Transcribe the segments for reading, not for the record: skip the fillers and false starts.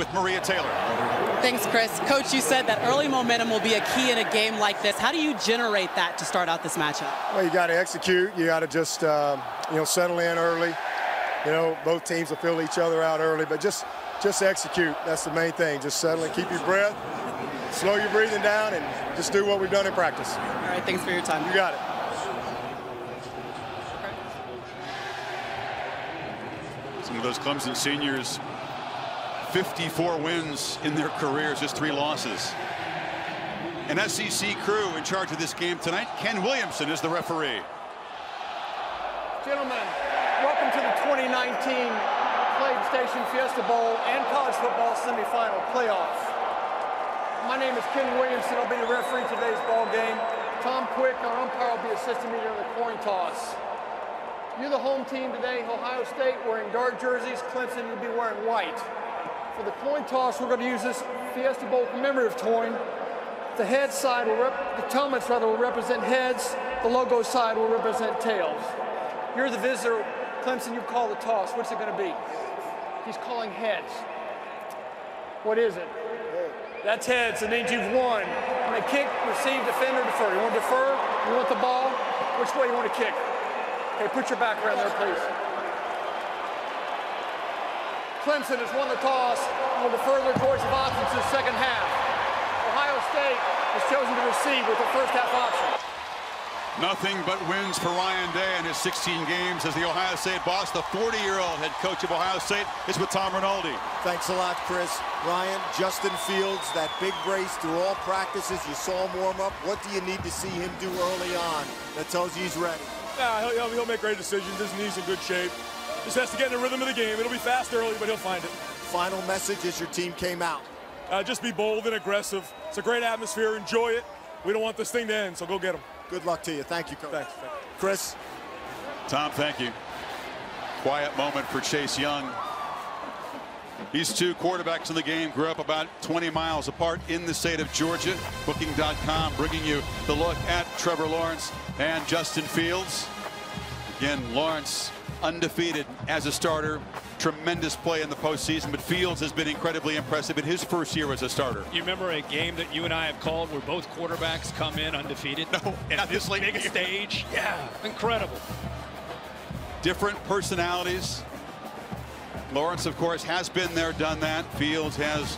with Maria Taylor. Thanks, Chris. Coach, you said that early momentum will be a key in a game like this. How do you generate that to start out this matchup? Well, you got to execute. You got to just, settle in early. Both teams will feel each other out early, but just execute. That's the main thing. Just settle and keep your breath, slow your breathing down, and just do what we've done in practice. All right, thanks for your time. You got it. Some of those Clemson seniors, 54 wins in their careers, just 3 losses. An SEC crew in charge of this game tonight. Ken Williamson is the referee. Gentlemen, welcome to the 2019 Clayton Station Fiesta Bowl and college football semifinal playoff. My name is Ken Williamson. I'll be the referee today's ball game. Tom Quick, our umpire, will be assisting me during the coin toss. You're the home team today, Ohio State, wearing dark jerseys. Clemson, you'll be wearing white. For the coin toss, we're going to use this Fiesta Bowl commemorative coin. The head side the helmets will represent heads. The logo side will represent tails. You're the visitor. Clemson, you call the toss. What's it going to be? He's calling heads. What is it? That's heads. It means you've won. You may kick, receive, defend, or defer. You want to defer? You want the ball? Which way you want to kick? Okay, put your back around there, please. Clemson has won the toss and will defer their choice of options to the second half. Ohio State has chosen to receive with the first half option. Nothing but wins for Ryan Day in his 16 games as the Ohio State boss. The 40-year-old head coach of Ohio State is with Tom Rinaldi. Thanks a lot, Chris. Ryan, Justin Fields, that big brace through all practices. You saw him warm up. What do you need to see him do early on that tells you he's ready? He'll make great decisions. His knee's in good shape. Just has to get in the rhythm of the game. It'll be fast early, but he'll find it. Final message as your team came out. Just be bold and aggressive. It's a great atmosphere. Enjoy it. We don't want this thing to end, so go get them. Good luck to you. Thank you, Coach. Thanks. Chris. Tom, thank you. Quiet moment for Chase Young. These two quarterbacks in the game grew up about 20 miles apart in the state of Georgia. Booking.com bringing you the look at Trevor Lawrence and Justin Fields. Again, Lawrence undefeated as a starter. Tremendous play in the postseason, but Fields has been incredibly impressive in his first year as a starter. You remember a game that you and I have called where both quarterbacks come in undefeated? No, at this big stage? Yeah, incredible. Different personalities. Lawrence, of course, has been there, done that. Fields has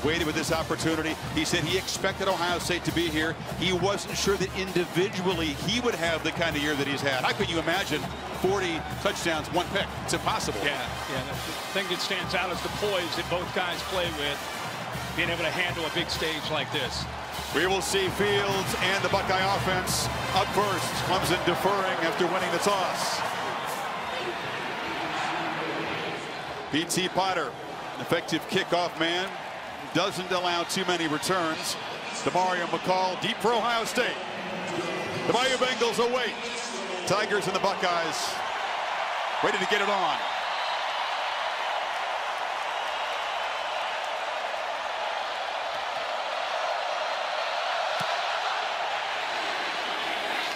waited with this opportunity. He said he expected Ohio State to be here. He wasn't sure that individually he would have the kind of year that he's had. How could you imagine 40 touchdowns, 1 pick? It's impossible. Yeah. The thing that stands out is the poise that both guys play with, being able to handle a big stage like this. We will see Fields and the Buckeye offense up first. Clemson deferring after winning the toss. P.T. Potter, effective kickoff man, doesn't allow too many returns. DeMario McCall deep for Ohio State. The Bayou Bengals await. Tigers and the Buckeyes ready to get it on.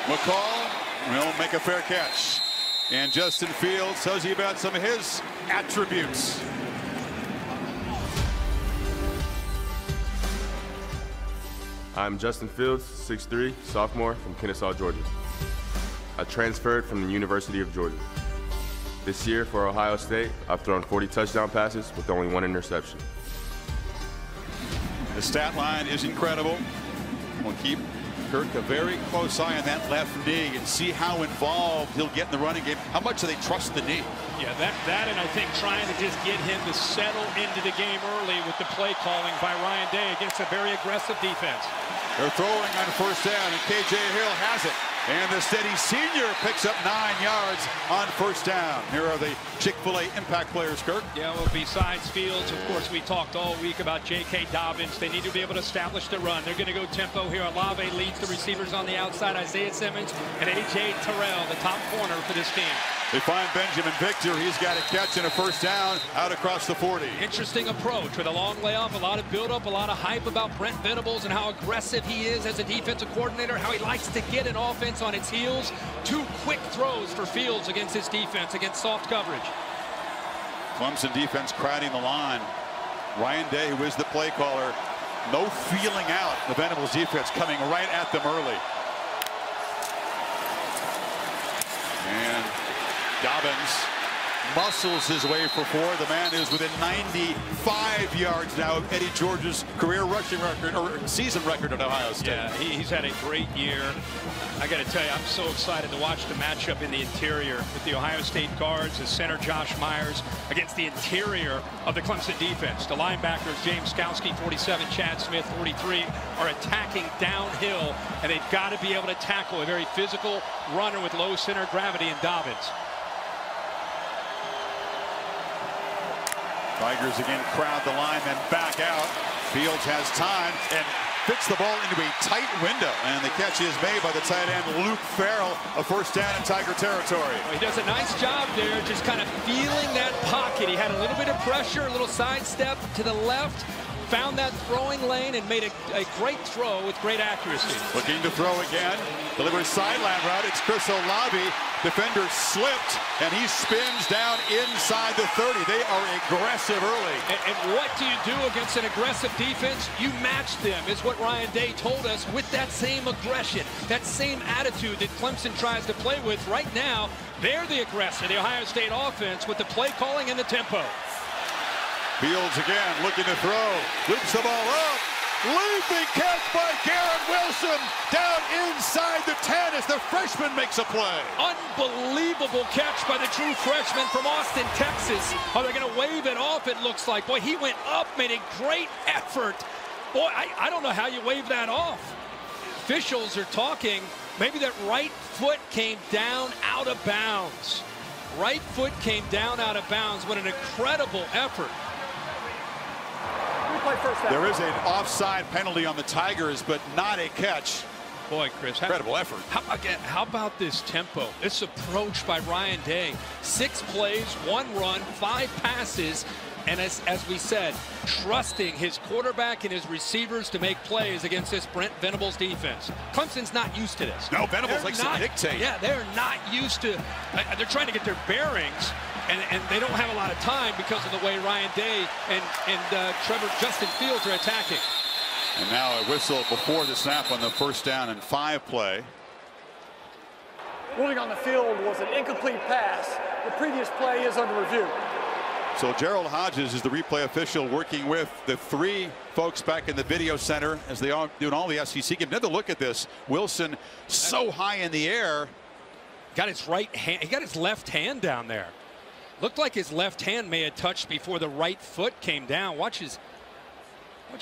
McCall will make a fair catch. And Justin Fields tells you about some of his attributes. I'm Justin Fields, 6'3", sophomore from Kennesaw, Georgia. I transferred from the University of Georgia. This year for Ohio State, I've thrown 40 touchdown passes with only 1 interception. The stat line is incredible. We'll keep Kirk a very close eye on that left knee and see how involved he'll get in the running game. How much do they trust the knee? Yeah, that and I think trying to just get him to settle into the game early with the play calling by Ryan Day against a very aggressive defense. They're throwing on first down, and K.J. Hill has it. And the steady senior picks up 9 yards on first down. Here are the Chick-fil-A impact players, Kirk. Yeah, well, besides Fields, of course, we talked all week about J.K. Dobbins. They need to be able to establish the run. They're going to go tempo here. Olave leads the receivers on the outside. Isaiah Simmons and A.J. Terrell, the top corner for this team. They find Benjamin Victor. He's got a catch and a first down out across the 40. Interesting approach with a long layoff, a lot of build-up, a lot of hype about Brent Venables and how aggressive he is as a defensive coordinator, how he likes to get an offense on its heels. 2 quick throws for Fields against his defense, against soft coverage. Clemson defense crowding the line. Ryan Day, who is the play caller, no feeling out. The Venables defense coming right at them early. And Dobbins muscles his way for 4. The man is within 95 yards now of Eddie George's career rushing record or season record at Ohio State. Yeah, he's had a great year. I got to tell you, I'm so excited to watch the matchup in the interior with the Ohio State guards, the center Josh Myers against the interior of the Clemson defense. The linebackers James Skowski, 47, Chad Smith, 43, are attacking downhill, and they've got to be able to tackle a very physical runner with low center of gravity in Dobbins. Tigers again crowd the line, then back out. Fields has time and fits the ball into a tight window. And the catch is made by the tight end, Luke Farrell, a first down in Tiger territory. Well, he does a nice job there, just kind of feeling that pocket. He had a little bit of pressure, a little sidestep to the left, found that throwing lane and made a great throw with great accuracy. Looking to throw again, delivers sideline route. It's Chris Olave. Defender slipped, and he spins down inside the 30. They are aggressive early. And what do you do against an aggressive defense? You match them, is what Ryan Day told us, with that same aggression, that same attitude that Clemson tries to play with right now. They're the aggressor, the Ohio State offense, with the play calling and the tempo. Fields again, looking to throw. Loops the ball up. Leaping catch by Garrett Wilson down inside the 10 as the freshman makes a play. Unbelievable catch by the true freshman from Austin, Texas. Are they going to wave it off, it looks like? Boy, he went up, made a great effort. Boy, I don't know how you wave that off. Officials are talking. Maybe that right foot came down out of bounds. Right foot came down out of bounds. What an incredible effort. There is an offside penalty on the Tigers, but not a catch. Boy, Chris, incredible effort. How about this tempo? This approach by Ryan Day. 6 plays, 1 run, 5 passes, and as we said, trusting his quarterback and his receivers to make plays against this Brent Venables defense. Clemson's not used to this. No, Venables likes to dictate. Yeah, they're not used to. They're trying to get their bearings. And they don't have a lot of time because of the way Ryan Day and Justin Fields are attacking. And now a whistle before the snap on the first down and 5 play. Ruling on the field was an incomplete pass. The previous play is under review. So Gerald Hodges is the replay official working with the 3 folks back in the video center as they are doing all the SEC games. Another look at this. Wilson so high in the air. Got his right hand. He got his left hand down there. Looked like his left hand may have touched before the right foot came down. Watch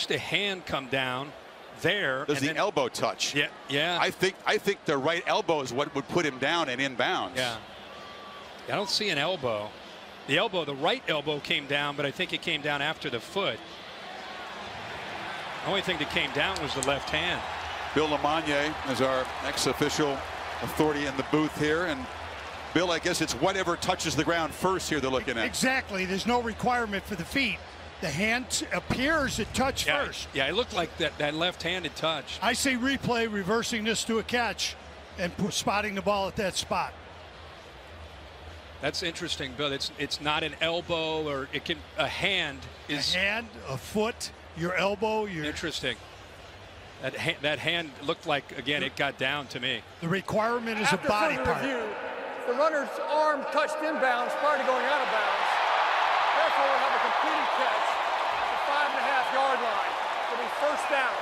the hand come down there. There's the elbow touch. Yeah, yeah. I think the right elbow is what would put him down and inbounds. Yeah. I don't see an elbow. The right elbow came down, but I think it came down after the foot. The only thing that came down was the left hand. Bill LeMonnier is our ex-official authority in the booth here, and Bill, I guess it's whatever touches the ground first here they're looking at. Exactly. There's no requirement for the feet. The hand appears to touch first. Yeah, it looked like that left-handed touch. I say replay reversing this to a catch and spotting the ball at that spot. That's interesting, Bill. It's not an elbow, or it can a hand is a hand, a foot, your elbow. Interesting. That hand looked like, again, it got down to me. The requirement is a body part. Review, the runner's arm touched inbounds prior to going out of bounds. Therefore, we'll have a completed catch at the 5.5-yard line. It'll be first down.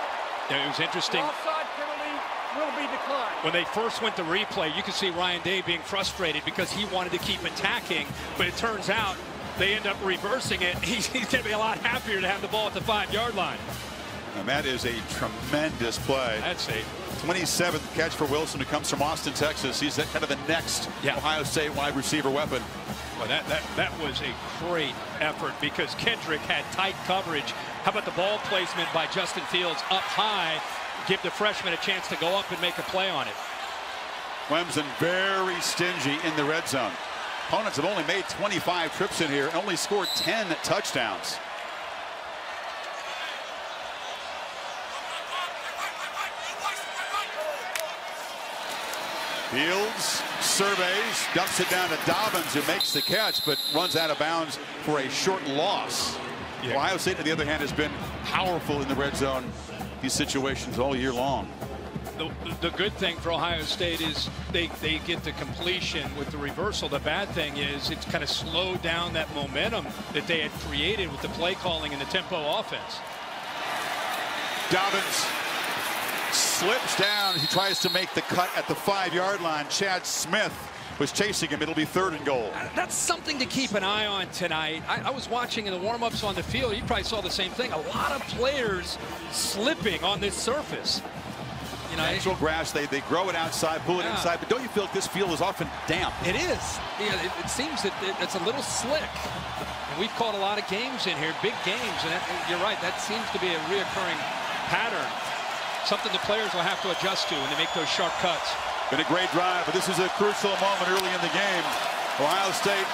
Yeah, it was interesting. The offside penalty will be declined. When they first went to replay, you could see Ryan Day being frustrated because he wanted to keep attacking, but it turns out they end up reversing it. He's going to be a lot happier to have the ball at the 5-yard line. And that is a tremendous play. That's a 27th catch for Wilson, who comes from Austin, Texas. He's kind of the next Ohio State wide receiver weapon. Well, that was a great effort because Kendrick had tight coverage. How about the ball placement by Justin Fields up high? Give the freshman a chance to go up and make a play on it. Clemson very stingy in the red zone. Opponents have only made 25 trips in here, only scored 10 touchdowns. Fields surveys, dumps it down to Dobbins, who makes the catch, but runs out of bounds for a short loss. Yeah. Ohio State, on the other hand, has been powerful in the red zone, these situations all year long. The good thing for Ohio State is they get the completion with the reversal. The bad thing is it's kind of slowed down that momentum that they had created with the play calling and the tempo offense. Dobbins slips down. He tries to make the cut at the 5-yard line. Chad Smith was chasing him. It'll be 3rd and goal. That's something to keep an eye on tonight. I was watching in the warm-ups on the field. You probably saw the same thing. A lot of players slipping on this surface. You know, natural grass, they grow it outside, pull it inside, but don't you feel like this field is often damp? It is. Yeah, it seems that it's a little slick. And we've caught a lot of games in here, big games, and you're right, that seems to be a reoccurring pattern. Something the players will have to adjust to when they make those sharp cuts. Been a great drive, but this is a crucial moment early in the game. Ohio State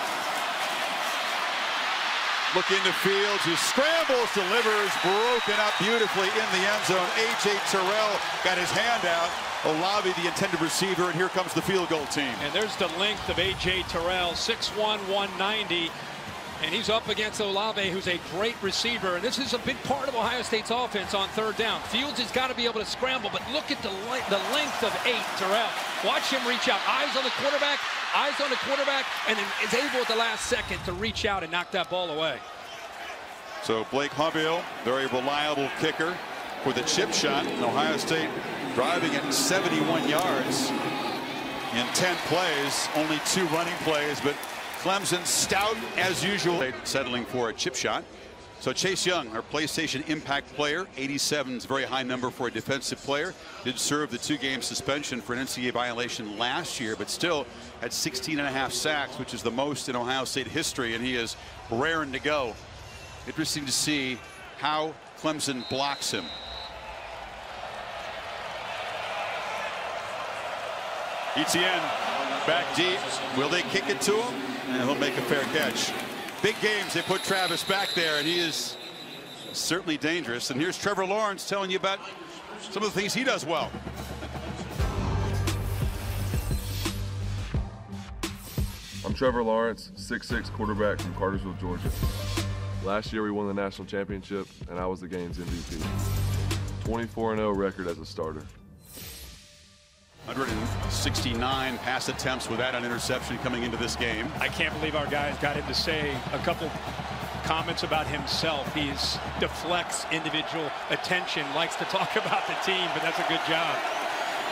looking to Fields, who scrambles, delivers, broken up beautifully in the end zone. A.J. Terrell got his hand out. Olave, the intended receiver, and here comes the field goal team. And there's the length of A.J. Terrell, 6'1", 190. And he's up against Olave, who's a great receiver. And this is a big part of Ohio State's offense on 3rd down. Fields has got to be able to scramble, but look at the length of Terrell. Watch him reach out. Eyes on the quarterback, and then is able at the last second to reach out and knock that ball away. So Blake Hubbell, very reliable kicker for the chip shot. And Ohio State driving at 71 yards in 10 plays, only 2 running plays, but Clemson stout as usual, settling for a chip shot. So Chase Young, our PlayStation Impact player, 87 is a very high number for a defensive player. Did serve the 2-game suspension for an NCAA violation last year, but still had 16.5 sacks, which is the most in Ohio State history, and he is raring to go. Interesting to see how Clemson blocks him. Etienne back deep. Will they kick it to him? And he'll make a fair catch. Big games, they put Travis back there, and he is certainly dangerous. And here's Trevor Lawrence telling you about some of the things he does well. I'm Trevor Lawrence, 6'6" quarterback from Cartersville, Georgia. Last year we won the national championship, and I was the game's MVP. 24-0 record as a starter. 169 pass attempts without an interception coming into this game. I can't believe our guys got him to say a couple comments about himself. He deflects individual attention, likes to talk about the team, but that's a good job.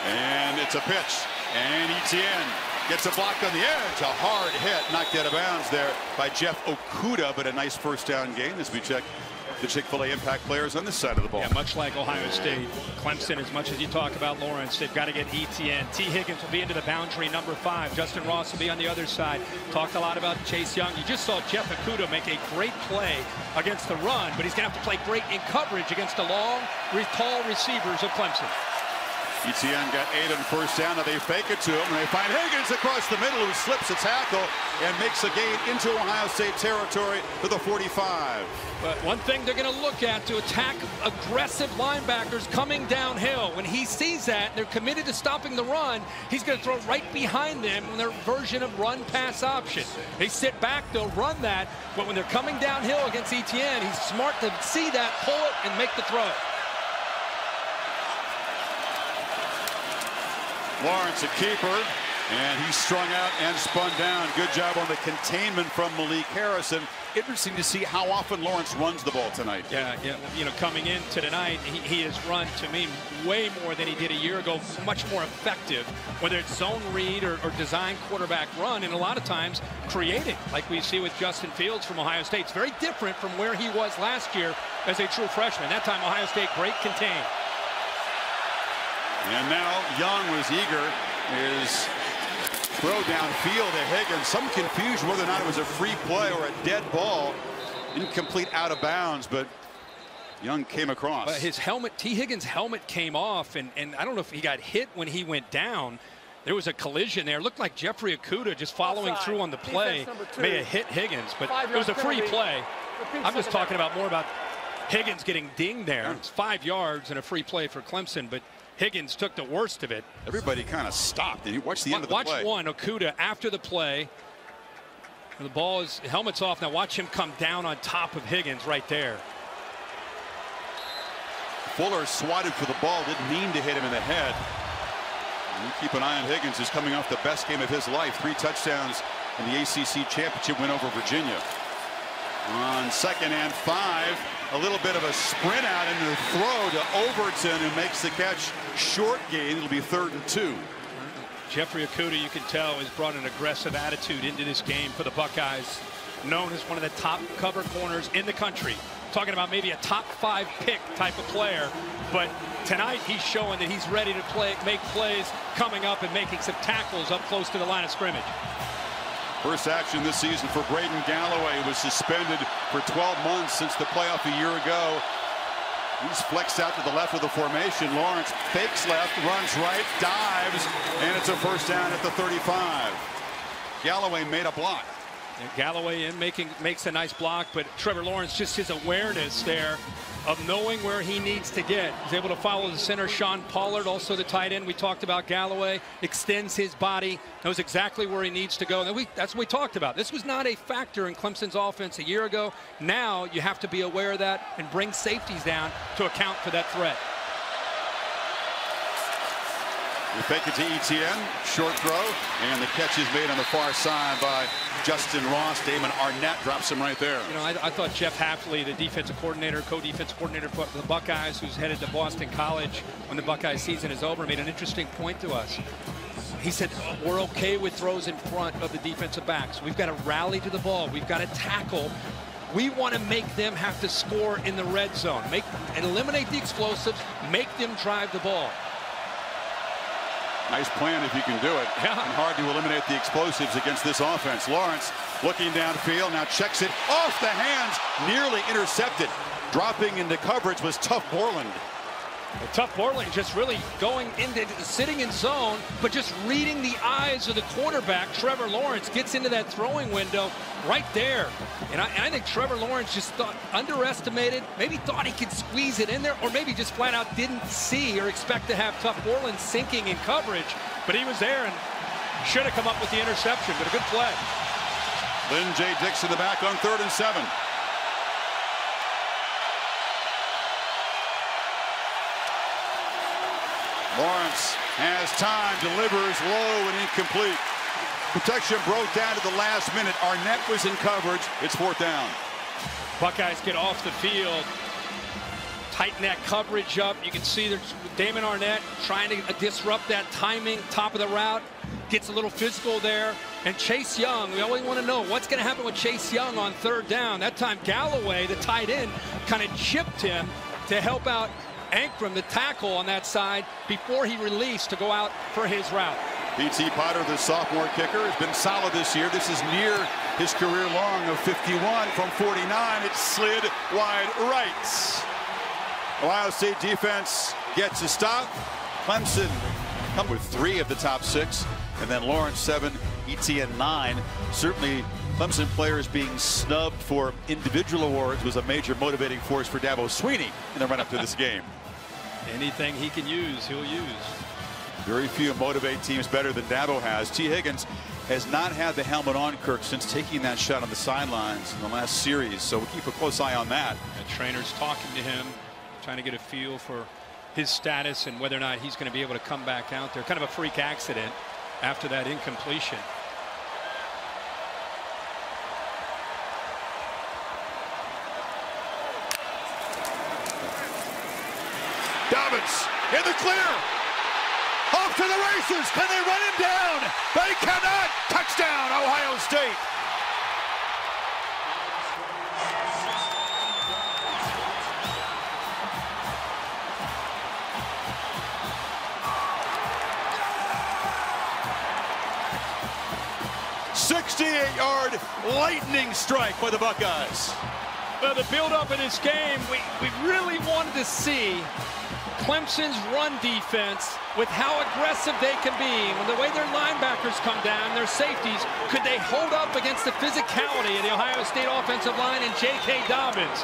And it's a pitch, and Etienne gets a block on the edge. A hard hit, knocked out of bounds there by Jeff Okudah, but a nice 1st down gain as we check the Chick-fil-A Impact players on this side of the ball. Yeah, much like Ohio State, Clemson, as much as you talk about Lawrence, they've got to get Etienne. T. Higgins will be into the boundary, number 5. Justin Ross will be on the other side. Talked a lot about Chase Young. You just saw Jeff Okudah make a great play against the run, but he's going to have to play great in coverage against the long, tall receivers of Clemson. Etienne got 8 on 1st down. Now they fake it to him, and they find Higgins across the middle, who slips a tackle and makes a gain into Ohio State territory to the 45. But one thing they're going to look at to attack aggressive linebackers coming downhill. When he sees that, they're committed to stopping the run, he's going to throw right behind them in their version of run-pass option. They sit back, they'll run that, but when they're coming downhill against Etienne, he's smart to see that, pull it, and make the throw. Lawrence, a keeper, and he's strung out and spun down. Good job on the containment from Malik Harrison. Interesting to see how often Lawrence runs the ball tonight. Yeah, you know, coming into tonight, he has run, to me, way more than he did a year ago, much more effective, whether it's zone read or design quarterback run, and a lot of times creating, like we see with Justin Fields from Ohio State. It's very different from where he was last year as a true freshman. That time, Ohio State, great contain. And now Young was eager. His throw downfield to Higgins. Some confusion whether or not it was a free play or a dead ball. Incomplete, out of bounds, but Young came across. But his helmet, T. Higgins' helmet came off, and I don't know if he got hit when he went down. There was a collision there. It looked like Jeffrey Okudah just following through on the play may have hit Higgins, but it was a free play. I'm just talking about more about Higgins getting dinged there. It's 5 yards and a free play for Clemson, but Higgins took the worst of it. Everybody kind of stopped. Did you watch the end of the play? Watch one, Okudah after the play. The ball is, helmet's off. Now watch him come down on top of Higgins right there. Fuller swatted for the ball, didn't mean to hit him in the head. And you keep an eye on Higgins, who's coming off the best game of his life. 3 touchdowns in the ACC championship win over Virginia. On 2nd and 5, a little bit of a sprint out into the throw to Overton, who makes the catch. Short gain. It'll be 3rd and 2. Jeffrey Okudah, you can tell, has brought an aggressive attitude into this game for the Buckeyes. Known as one of the top cover corners in the country. Talking about maybe a top 5 pick type of player. But tonight he's showing that he's ready to make plays coming up and making some tackles up close to the line of scrimmage. First action this season for Braden Galloway, who was suspended for 12 months since the playoff a year ago. He's flexed out to the left of the formation. Lawrence fakes left, runs right, dives, and it's a first down at the 35. Galloway made a block. And Galloway in makes a nice block, but Trevor Lawrence, just his awareness there of knowing where he needs to get. He's able to follow the center. Sean Pollard, also the tight end we talked about. Galloway extends his body, knows exactly where he needs to go. And that's what we talked about. This was not a factor in Clemson's offense a year ago. Now you have to be aware of that and bring safeties down to account for that threat. We fake it to Etienne, short throw, and the catch is made on the far side by Justin Ross. Damon Arnett drops him right there. You know, I thought Jeff Hafley, the defensive coordinator, co-defensive coordinator for the Buckeyes, who's headed to Boston College when the Buckeyes season is over, made an interesting point to us. He said, we're okay with throws in front of the defensive backs. We've got to rally to the ball. We've got to tackle. We want to make them have to score in the red zone. And eliminate the explosives, make them drive the ball. Nice plan if you can do it. Yeah. And hard to eliminate the explosives against this offense. Lawrence looking downfield, now checks it off the hands, nearly intercepted. Dropping into coverage was Tough Borland. Tough Borland just really going into sitting in zone, but just reading the eyes of the quarterback. Trevor Lawrence gets into that throwing window right there. And I think Trevor Lawrence just underestimated, maybe thought he could squeeze it in there, or maybe just flat out didn't see or expect to have Tough Borland sinking in coverage. But he was there and should have come up with the interception, but a good play. Lynn J. Dix in the back on 3rd and 7. Lawrence has time, delivers low and incomplete. Protection broke down to the last minute. Arnett was in coverage. It's 4th down. Buckeyes get off the field, tighten that coverage up. You can see there's Damon Arnett trying to disrupt that timing, top of the route. Gets a little physical there. And Chase Young, we always want to know what's going to happen with Chase Young on 3rd down. That time Galloway, the tight end, kind of chipped him to help out Ankrum, the tackle on that side, before he released to go out for his route. P.T. Potter, the sophomore kicker, has been solid this year. This is near his career long of 51 from 49. It slid wide right. Ohio State defense gets a stop. Clemson come with 3 of the top 6, and then Lawrence 7, Etienne 9. Certainly Clemson players being snubbed for individual awards was a major motivating force for Dabo Swinney in the run-up to this game. Anything he can use, he'll use. Very few motivate teams better than Dabo has. T. Higgins has not had the helmet on, Kirk, since taking that shot on the sidelines in the last series, so we'll keep a close eye on that. The trainer's talking to him, trying to get a feel for his status and whether or not he's going to be able to come back out there. Kind of a freak accident after that incompletion. Dobbins in the clear. Off to the races. Can they run him down? They cannot. Touchdown, Ohio State. .68-yard lightning strike by the Buckeyes. Well, the build-up in this game, we really wanted to see Clemson's run defense with how aggressive they can be. When the way their linebackers come down, their safeties, could they hold up against the physicality of the Ohio State offensive line and J.K. Dobbins?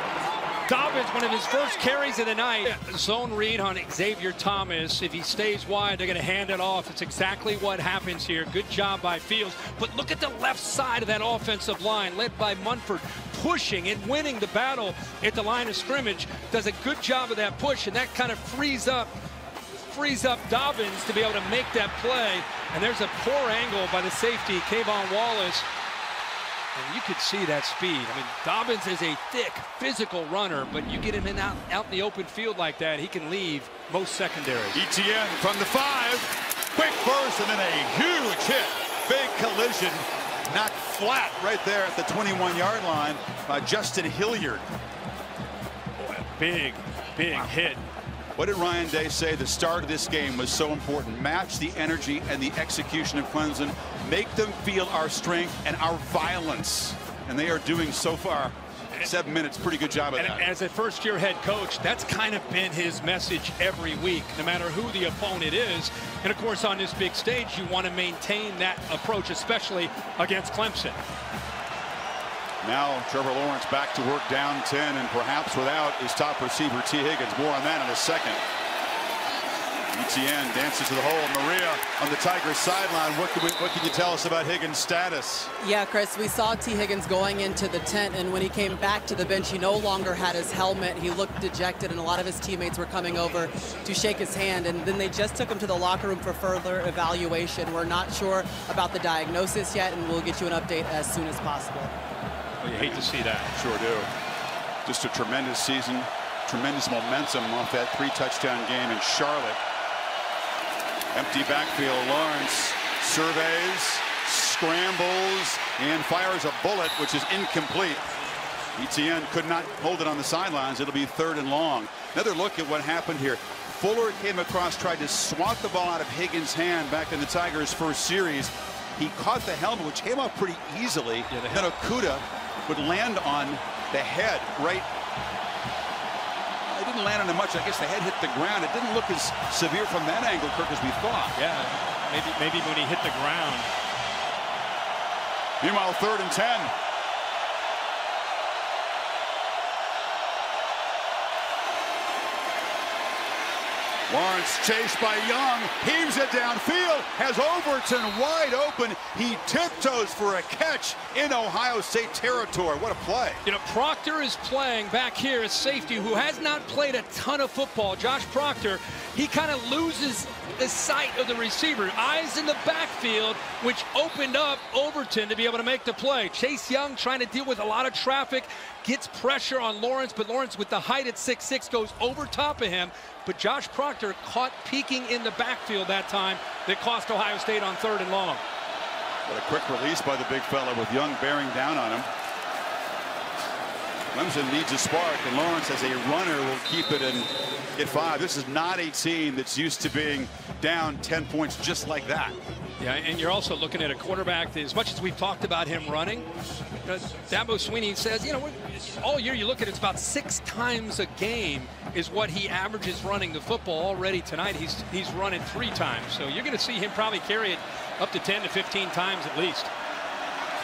Dobbins, one of his first carries of the night. Zone read on Xavier Thomas. If he stays wide, they're going to hand it off. It's exactly what happens here. Good job by Fields. But look at the left side of that offensive line, led by Munford, pushing and winning the battle at the line of scrimmage. Does a good job of that push, and that kind of frees up Dobbins to be able to make that play. And there's a poor angle by the safety, Kayvon Wallace. And you could see that speed. I mean, Dobbins is a thick, physical runner, but you get him out in the open field like that, he can leave most secondaries. ETN from the 5. Quick burst and then a huge hit. Big collision. Knocked flat right there at the 21-yard line by Justin Hilliard. Boy, a big hit. What did Ryan Day say? The start of this game was so important. Match the energy and the execution of Clemson. Make them feel our strength and our violence. And they are doing so far. 7 minutes, pretty good job of that. As a first-year head coach, that's kind of been his message every week, no matter who the opponent is. And of course, on this big stage, you want to maintain that approach, especially against Clemson. Now Trevor Lawrence back to work down 10 and perhaps without his top receiver T. Higgins. More on that in a second. ETN dances to the hole. Maria on the Tigers sideline. What can you tell us about Higgins' status? Yeah, Chris, we saw T. Higgins going into the tent, and when he came back to the bench, he no longer had his helmet. He looked dejected, and a lot of his teammates were coming over to shake his hand, and then they just took him to the locker room for further evaluation. We're not sure about the diagnosis yet, and we'll get you an update as soon as possible. Well, you hate to see that. Sure do. Just a tremendous season, tremendous momentum off that 3-touchdown game in Charlotte. Empty backfield. Lawrence surveys, scrambles, and fires a bullet, which is incomplete. ETN could not hold it on the sidelines. It'll be 3rd and long. Another look at what happened here. Fuller came across, tried to swat the ball out of Higgins' hand back in the Tigers' first series. He caught the helmet, which came off pretty easily. Yeah, then Okuda would land on the head right. It didn't land on him much. I guess the head hit the ground. It didn't look as severe from that angle, Kirk, as we thought. Yeah, maybe when he hit the ground. Meanwhile, 3rd and 10. Lawrence chased by Young, heaves it downfield, has Overton wide open. He tiptoes for a catch in Ohio State territory. What a play. You know, Proctor is playing back here as safety, who has not played a ton of football. Josh Proctor, he kind of loses the sight of the receiver. Eyes in the backfield, which opened up Overton to be able to make the play. Chase Young trying to deal with a lot of traffic, gets pressure on Lawrence, but Lawrence with the height at 6'6" goes over top of him. But Josh Proctor caught peeking in the backfield that time that cost Ohio State on 3rd and long. What a quick release by the big fella with Young bearing down on him. Clemson needs a spark, and Lawrence as a runner will keep it and get 5. This is not a team that's used to being down 10 points just like that. Yeah, and you're also looking at a quarterback that, as much as we've talked about him running, Dabo Swinney says, you know, all year you look at it's about 6 times a game is what he averages running the football. Already tonight he's running 3 times. So you're going to see him probably carry it up to 10 to 15 times at least.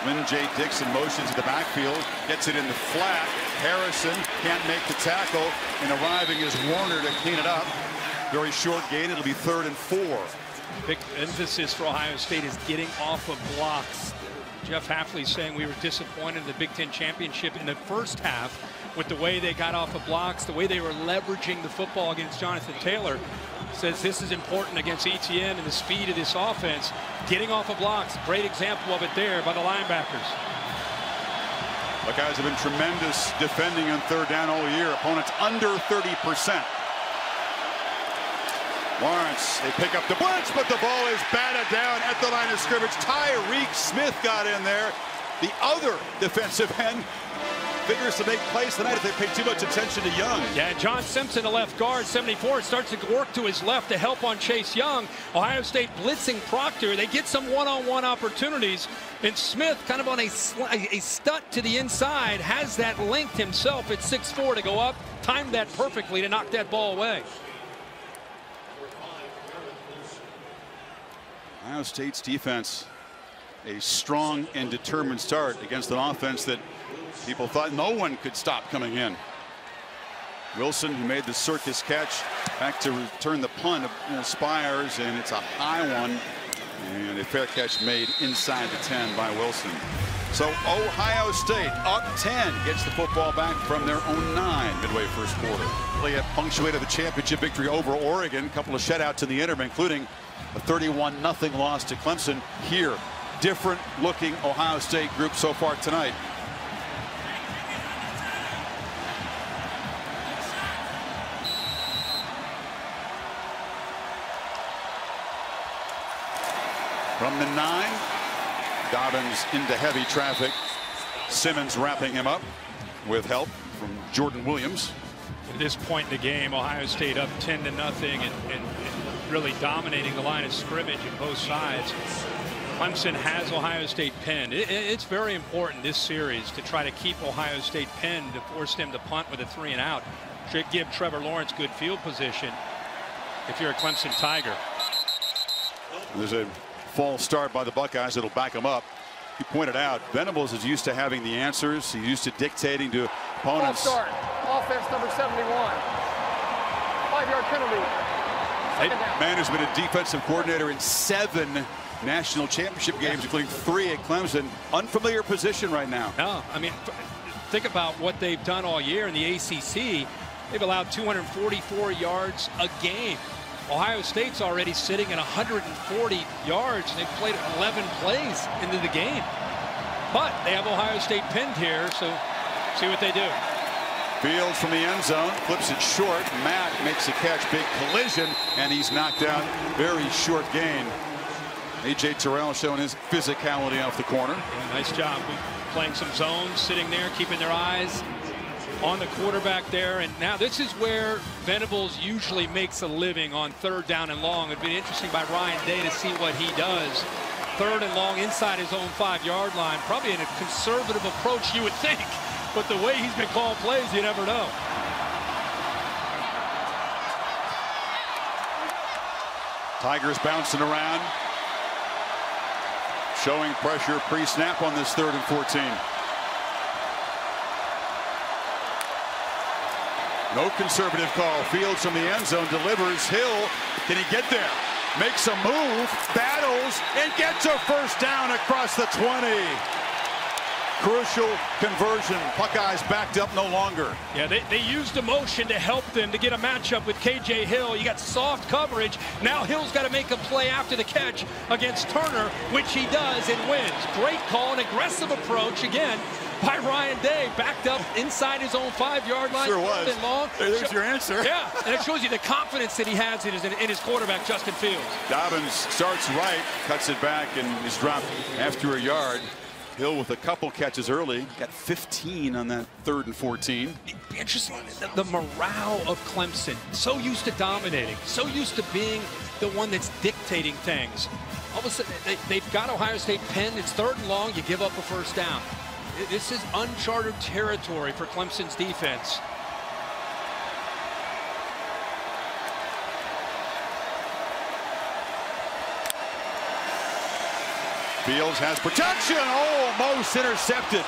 Lynn J. Dixon motions to the backfield, gets it in the flat. Harrison can't make the tackle, and arriving is Warner to clean it up. Very short gain. It'll be 3rd and 4. Big emphasis for Ohio State is getting off of blocks. Jeff Hafley saying we were disappointed in the Big Ten Championship in the first half with the way they got off of blocks, the way they were leveraging the football against Jonathan Taylor. Says this is important against ETN and the speed of this offense. Getting off of blocks, great example of it there by the linebackers. The guys have been tremendous defending on 3rd down all year. Opponents under 30%. Lawrence, they pick up the blitz, but the ball is batted down at the line of scrimmage. Tyreek Smith got in there. The other defensive end figures to make plays tonight if they pay too much attention to Young. Yeah, John Simpson, the left guard, 74, starts to work to his left to help on Chase Young. Ohio State blitzing Proctor. They get some one-on-one opportunities. And Smith, kind of on a stunt to the inside, has that linked himself at 6'4" to go up. Timed that perfectly to knock that ball away. Ohio State's defense, a strong and determined start against an offense that people thought no one could stop coming in. Wilson, who made the circus catch, back to return the punt of Spires, and it's a high one, and a fair catch made inside the 10 by Wilson. So Ohio State up 10, gets the football back from their own 9 midway first quarter. They have punctuated the championship victory over Oregon. A couple of shutouts in the interim, including a 31-0 loss to Clemson. Here, different looking Ohio State group so far tonight. From the 9, Dobbins into heavy traffic. Simmons wrapping him up with help from Jordan Williams. At this point in the game, Ohio State up 10-0 and really dominating the line of scrimmage on both sides. Clemson has Ohio State pinned. It's very important this series to try to keep Ohio State pinned, to force them to punt with a 3-and-out. Should give Trevor Lawrence good field position if you're a Clemson Tiger. There's a false start by the Buckeyes. It'll back them up. He pointed out Venables is used to having the answers. He's used to dictating to opponents. False start. Offense number 71. 5-yard penalty. Man who's been a defensive coordinator in 7 national championship games, including 3 at Clemson. Unfamiliar position right now. No, I mean, think about what they've done all year in the ACC. They've allowed 244 yards a game. Ohio State's already sitting at 140 yards. They've played 11 plays into the game. But they have Ohio State pinned here, so see what they do. Fields from the end zone, flips it short. Matt makes a catch, big collision, and he's knocked out. Very short gain. A.J. Terrell showing his physicality off the corner. Yeah, nice job playing some zones, sitting there, keeping their eyes on the quarterback there. And now this is where Venables usually makes a living, on 3rd down and long. It'd be interesting by Ryan Day to see what he does. 3rd and long inside his own 5-yard line. Probably in a conservative approach, you would think. But the way he's been calling plays, you never know. Tigers bouncing around, showing pressure pre-snap on this 3rd and 14. No conservative call. Fields from the end zone delivers. Hill, can he get there? Makes a move, battles, and gets a first down across the 20. Crucial conversion. Buckeyes backed up no longer. Yeah, they used emotion to help them to get a matchup with K.J. Hill. You got soft coverage. Now Hill's got to make a play after the catch against Turner, which he does and wins. Great call, an aggressive approach again by Ryan Day, backed up inside his own 5-yard line. Sure was. Long. There's your answer. Yeah, and it shows you the confidence that he has in his quarterback, Justin Fields. Dobbins starts right, cuts it back, and is dropped after a yard. Hill with a couple catches early, got 15 on that 3rd and 14. Interesting, the morale of Clemson, so used to dominating, so used to being the one that's dictating things. All of a sudden, they've got Ohio State pinned. It's 3rd and long, you give up a first down. This is uncharted territory for Clemson's defense. Fields has protection, almost intercepted.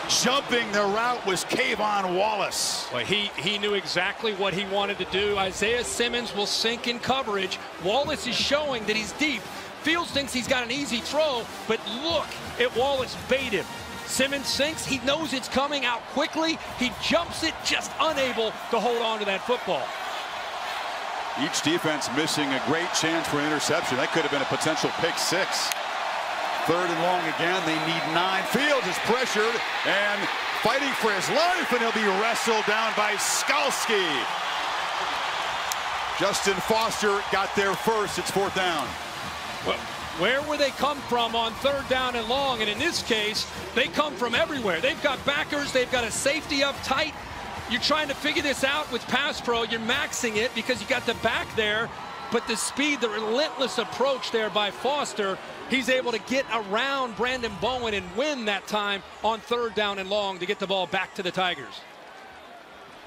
Jumping the route was Kayvon Wallace. Well, he knew exactly what he wanted to do. Isaiah Simmons will sink in coverage. Wallace is showing that he's deep. Fields thinks he's got an easy throw, but look at Wallace bait him. Simmons sinks, he knows it's coming out quickly. He jumps it, just unable to hold on to that football. Each defense missing a great chance for an interception. That could have been a potential pick 6. 3rd and long again. They need 9. Fields is pressured and fighting for his life, and he'll be wrestled down by Skalski. Justin Foster got there first. It's 4th down. Well, where will they come from on 3rd down and long? And in this case, they come from everywhere. They've got backers. They've got a safety up tight. You're trying to figure this out with pass pro. You're maxing it because you got the back there. But the speed, the relentless approach there by Foster, he's able to get around Brandon Bowen and win that time on 3rd down and long to get the ball back to the Tigers.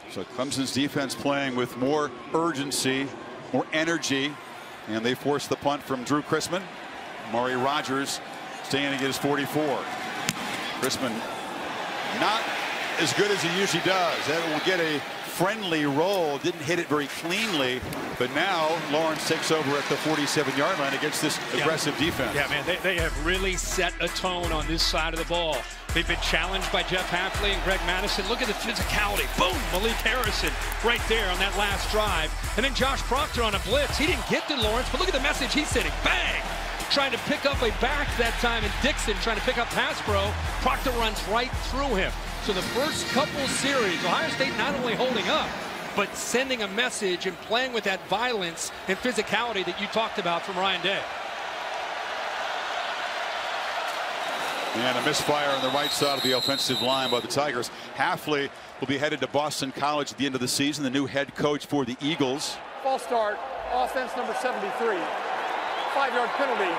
So Clemson's defense playing with more urgency, more energy, and they force the punt from Drew Chrisman. Maury Rogers staying at his 44. Chrisman not as good as he usually does. That will get a friendly roll, didn't hit it very cleanly, but now Lawrence takes over at the 47-yard line against this aggressive defense. Yeah, man, they have really set a tone on this side of the ball. They've been challenged by Jeff Hafley and Greg Madison. Look at the physicality. Boom, Malik Harrison right there on that last drive. And then Josh Proctor on a blitz. He didn't get to Lawrence, but look at the message he's sending. Bang! Trying to pick up a back that time, and Dixon trying to pick up pass pro. Proctor runs right through him. So the first couple series, Ohio State not only holding up, but sending a message and playing with that violence and physicality that you talked about from Ryan Day. And a misfire on the right side of the offensive line by the Tigers. Hafley will be headed to Boston College at the end of the season, the new head coach for the Eagles. False start, offense number 73. 5-yard penalty.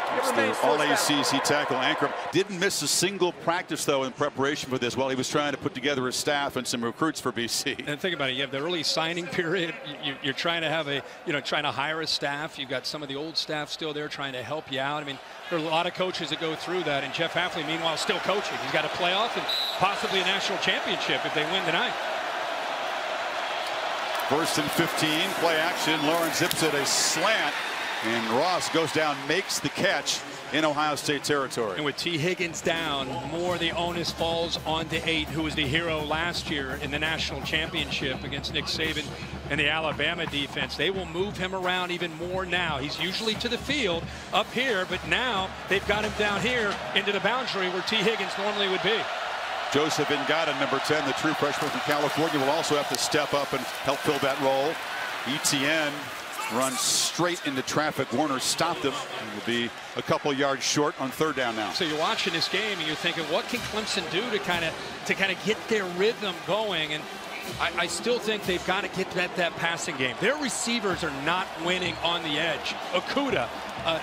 It remains All-ACC tackle Ankrum didn't miss a single practice, though, in preparation for this while he was trying to put together a staff and some recruits for BC. And think about it, you have the early signing period. You're trying to have trying to hire a staff. You've got some of the old staff still there trying to help you out. I mean, there are a lot of coaches that go through that, and Jeff Hafley, meanwhile, still coaching. He's got a playoff and possibly a national championship if they win tonight. 1st and 15, play action. Lawrence zips it a slant. And Ross goes down, makes the catch in Ohio State territory. And with T. Higgins down, more the onus falls on to 8, who was the hero last year in the national championship against Nick Saban and the Alabama defense. They will move him around even more now. He's usually to the field up here, but now they've got him down here into the boundary where T. Higgins normally would be. Joseph Ngata, number 10, the true freshman from California, will also have to step up and help fill that role. ETN runs straight into traffic. Warner stopped him. He will be a couple yards short on 3rd down now. So you're watching this game and you're thinking, what can Clemson do to kind of get their rhythm going? And I still think they've got to get that passing game. Their receivers are not winning on the edge. Okudah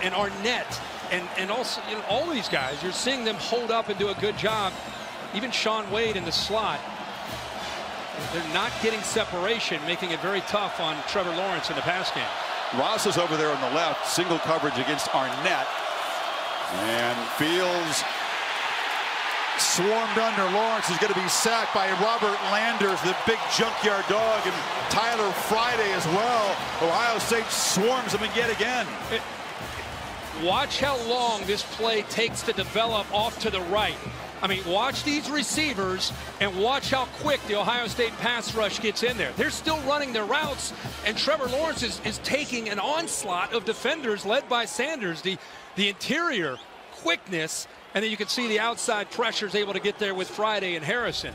and Arnett and also all these guys, you're seeing them hold up and do a good job. Even Sean Wade in the slot. They're not getting separation, making it very tough on Trevor Lawrence in the pass game. Ross is over there on the left, single coverage against Arnett. And Fields swarmed under. Lawrence is going to be sacked by Robert Landers, the big junkyard dog, and Tyler Friday as well. Ohio State swarms him again. Watch how long this play takes to develop off to the right. I mean, watch these receivers and watch how quick the Ohio State pass rush gets in there. They're still running their routes, and Trevor Lawrence is taking an onslaught of defenders led by Sanders. The interior quickness, and then you can see the outside pressures able to get there with Friday and Harrison.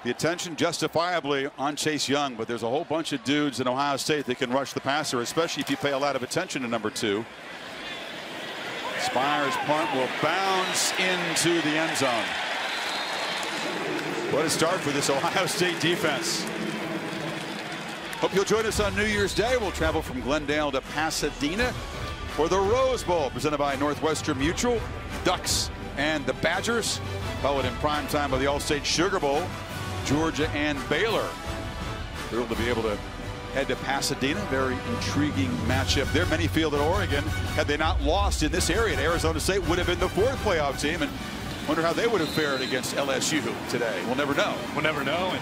The attention justifiably on Chase Young, but there's a whole bunch of dudes in Ohio State that can rush the passer, especially if you pay a lot of attention to number 2. Spires' punt will bounce into the end zone. What a start for this Ohio State defense. Hope you'll join us on New Year's Day. We'll travel from Glendale to Pasadena for the Rose Bowl, presented by Northwestern Mutual, Ducks and the Badgers, followed in prime time by the All-State Sugar Bowl, Georgia and Baylor. Thrilled to be able to head to Pasadena. Very intriguing matchup there. Many feel that Oregon, had they not lost in this area, Arizona State would have been the 4th playoff team, and wonder how they would have fared against LSU today. We'll never know. We'll never know.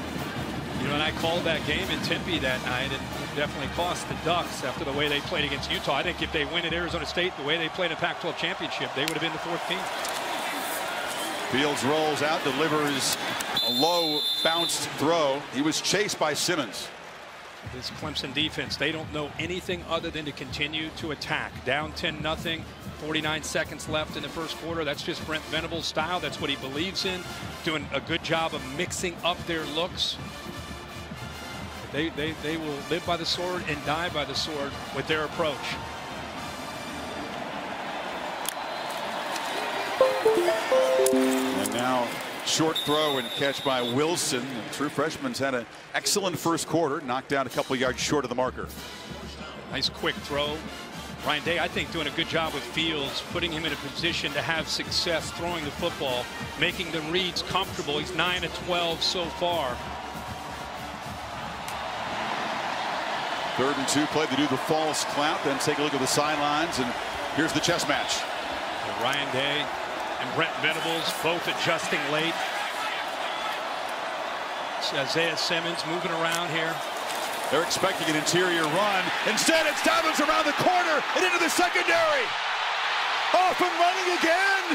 And I called that game in Tempe that night, and definitely cost the Ducks after the way they played against Utah. I think if they win at Arizona State the way they played in the Pac-12 championship, they would have been the 4th team. Fields rolls out, delivers a low bounced throw. He was chased by Simmons. This Clemson defense, they don't know anything other than to continue to attack. Down 10-0, 49 seconds left in the first quarter. That's just Brent Venables' style. That's what he believes in. Doing a good job of mixing up their looks. They will live by the sword and die by the sword with their approach. And now short throw and catch by Wilson. The true freshman's had an excellent first quarter, knocked down a couple yards short of the marker. Nice quick throw. Ryan Day, I think, doing a good job with Fields, putting him in a position to have success throwing the football, making the reads comfortable. He's 9 of 12 so far. 3rd and 2 play. They do the false clout, then take a look at the sidelines, and here's the chess match. Ryan Day and Brent Venables both adjusting late. Isaiah Simmons moving around here. They're expecting an interior run. Instead, it's Dobbins around the corner and into the secondary. Off and running again.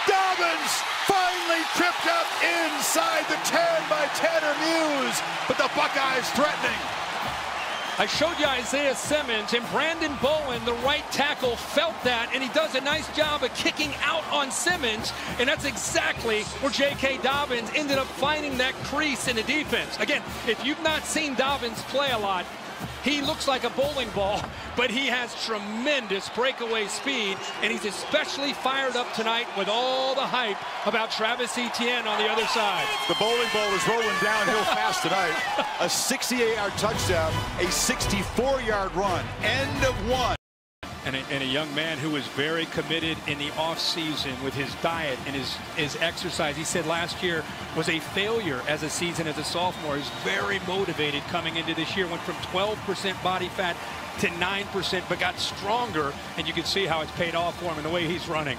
Dobbins finally tripped up inside the 10 by Tanner Muse, but the Buckeyes threatening. I showed you Isaiah Simmons, and Brandon Bowen, the right tackle, felt that, and he does a nice job of kicking out on Simmons, and that's exactly where J.K. Dobbins ended up finding that crease in the defense. Again, if you've not seen Dobbins play a lot, he looks like a bowling ball, but he has tremendous breakaway speed, and he's especially fired up tonight with all the hype about Travis Etienne on the other side. The bowling ball is rolling downhill fast tonight. A 68-yard touchdown, a 64-yard run, end of one. And a young man who was very committed in the offseason with his diet and his exercise. He said last year was a failure as a season as a sophomore. He's very motivated coming into this year. Went from 12% body fat to 9%, but got stronger. And you can see how it's paid off for him in the way he's running.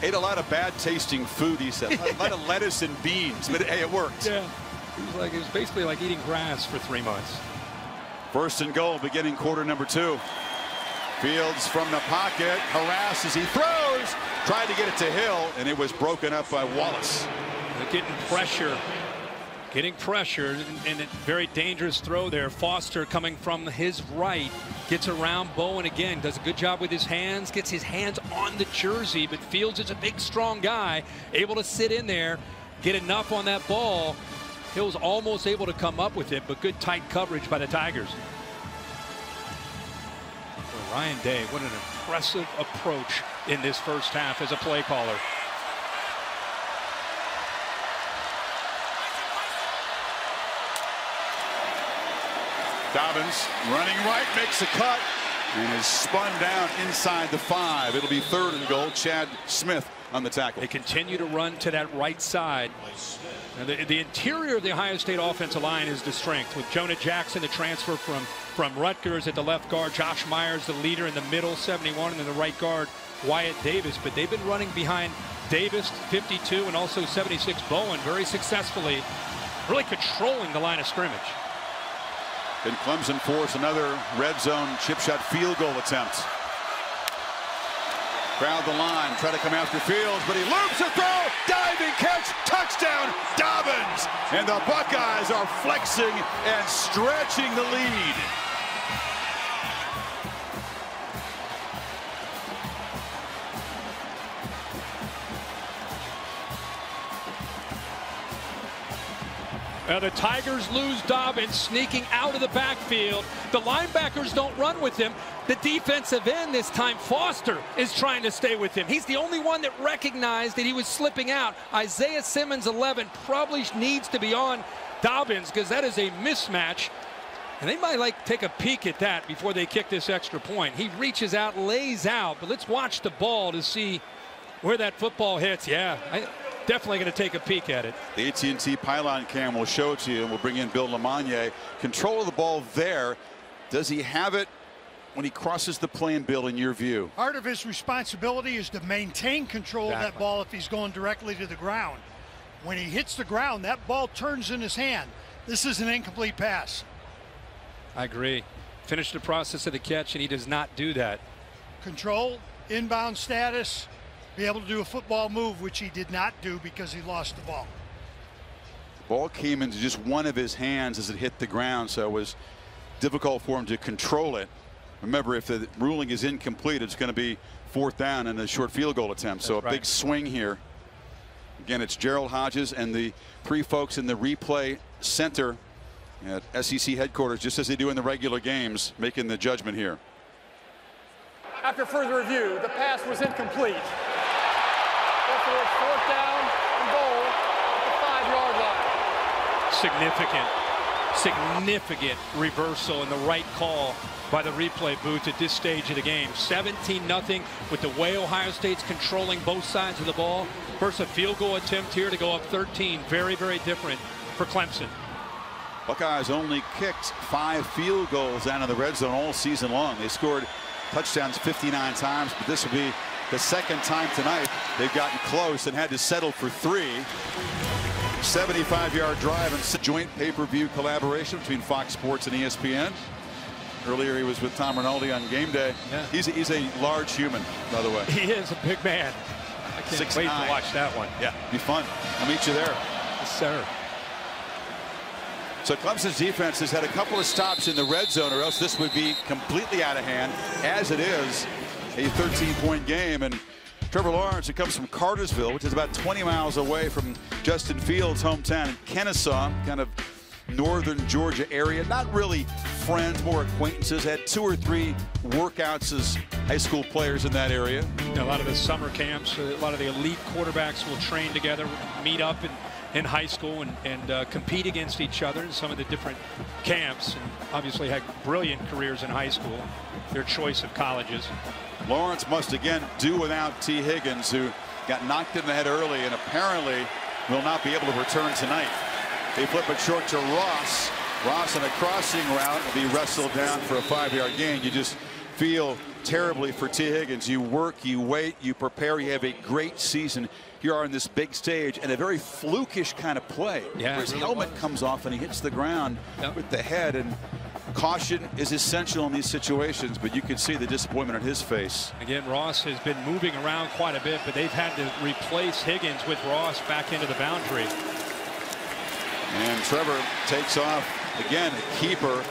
Ate a lot of bad tasting food, he said. A lot of lettuce and beans, but hey, it worked. Yeah, it was basically like eating grass for 3 months. First and goal, beginning quarter number 2. Fields from the pocket, harassed as he throws, tried to get it to Hill, and it was broken up by Wallace. They're getting pressure, and a very dangerous throw there. Foster coming from his right, gets around Bowen again, does a good job with his hands, gets his hands on the jersey, but Fields is a big, strong guy, able to sit in there, get enough on that ball. Hill's almost able to come up with it, but good tight coverage by the Tigers. Ryan Day, what an impressive approach in this first half as a play caller. Dobbins running right, makes a cut, and is spun down inside the 5. It'll be third and goal. Chad Smith on the tackle. They continue to run to that right side. And the interior of the Ohio State offensive line is the strength, with Jonah Jackson, the transfer from Rutgers, at the left guard. Josh Myers, the leader in the middle, 71, and then the right guard, Wyatt Davis. But they've been running behind Davis, 52, and also 76 Bowen very successfully, really controlling the line of scrimmage. Can Clemson force another red zone chip shot field goal attempt? Crowd the line, try to come after Fields, but he loops a throw, diving catch, touchdown, Dobbins! And the Buckeyes are flexing and stretching the lead. The Tigers lose Dobbins, sneaking out of the backfield. The linebackers don't run with him. The defensive end this time, Foster, is trying to stay with him. He's the only one that recognized that he was slipping out. Isaiah Simmons, 11, probably needs to be on Dobbins, because that is a mismatch. And they might take a peek at that before they kick this extra point. He reaches out, lays out, but let's watch the ball to see where that football hits. Yeah, definitely going to take a peek at it. The AT&T pylon cam will show it to you, and we'll bring in Bill Lamagna. Control of the ball there. Does he have it when he crosses the playing Bill, in your view? Part of his responsibility is to maintain control of that ball if he's going directly to the ground. When he hits the ground, that ball turns in his hand. This is an incomplete pass. I agree. Finish the process of the catch, and he does not do that. Control, inbound status, be able to do a football move, which he did not do because he lost the ball. The ball came into just one of his hands as it hit the ground, so it was difficult for him to control it. Remember, if the ruling is incomplete, it's going to be 4th down and a short field goal attempt. So a big swing here. Again, it's Gerald Hodges and the 3 folks in the replay center at SEC headquarters, just as they do in the regular games, making the judgment here. After further review, the pass was incomplete. Therefore, it's 4th down and goal at the 5-yard line. Significant reversal in the right call by the replay booth at this stage of the game. 17-0 with the way Ohio State's controlling both sides of the ball. First, a field goal attempt here to go up 13. Very, very different for Clemson. Buckeyes only kicked 5 field goals out of the red zone all season long. They scored touchdowns 59 times, but this will be the 2nd time tonight they've gotten close and had to settle for 3. 75-yard drive and joint pay-per-view collaboration between Fox Sports and ESPN. Earlier he was with Tom Rinaldi on game day. Yeah. He's a large human, by the way. He is a big man. I can't 6'9". wait to watch that one. Yeah, be fun. I'll meet you there. Yes, sir. So Clemson's defense has had a couple of stops in the red zone, or else this would be completely out of hand. As it is, a 13-point game. And Trevor Lawrence, who comes from Cartersville, which is about 20 miles away from Justin Fields' hometown in Kennesaw, kind of northern Georgia area. Not really friends, more acquaintances. Had 2 or 3 workouts as high school players in that area. A lot of the summer camps, a lot of the elite quarterbacks will train together, meet up in high school and compete against each other in some of the different camps, and obviously had brilliant careers in high school, their choice of colleges. Lawrence must again do without T. Higgins, who got knocked in the head early and apparently will not be able to return tonight. They flip it short to Ross. Ross on a crossing route will be wrestled down for a 5-yard gain. You just feel terribly for T. Higgins. You work, you wait, you prepare, you have a great season. You are on this big stage and a very flukish kind of play. Yeah, his really helmet comes off and he hits the ground with the head, and caution is essential in these situations, but you can see the disappointment on his face. Again, Ross has been moving around quite a bit, but they've had to replace Higgins with Ross back into the boundary. And Trevor takes off again, a keeper.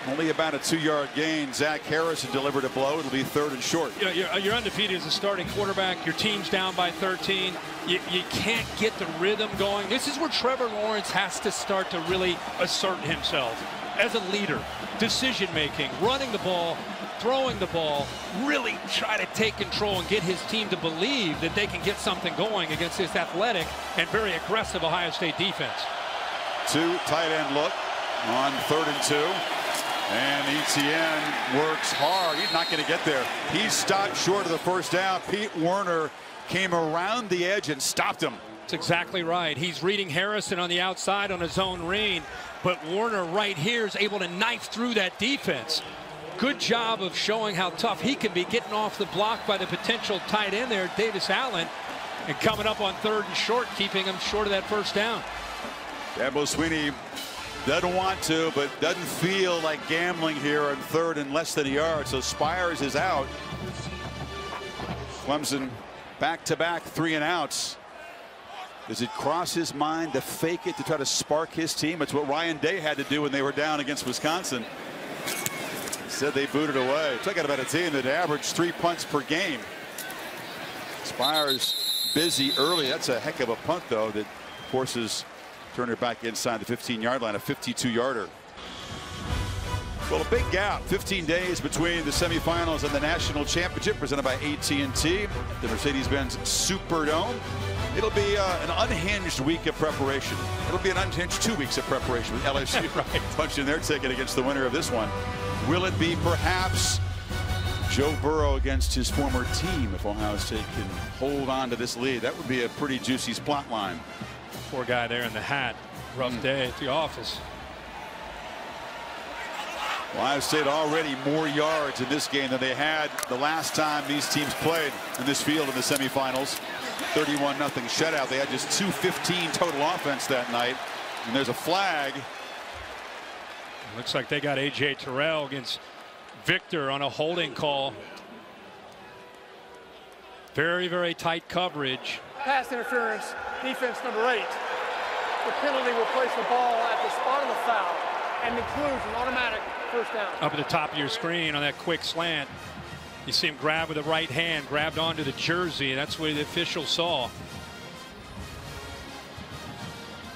Only about a 2-yard gain. Zach Harrison delivered a blow. It'll be 3rd and short. You know, you're undefeated as a starting quarterback. Your team's down by 13. You can't get the rhythm going. This is where Trevor Lawrence has to start to really assert himself as a leader. Decision making, running the ball, throwing the ball, really try to take control and get his team to believe that they can get something going against this athletic and very aggressive Ohio State defense. 2 tight end look on 3rd and 2. And Etienne works hard. He's not going to get there. He's stopped short of the first down. Pete Werner came around the edge and stopped him. That's exactly right. He's reading Harrison on the outside on his own read, but Werner right here is able to knife through that defense. Good job of showing how tough he can be, getting off the block by the potential tight end there, Davis Allen, and coming up on 3rd and short, keeping him short of that first down. Dabo Swinney doesn't want to, but doesn't feel like gambling here on 3rd and less than a yard. So Spires is out. Clemson back-to-back 3-and-outs. Does it cross his mind to fake it to try to spark his team? It's what Ryan Day had to do when they were down against Wisconsin. Said they booted away. Talking about a team that averaged 3 punts per game. Spires busy early. That's a heck of a punt, though, that forces Turner back inside the 15-yard line, a 52-yarder. Well, a big gap, 15 days between the semifinals and the national championship presented by AT&T, the Mercedes-Benz Superdome. It'll be an unhinged week of preparation. It'll be an unhinged 2 weeks of preparation with LSU right, punching their ticket against the winner of this one. Will it be perhaps Joe Burrow against his former team if Ohio State can hold on to this lead? That would be a pretty juicy plot line. Poor guy there in the hat. Rough day at the office. Ohio State already more yards in this game than they had the last time these teams played in this field in the semifinals. 31-0 shutout. They had just 215 total offense that night. And there's a flag. Looks like they got A.J. Terrell against Victor on a holding call. Very, very tight coverage. Pass interference, defense number 8. The penalty will place the ball at the spot of the foul and includes an automatic first down. Up at the top of your screen on that quick slant, you see him grab with the right hand, grabbed onto the jersey. That's what the official saw.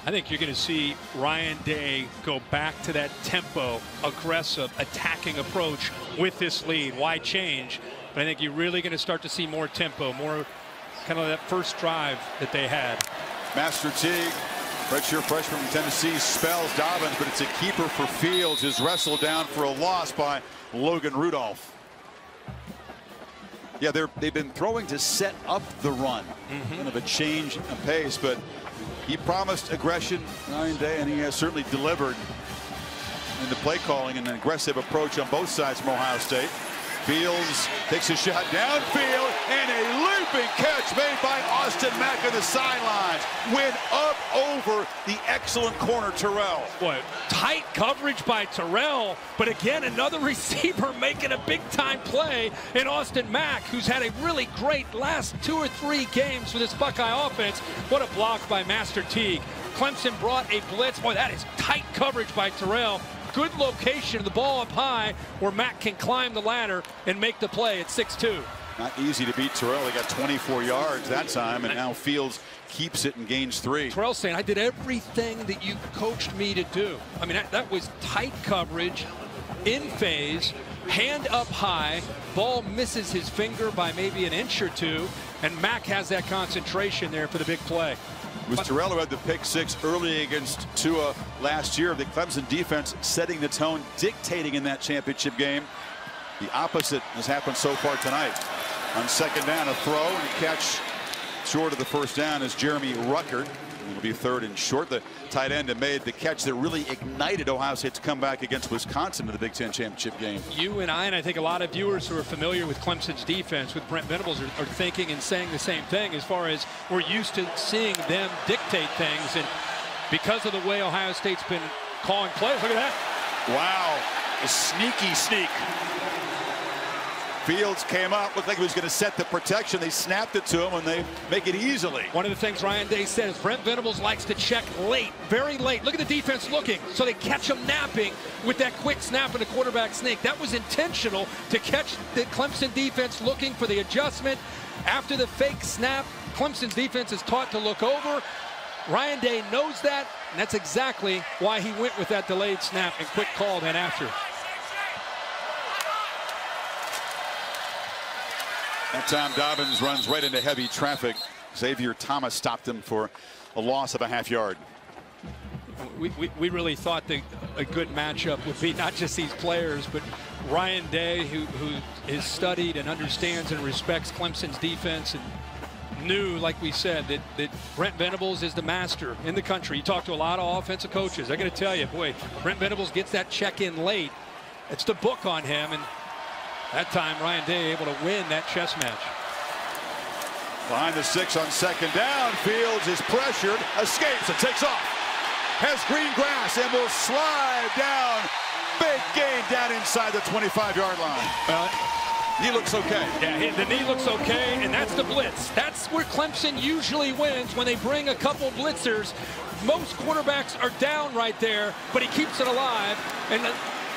I think you're going to see Ryan Day go back to that tempo, aggressive, attacking approach with this lead. Why change? But I think you're really going to start to see more tempo, more kind of that first drive that they had. Master Teague, redshirt freshman from Tennessee, spells Dobbins, but it's a keeper for Fields, is wrestled down for a loss by Logan Rudolph. Yeah, they've been throwing to set up the run. Kind of a change of pace, but he promised aggression, Ryan Day, and he has certainly delivered in the play calling and an aggressive approach on both sides from Ohio State. Fields takes a shot downfield, and a leaping catch made by Austin Mack on the sidelines. Went up over the excellent corner Terrell. Boy, tight coverage by Terrell, but again, another receiver making a big-time play in Austin Mack, who's had a really great last 2 or 3 games with this Buckeye offense. What a block by Master Teague. Clemson brought a blitz. Boy, that is tight coverage by Terrell. Good location, the ball up high where Mack can climb the ladder and make the play at 6'2". Not easy to beat Terrell. He got 24 yards that time, and now Fields keeps it and gains 3. Terrell's saying, I did everything that you coached me to do. I mean, that was tight coverage, in phase, hand up high, ball misses his finger by maybe an inch or 2, and Mack has that concentration there for the big play. It was Terrell who had the pick 6 early against Tua last year. The Clemson defense setting the tone, dictating in that championship game. The opposite has happened so far tonight. On second down, a throw and a catch short of the first down is Jeremy Ruckert. It'll be 3rd and short. The tight end that made the catch that really ignited Ohio State's comeback against Wisconsin in the Big Ten championship game. You and I think a lot of viewers who are familiar with Clemson's defense with Brent Venables are thinking and saying the same thing, as far as we're used to seeing them dictate things. And because of the way Ohio State's been calling plays, look at that. Wow, a sneaky sneak. Fields came up, looked like he was going to set the protection. They snapped it to him, and they make it easily. One of the things Ryan Day said is Brent Venables likes to check late, very late. Look at the defense looking, so they catch him napping with that quick snap and a quarterback sneak. That was intentional to catch the Clemson defense looking for the adjustment. After the fake snap, Clemson's defense is taught to look over. Ryan Day knows that, and that's exactly why he went with that delayed snap and quick call then after. That time Dobbins runs right into heavy traffic. Xavier Thomas stopped him for a loss of a half yard. We really thought that a good matchup would be not just these players, but Ryan Day, who is studied and understands and respects Clemson's defense, and knew, like we said, that Brent Venables is the master in the country. You talk to a lot of offensive coaches. I got to tell you, boy, Brent Venables gets that check in late. It's the book on him, and that time Ryan Day able to win that chess match. Behind the 6 on second down. Fields is pressured, escapes and takes off. Has green grass and will slide down. Big gain down inside the 25-yard line. Knee looks okay. Yeah, the knee looks okay, and that's the blitz. That's where Clemson usually wins, when they bring a couple blitzers. Most quarterbacks are down right there, but he keeps it alive and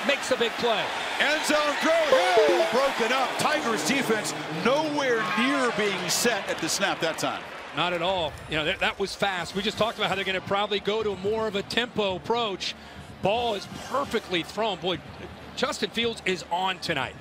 makes a big play. End zone throw, broken up. Tigers defense nowhere near being set at the snap that time. Not at all. You know, that was fast. We just talked about how they're going to probably go to more of a tempo approach. Ball is perfectly thrown. Boy, Justin Fields is on tonight,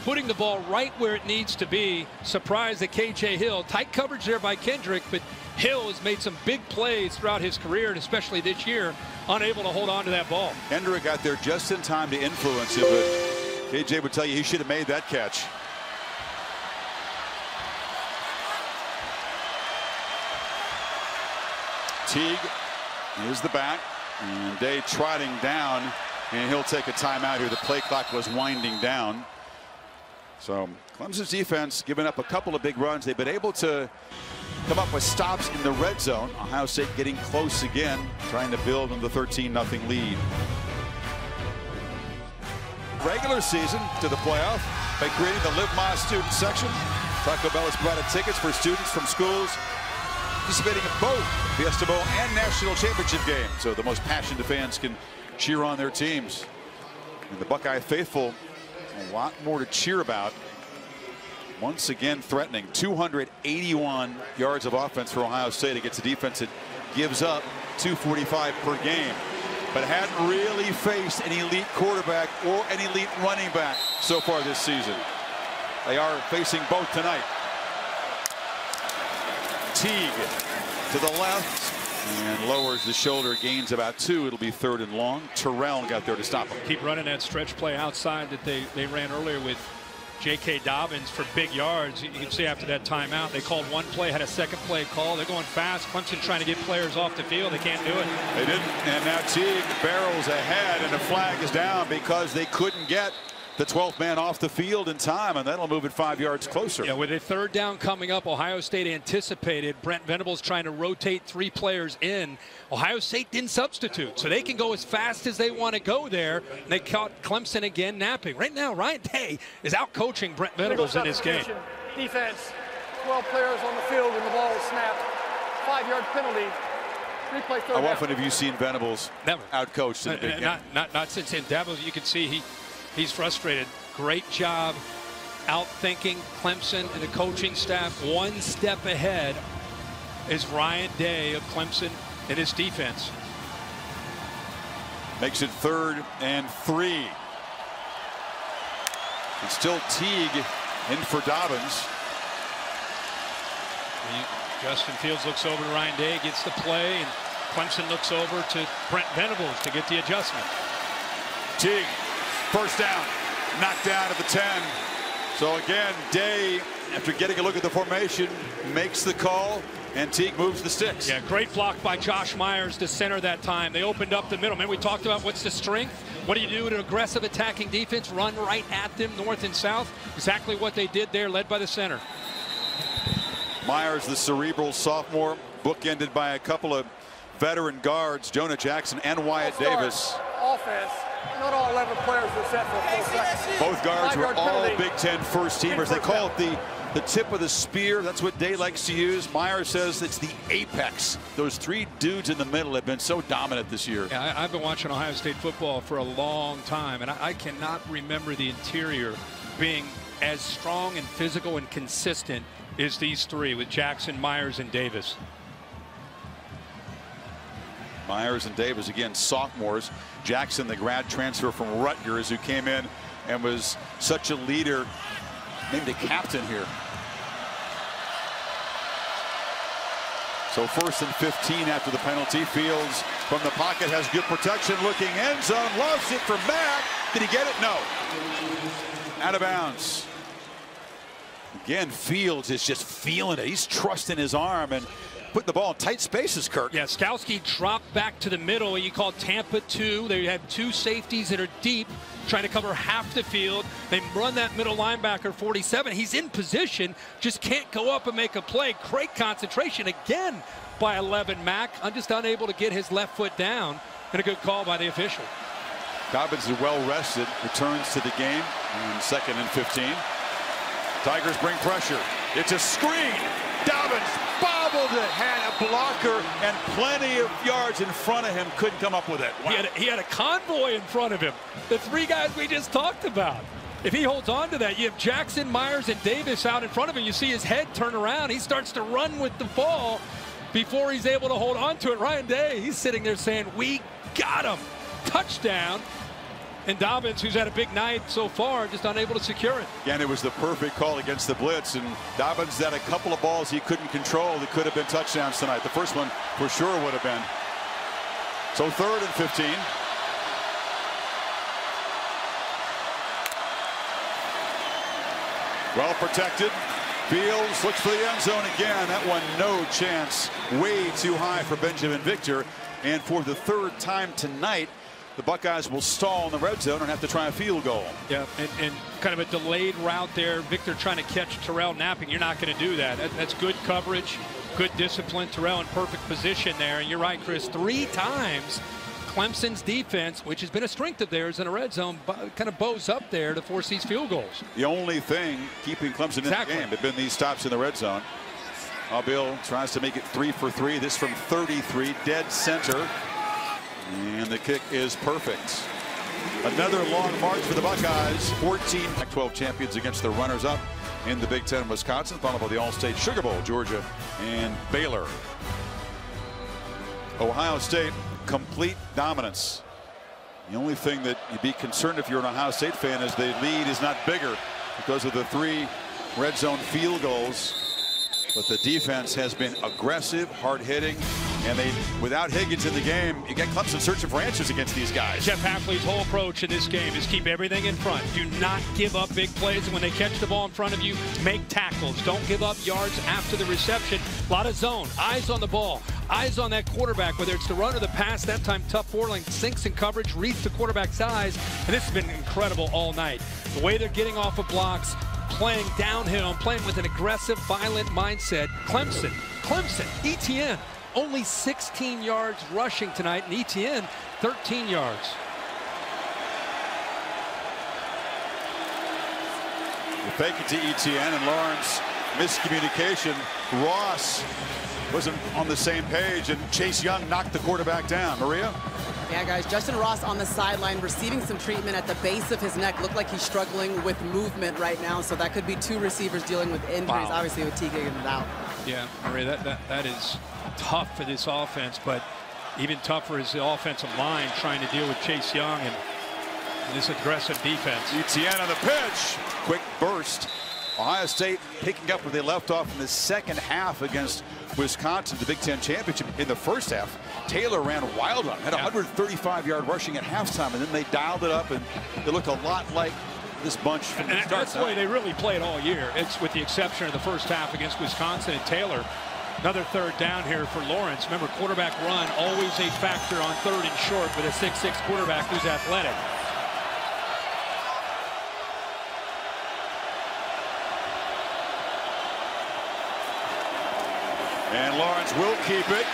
putting the ball right where it needs to be. Surprised at KJ Hill. Tight coverage there by Kendrick, but Hill has made some big plays throughout his career, and especially this year, unable to hold on to that ball. Kendrick got there just in time to influence him, but KJ would tell you he should have made that catch. Teague is the back, and Day trotting down, and he'll take a timeout here. The play clock was winding down. So Clemson's defense giving up a couple of big runs. They've been able to come up with stops in the red zone. Ohio State getting close again, trying to build on the 13-0 lead. Regular season to the playoff by creating the Live Ma student section. Taco Bell has provided tickets for students from schools participating in both Fiesta Bowl and National Championship games, so the most passionate fans can cheer on their teams. And the Buckeye faithful, a lot more to cheer about. Once again threatening. 281 yards of offense for Ohio State against a defense that gives up 245 per game, but hadn't really faced an elite quarterback or an elite running back so far this season. They are facing both tonight. Teague to the left and lowers the shoulder, gains about 2. It'll be 3rd and long. Terrell got there to stop him. Keep running that stretch play outside that they ran earlier with J.K. Dobbins for big yards. You can see after that timeout, they called one play, had a second play call. They're going fast. Clemson trying to get players off the field. They can't do it. They didn't, and now Teague barrels ahead, and the flag is down because they couldn't get the 12th man off the field in time, and that'll move it 5 yards closer. Yeah, with a third down coming up, Ohio State anticipated Brent Venables trying to rotate 3 players in. Ohio State didn't substitute, so they can go as fast as they want to go there. And they caught Clemson again napping. Right now, Ryan Day is out coaching Brent Venables in this game. Defense, 12 players on the field when the ball is snapped. 5-yard penalty. Replay third down. How often have you seen Venables Never out-coached in a big game? Not since in Davos. You can see he's frustrated. Great job out-thinking Clemson and the coaching staff. One step ahead is Ryan Day of Clemson and his defense. Makes it 3rd and 3. It's still Teague in for Dobbins. Justin Fields looks over to Ryan Day, gets the play, and Clemson looks over to Brent Venables to get the adjustment. Teague, first down, knocked down at the 10. So again, Day, after getting a look at the formation, makes the call, and Teague moves the sticks. Yeah, great block by Josh Myers to center that time. They opened up the middle. Man, we talked about what's the strength. What do you do with an aggressive attacking defense? Run right at them, north and south. Exactly what they did there, led by the center. Myers, the cerebral sophomore, bookended by a couple of veteran guards, Jonah Jackson and Wyatt Davis. Offense, not all 11 players were set for a full second. Both guards were all penalty. Big Ten first-teamers. They call it the tip of the spear. That's what Day likes to use. Myers says it's the apex. Those 3 dudes in the middle have been so dominant this year. Yeah, I've been watching Ohio State football for a long time, and I cannot remember the interior being as strong and physical and consistent as these 3 with Jackson, Myers, and Davis. Myers and Davis, again, sophomores. Jackson, the grad transfer from Rutgers, who came in and was such a leader, named a captain here. So 1st and 15 after the penalty. Fields from the pocket has good protection, looking end zone, loves it for Mack. Did he get it? No. Out of bounds. Again, Fields is just feeling it. He's trusting his arm and putting the ball in tight spaces, Kirk. Yeah, Skowski dropped back to the middle. You call Tampa 2. They have 2 safeties that are deep, trying to cover half the field. They run that middle linebacker, 47. He's in position, just can't go up and make a play. Great concentration again by 11 Mack. I'm just unable to get his left foot down. And a good call by the official. Dobbins is well rested, returns to the game on 2nd and 15. Tigers bring pressure. It's a screen. Dobbins bobbled it, had a blocker and plenty of yards in front of him, couldn't come up with it. Wow. He had a convoy in front of him. The 3 guys we just talked about. If he holds on to that, you have Jackson, Myers, and Davis out in front of him. You see his head turn around. He starts to run with the ball before he's able to hold on to it. Ryan Day, he's sitting there saying, we got him. Touchdown. And Dobbins, who's had a big night so far, just unable to secure it. Again, it was the perfect call against the blitz, and Dobbins had a couple of balls he couldn't control that could have been touchdowns tonight. The first one for sure would have been. So 3rd and 15. Well protected. Fields looks for the end zone again. That one, no chance. Way too high for Benjamin Victor. And for the 3rd time tonight, the Buckeyes will stall in the red zone and have to try a field goal. Yeah, and kind of a delayed route there. Victor trying to catch Terrell napping. You're not going to do that. That's good coverage, good discipline. Terrell in perfect position there. And you're right, Chris, 3 times Clemson's defense, which has been a strength of theirs in a red zone, kind of bows up there to force these field goals. The only thing keeping Clemson in the game have been these stops in the red zone. Bill tries to make it 3 for 3. This from 33, dead center. And the kick is perfect. Another long march for the Buckeyes. 14 Pac-12 champions against the runners-up in the Big Ten, Wisconsin, followed by the All-State Sugar Bowl, Georgia and Baylor. Ohio State, complete dominance. The only thing that you'd be concerned if you're an Ohio State fan is the lead is not bigger because of the 3 red zone field goals. But the defense has been aggressive, hard-hitting, And without Higgins in the game, you get Clemson searching for answers against these guys. Jeff Hafley's whole approach in this game is keep everything in front. Do not give up big plays. And when they catch the ball in front of you, make tackles. Don't give up yards after the reception. A lot of zone. Eyes on the ball. Eyes on that quarterback, whether it's the run or the pass. That time, Tough Borling sinks in coverage, reads the quarterback's eyes. And this has been incredible all night. The way they're getting off of blocks, playing downhill, playing with an aggressive, violent mindset. Clemson, ETN. Only 16 yards rushing tonight, and ETN 13 yards. The fake it to ETN, and Lawrence miscommunication. Ross wasn't on the same page, and Chase Young knocked the quarterback down. Maria? Yeah, guys, Justin Ross on the sideline receiving some treatment at the base of his neck. Looked like he's struggling with movement right now, so that could be two receivers dealing with injuries, obviously with T. Higgins out. Yeah, Maria, that is tough for this offense, but even tougher is the offensive line trying to deal with Chase Young and this aggressive defense. ETN on the pitch. Quick burst. Ohio State picking up where they left off in the second half against Wisconsin, the Big Ten championship. In the first half, Taylor ran wild on him, had 135-yard rushing at halftime, and then they dialed it up, and it looked a lot like this bunch from the start. That's the way they really played all year. It's with the exception of the first half against Wisconsin and Taylor. Another third down here for Lawrence. Remember, quarterback run, always a factor on 3rd and short with a 6'6" quarterback who's athletic. And Lawrence will keep it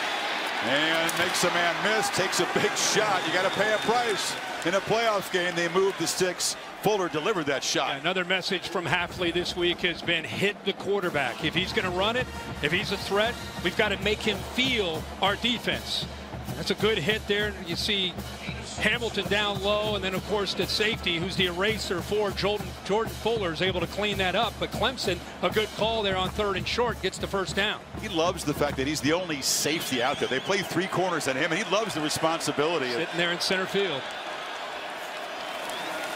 and makes a man miss, takes a big shot. You got to pay a price. In a playoff game, they moved the sticks. Fuller delivered that shot. Yeah, another message from Hafley this week has been hit the quarterback. If he's going to run it, if he's a threat, we've got to make him feel our defense. That's a good hit there. You see Hamilton down low, and then of course the safety, who's the eraser for Jordan Fuller, is able to clean that up. But Clemson, a good call there on 3rd and short, gets the first down. He loves the fact that he's the only safety out there. They play 3 corners on him, and he loves the responsibility. Sitting there in center field.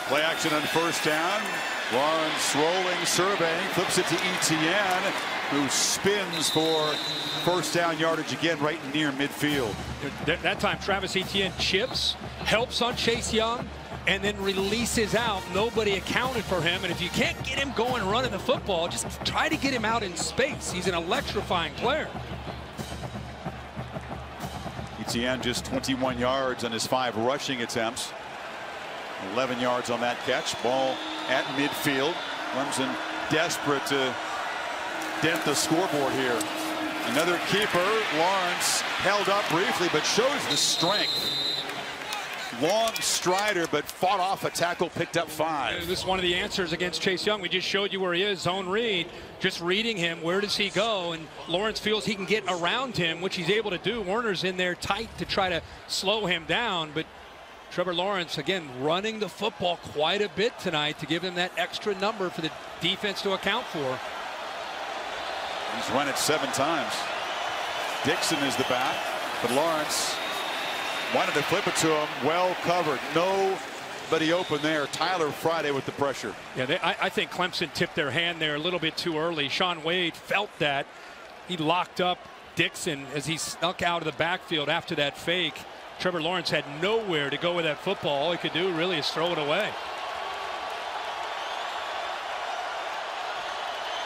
Play action on 1st down. Lawrence rolling, surveying, flips it to ETN, who spins for 1st down yardage again right near midfield. That time Travis Etienne chips, helps on Chase Young, and then releases out. Nobody accounted for him, and if you can't get him going running the football, just try to get him out in space. He's an electrifying player. Etienne just 21 yards on his 5 rushing attempts. 11 yards on that catch. Ball at midfield. Clemson desperate to dent the scoreboard here. Another keeper. Lawrence held up briefly, but shows the strength. Long strider, but fought off a tackle, picked up 5. This is one of the answers against Chase Young. We just showed you where he is, zone read, just reading him. Where does he go? And Lawrence feels he can get around him, which he's able to do. Warner's in there tight to try to slow him down, but Trevor Lawrence, again, running the football quite a bit tonight to give him that extra number for the defense to account for. He's run it 7 times. Dixon is the back, but Lawrence wanted to flip it to him. Well covered. Nobody open there. Tyler Friday with the pressure. Yeah, I think Clemson tipped their hand there a little bit too early. Shaun Wade felt that. He locked up Dixon as he snuck out of the backfield after that fake. Trevor Lawrence had nowhere to go with that football. All he could do really is throw it away.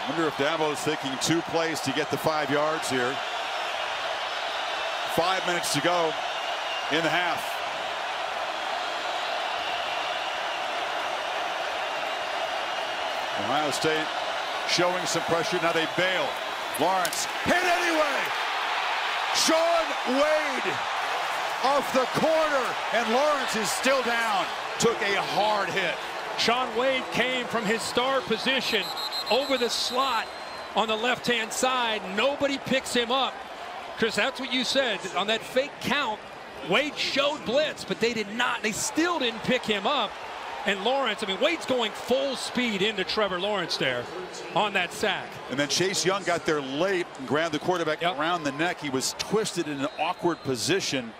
I wonder if Dabo's thinking 2 plays to get the 5 yards here. 5 minutes to go in the half. Ohio State showing some pressure. Now they bail. Lawrence hit anyway. Shaun Wade off the corner, and Lawrence is still down. Took a hard hit. Shaun Wade came from his star position over the slot on the left-hand side. Nobody picks him up. Chris, that's what you said. On that fake count, Wade showed blitz, but they did not. They still didn't pick him up. And Lawrence, I mean, Wade's going full speed into Trevor Lawrence there on that sack. And then Chase Young got there late and grabbed the quarterback around the neck. He was twisted in an awkward position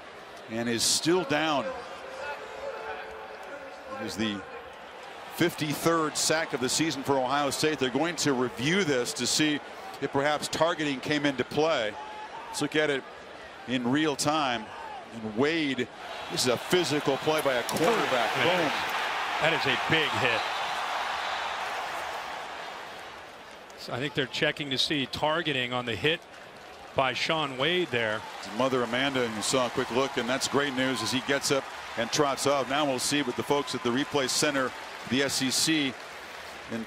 and is still down. It is the 53rd sack of the season for Ohio State. They're going to review this to see if perhaps targeting came into play. Let's look at it in real time. And Wade, this is a physical play by a quarterback. Boom. That is a big hit. So I think they're checking to see targeting on the hit by Shaun Wade there. His mother Amanda, and you saw a quick look, and that's great news as he gets up and trots off. Now we'll see what the folks at the replay center, the SEC, in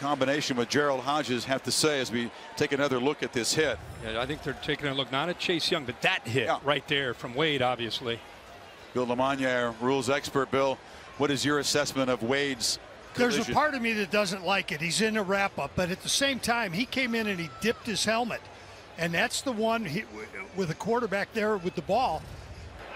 combination with Gerald Hodges, have to say as we take another look at this hit. Yeah, I think they're taking a look not at Chase Young, but that hit right there from Wade, obviously. Bill LeMonnier, our rules expert. Bill, what is your assessment of Wade's collision? There's a part of me that doesn't like it. He's in a wrap-up, but at the same time, he came in and he dipped his helmet. And that's the one with a quarterback there with the ball.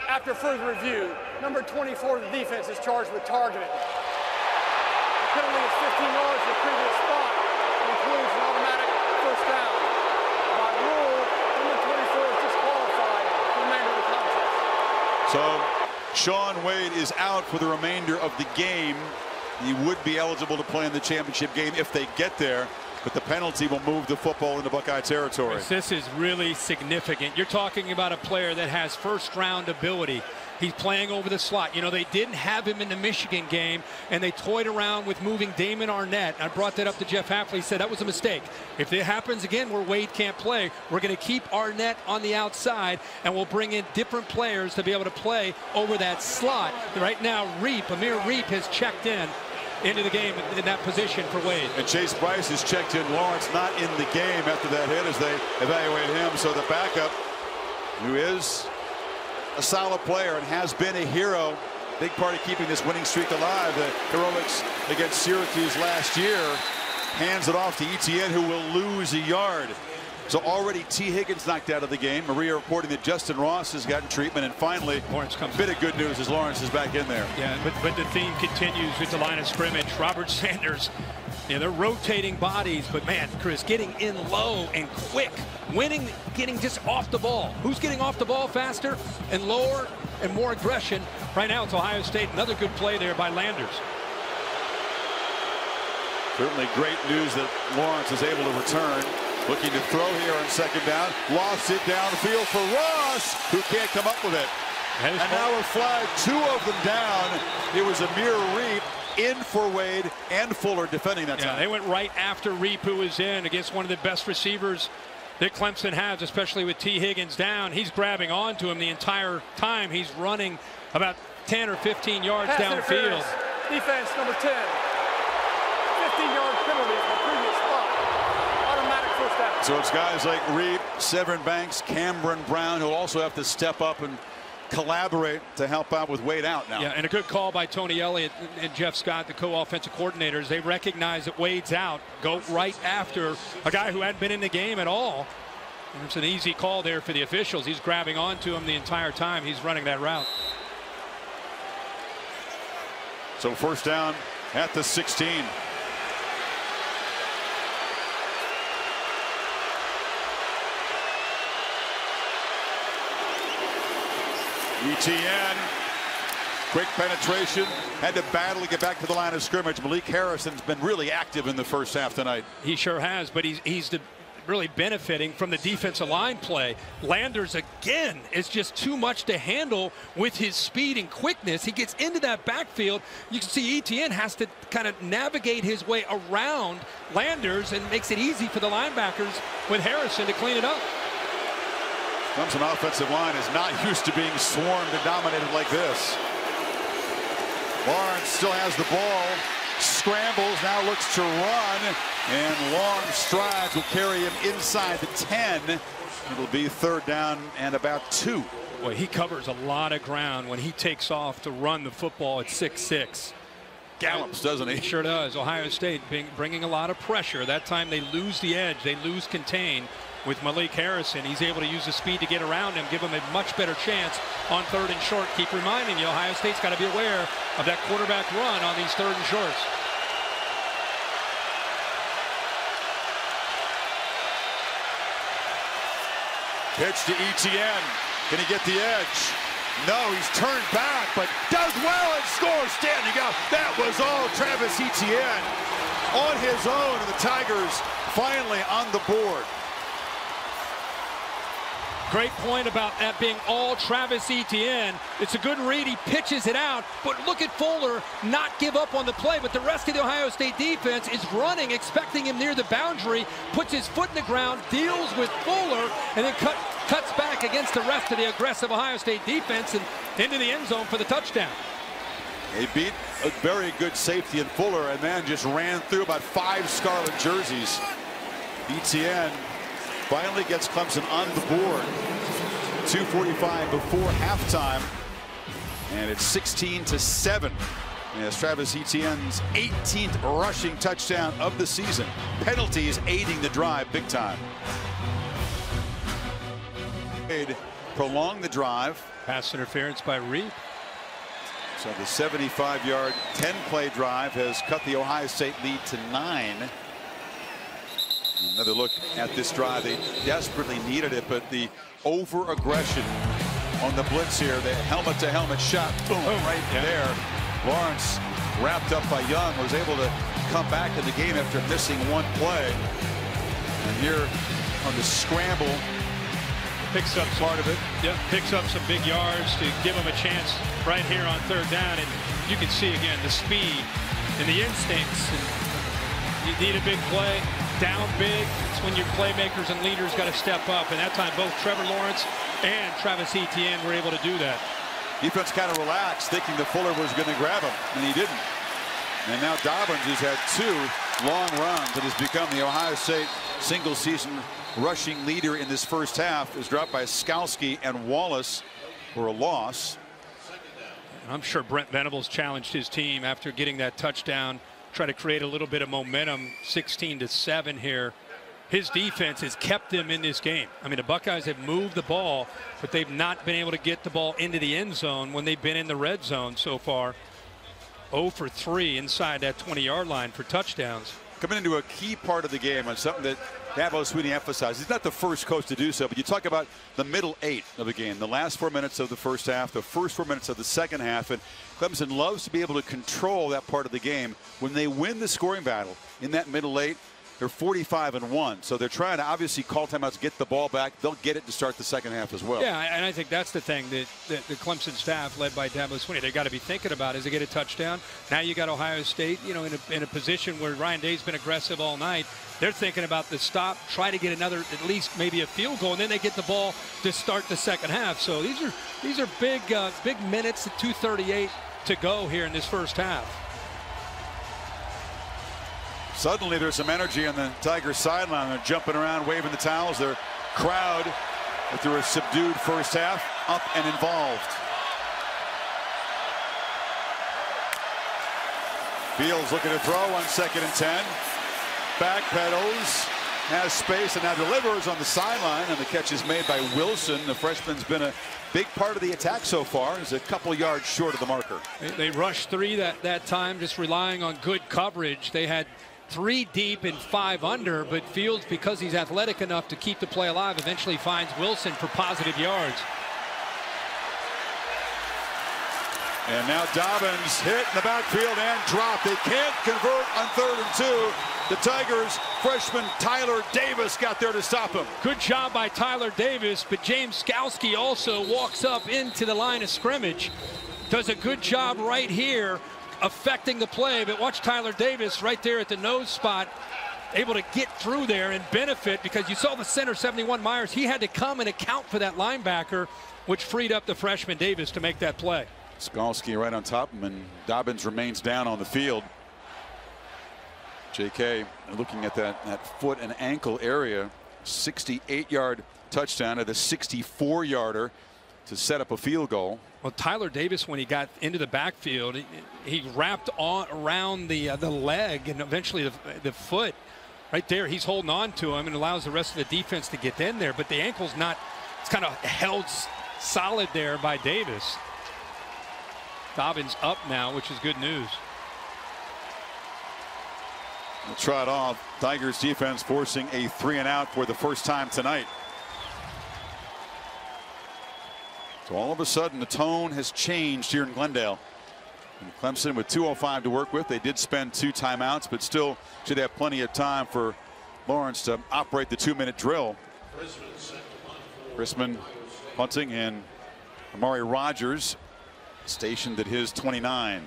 After further review, number 24 of the defense is charged with targeting. The penalty is 15 yards to the previous spot and includes an automatic first down. By rule, number 24 is disqualified for the remainder of the contest. So Shaun Wade is out for the remainder of the game. He would be eligible to play in the championship game if they get there, but the penalty will move the football into Buckeye territory. This is really significant. You're talking about a player that has first-round ability. He's playing over the slot. You know, they didn't have him in the Michigan game, and they toyed around with moving Damon Arnett. I brought that up to Jeff Hafley. He said that was a mistake. If it happens again where Wade can't play, we're going to keep Arnett on the outside, and we'll bring in different players to be able to play over that slot. Right now, Amir Reep has checked into the game in that position for Wade. And Chase Bryce has checked in. Lawrence not in the game after that hit as they evaluate him. So the backup, who is a solid player and has been a hero, big part of keeping this winning streak alive. The heroics against Syracuse last year, hands it off to Etienne, who will lose a yard. So already T. Higgins knocked out of the game. Maria reporting that Justin Ross has gotten treatment. And finally, Lawrence comes. A bit of good news as Lawrence is back in there. Yeah, but the theme continues with the line of scrimmage. Robert Sanders, they're rotating bodies, but man, Chris, getting in low and quick, winning, getting just off the ball. Who's getting off the ball faster and lower and more aggression? Right now it's Ohio State. Another good play there by Landers. Certainly great news that Lawrence is able to return. Looking to throw here on second down. Lost it downfield for Ross, who can't come up with it. And now a flag, two of them down. It was Amir Reep in for Wade and Fuller defending that time. They went right after Reep, who was in against one of the best receivers that Clemson has, especially with T. Higgins down. He's grabbing onto him the entire time. He's running about 10 or 15 yards downfield. Defense number 10. 15-yard penalty from the previous spot. Automatic first down. So it's guys like Reep, Severn Banks, Cameron Brown who also have to step up and collaborate to help out with Wade out now. Yeah, and a good call by Tony Elliott and Jeff Scott, the co-offensive coordinators. They recognize that Wade's out. Go right after a guy who hadn't been in the game at all. And it's an easy call there for the officials. He's grabbing onto him the entire time he's running that route. So first down at the 16. Etienne, quick penetration, had to battle to get back to the line of scrimmage. Malik Harrison's been really active in the first half tonight. He sure has, but he's really benefiting from the defensive line play. Landers again is just too much to handle with his speed and quickness. He gets into that backfield. You can see Etienne has to kind of navigate his way around Landers and makes it easy for the linebackers with Harrison to clean it up. Clemson offensive line is not used to being swarmed and dominated like this. Lawrence still has the ball, scrambles, now looks to run, and long strides will carry him inside the 10. It'll be third down and about 2. Boy, he covers a lot of ground when he takes off to run the football at 6'6". Gallops, doesn't he? He sure does. Ohio State bringing a lot of pressure. That time they lose the edge. They lose contain. With Malik Harrison, he's able to use the speed to get around him, give him a much better chance on third and short. Keep reminding you, Ohio State's got to be aware of that quarterback run on these third and shorts. Pitch to Etienne. Can he get the edge? No, he's turned back, but does well and scores standing up. That was all Travis Etienne on his own, and the Tigers finally on the board. Great point about that being all Travis Etienne. It's a good read. He pitches it out, but look at Fuller not give up on the play. But the rest of the Ohio State defense is running, expecting him near the boundary, puts his foot in the ground, deals with Fuller, and then cuts back against the rest of the aggressive Ohio State defense and into the end zone for the touchdown. They beat a very good safety in Fuller and then just ran through about 5 scarlet jerseys. Etienne finally gets Clemson on the board. 2:45 before halftime, and it's 16-7. As Travis Etienne's 18th rushing touchdown of the season. Penalties aiding the drive big time. Prolong the drive. Pass interference by Reed. So the 75-yard, 10-play drive has cut the Ohio State lead to 9. Another look at this drive. They desperately needed it, but the over-aggression on the blitz here, the helmet-to-helmet shot, boom, right there. Lawrence, wrapped up by Young, was able to come back in the game after missing 1 play. And here on the scramble, picks up part of it. Yep, picks up some big yards to give him a chance right here on 3rd down. And you can see again the speed and the instincts. And you need a big play, down big. It's when your playmakers and leaders got to step up. And that time both Trevor Lawrence and Travis Etienne were able to do that. Defense kind of relaxed, thinking that Fuller was going to grab him, and he didn't. And now Dobbins has had 2 long runs and has become the Ohio State single-season rushing leader in this first half. Is dropped by Skalski and Wallace for a loss. I'm sure Brent Venables challenged his team after getting that touchdown, try to create a little bit of momentum. 16-7 here. His defense has kept them in this game. I mean, the Buckeyes have moved the ball, but they've not been able to get the ball into the end zone when they've been in the red zone so far. 0 for 3 inside that 20-yard line for touchdowns. Coming into a key part of the game on something that Dabo Swinney emphasized. He's not the first coach to do so, but you talk about the middle 8 of the game, the last 4 minutes of the first half, the first 4 minutes of the second half, and Clemson loves to be able to control that part of the game. When they win the scoring battle in that middle 8, they're 45-1, so they're trying to obviously call timeouts, get the ball back. They'll get it to start the second half as well. Yeah, and I think that's the thing that the Clemson staff, led by Dabo Swinney, they got to be thinking about is they get a touchdown. Now you got Ohio State, you know, in a position where Ryan Day's been aggressive all night. They're thinking about the stop, try to get another, at least maybe a field goal, and then they get the ball to start the second half. So these are big minutes at 2:38 to go here in this first half. Suddenly there's some energy on the Tigers sideline. They're jumping around, waving the towels. Their crowd, after a subdued first half, up and involved. Fields looking to throw on 2nd and 10. Backpedals, has space, and now delivers on the sideline. And the catch is made by Wilson. The freshman's been a big part of the attack so far. He's a couple yards short of the marker. They rushed 3 that time, just relying on good coverage. They had 3 deep and 5 under, but Fields, because he's athletic enough to keep the play alive, eventually finds Wilson for positive yards. And now Dobbins hit in the backfield and dropped. They can't convert on 3rd and 2. The Tigers, freshman Tyler Davis got there to stop him. Good job by Tyler Davis, but James Skalski also walks up into the line of scrimmage. Does a good job right here affecting the play, but watch Tyler Davis right there at the nose spot, able to get through there and benefit, because you saw the center, 71 Myers, he had to come and account for that linebacker, which freed up the freshman Davis to make that play. Skalski right on top of him, and Dobbins remains down on the field. JK looking at that foot and ankle area. 68-yard touchdown at a 64-yarder to set up a field goal. Well, Tyler Davis, when he got into the backfield, he wrapped around the leg and eventually the foot. Right there, he's holding on to him and allows the rest of the defense to get in there. But the ankle's not, it's kind of held solid there by Davis. Dobbins up now, which is good news. We'll try it off. Tigers defense forcing a 3-and-out for the first time tonight. So all of a sudden the tone has changed here in Glendale. And Clemson with 2:05 to work with. They did spend 2 timeouts, but still should have plenty of time for Lawrence to operate the 2-minute drill. Chrisman punting, and Amari Rogers stationed at his 29.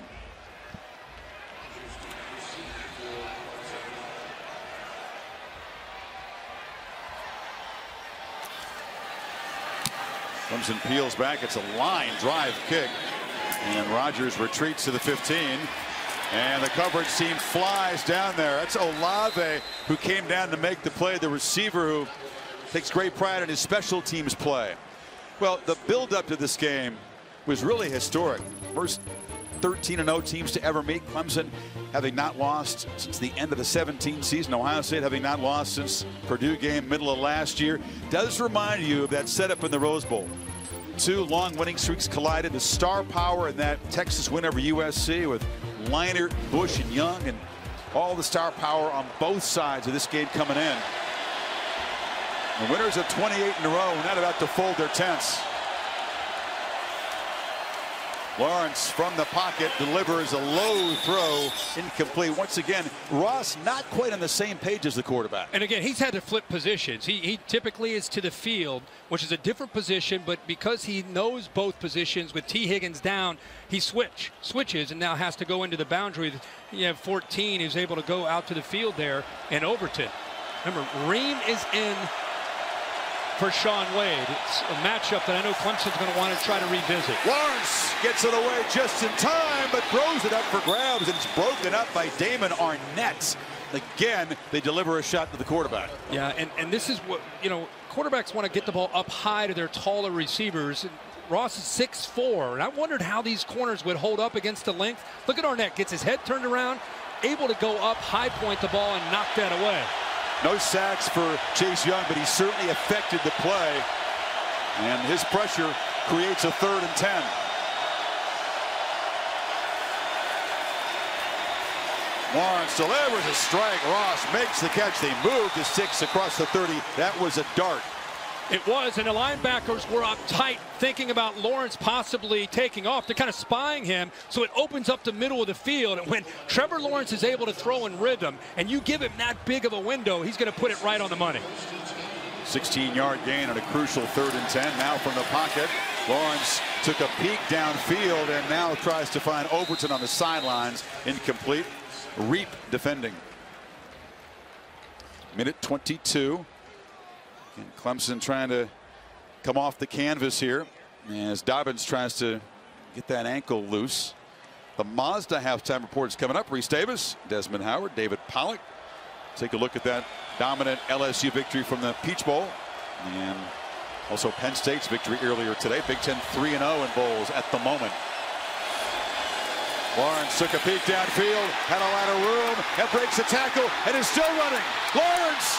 Clemson peels back. It's a line drive kick, and Rogers retreats to the 15. And the coverage team flies down there. That's Olave, who came down to make the play, the receiver who takes great pride in his special teams play. Well, the build-up to this game was really historic. First 13-0 teams to ever meet. Clemson having not lost since the end of the 17 season. Ohio State having not lost since Purdue game middle of last year. Does remind you of that setup in the Rose Bowl. Two long winning streaks collided. The star power in that Texas win over USC with Leinart, Bush, and Young, and all the star power on both sides of this game coming in. The winners of 28 in a row are not about to fold their tents. Lawrence from the pocket delivers a low throw, incomplete. Once again, Ross not quite on the same page as the quarterback. And again, he's had to flip positions. He typically is to the field, which is a different position, but because he knows both positions with T. Higgins down, he switches and now has to go into the boundary. You have 14 who's able to go out to the field there, and Overton. Remember, Ream is in for Sean Wade. It's a matchup that I know Clemson's going to want to try to revisit. Lawrence gets it away just in time, but throws it up for grabs, and it's broken up by Damon Arnett. Again, they deliver a shot to the quarterback. Yeah, and this is what, you know, quarterbacks want to get the ball up high to their taller receivers. And Ross is 6'4", and I wondered how these corners would hold up against the length. Look at Arnett, gets his head turned around, able to go up, high point the ball, and knock that away. No sacks for Chase Young, but he certainly affected the play. And his pressure creates a 3rd and 10. Lawrence delivers a strike. Ross makes the catch. They move to 6 across the 30. That was a dart. It was, and the linebackers were up tight, thinking about Lawrence possibly taking off. They're kind of spying him, so it opens up the middle of the field. And when Trevor Lawrence is able to throw in rhythm, and you give him that big of a window, he's going to put it right on the money. 16-yard gain on a crucial 3rd and 10. Now from the pocket, Lawrence took a peek downfield and now tries to find Overton on the sidelines. Incomplete. Reap defending. Minute 22. And Clemson trying to come off the canvas here as Dobbins tries to get that ankle loose. The Mazda halftime report is coming up. Reese Davis, Desmond Howard, David Pollock. Take a look at that dominant LSU victory from the Peach Bowl, and also Penn State's victory earlier today. Big Ten 3-0 in bowls at the moment. Lawrence took a peek downfield, had a lot of room, and breaks the tackle, and is still running. Lawrence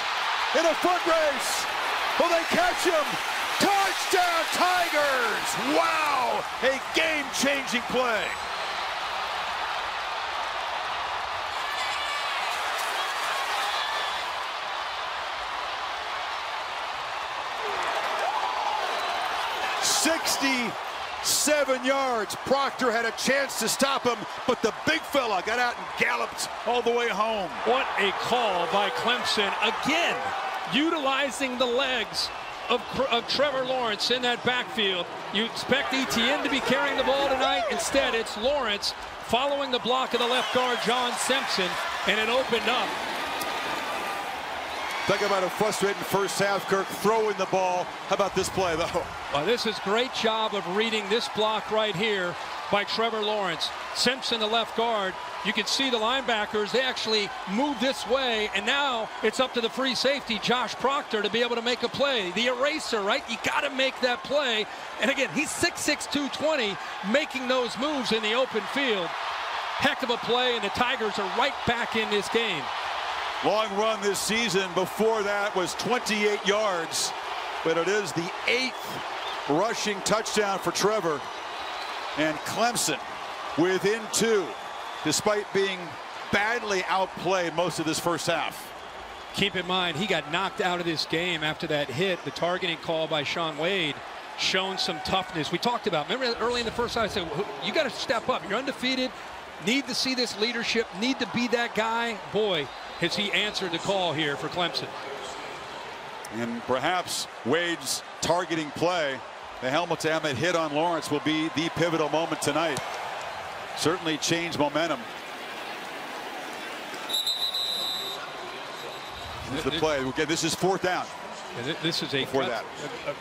in a foot race. Will they catch him? Touchdown, Tigers! Wow! A game-changing play. "67 yards. Proctor had a chance to stop him, but the big fella got out and galloped all the way home. What a call by Clemson. Again, utilizing the legs of Trevor Lawrence in that backfield. You expect Etienne to be carrying the ball tonight. Instead, it's Lawrence following the block of the left guard, John Simpson, and it opened up. Talk about a frustrating first half, Kirk, throwing the ball. How about this play, though? Well, this is great job of reading this block right here by Trevor Lawrence. Simpson, the left guard. You can see the linebackers, they actually move this way, and now it's up to the free safety, Josh Proctor, to be able to make a play. The eraser, right? You got to make that play. And again, he's 6'6", 220, making those moves in the open field. Heck of a play, and the Tigers are right back in this game. Long run this season. Before that was 28 yards, but it is the 8th rushing touchdown for Trevor. And Clemson within 2, despite being badly outplayed most of this first half. Keep in mind, he got knocked out of this game after that hit. The targeting call by Sean Wade shown some toughness. We talked about, remember early in the first half, I said, you got to step up. You're undefeated. Need to see this leadership. Need to be that guy. Boy, has he answered the call here for Clemson. And perhaps Wade's targeting play. The helmet-to-helmet hit on Lawrence will be the pivotal moment tonight. Certainly change momentum. This is the play. Okay, this is 4th down. This is a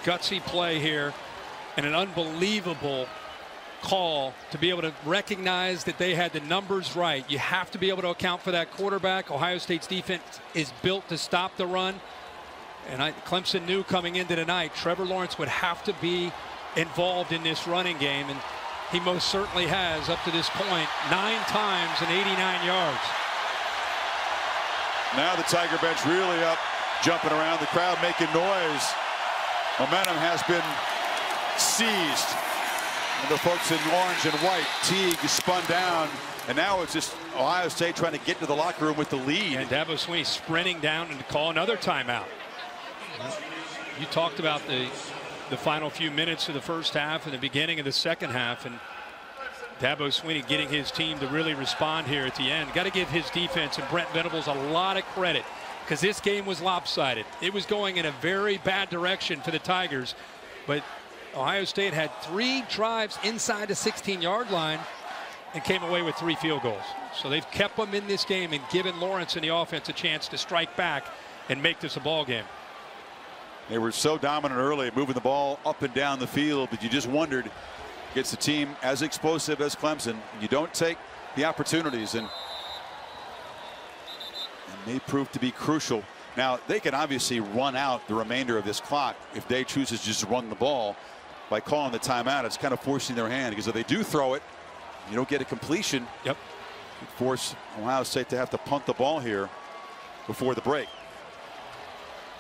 gutsy play here, and an unbelievable call to be able to recognize that they had the numbers right. You have to be able to account for that quarterback. Ohio State's defense is built to stop the run. And Clemson knew coming into tonight, Trevor Lawrence would have to be involved in this running game, and he most certainly has up to this point, 9 times and 89 yards. Now the Tiger bench really up, jumping around, the crowd making noise. Momentum has been seized. And the folks in orange and white, Teague spun down, and now it's just Ohio State trying to get to the locker room with the lead. And Dabo Swinney sprinting down and call another timeout. You talked about the final few minutes of the first half and the beginning of the second half, and Dabo Swinney getting his team to really respond here at the end. Got to give his defense and Brent Venables a lot of credit, because this game was lopsided. It was going in a very bad direction for the Tigers, but Ohio State had 3 drives inside the 16-yard line and came away with 3 field goals. So they've kept them in this game and given Lawrence and the offense a chance to strike back and make this a ball game. They were so dominant early, moving the ball up and down the field, but you just wondered, against a team as explosive as Clemson, you don't take the opportunities, and they proved to be crucial. Now, they can obviously run out the remainder of this clock if they chooses to just run the ball. By calling the timeout, it's kind of forcing their hand, because if they do throw it, you don't get a completion. Yep. It force Ohio State to have to punt the ball here before the break.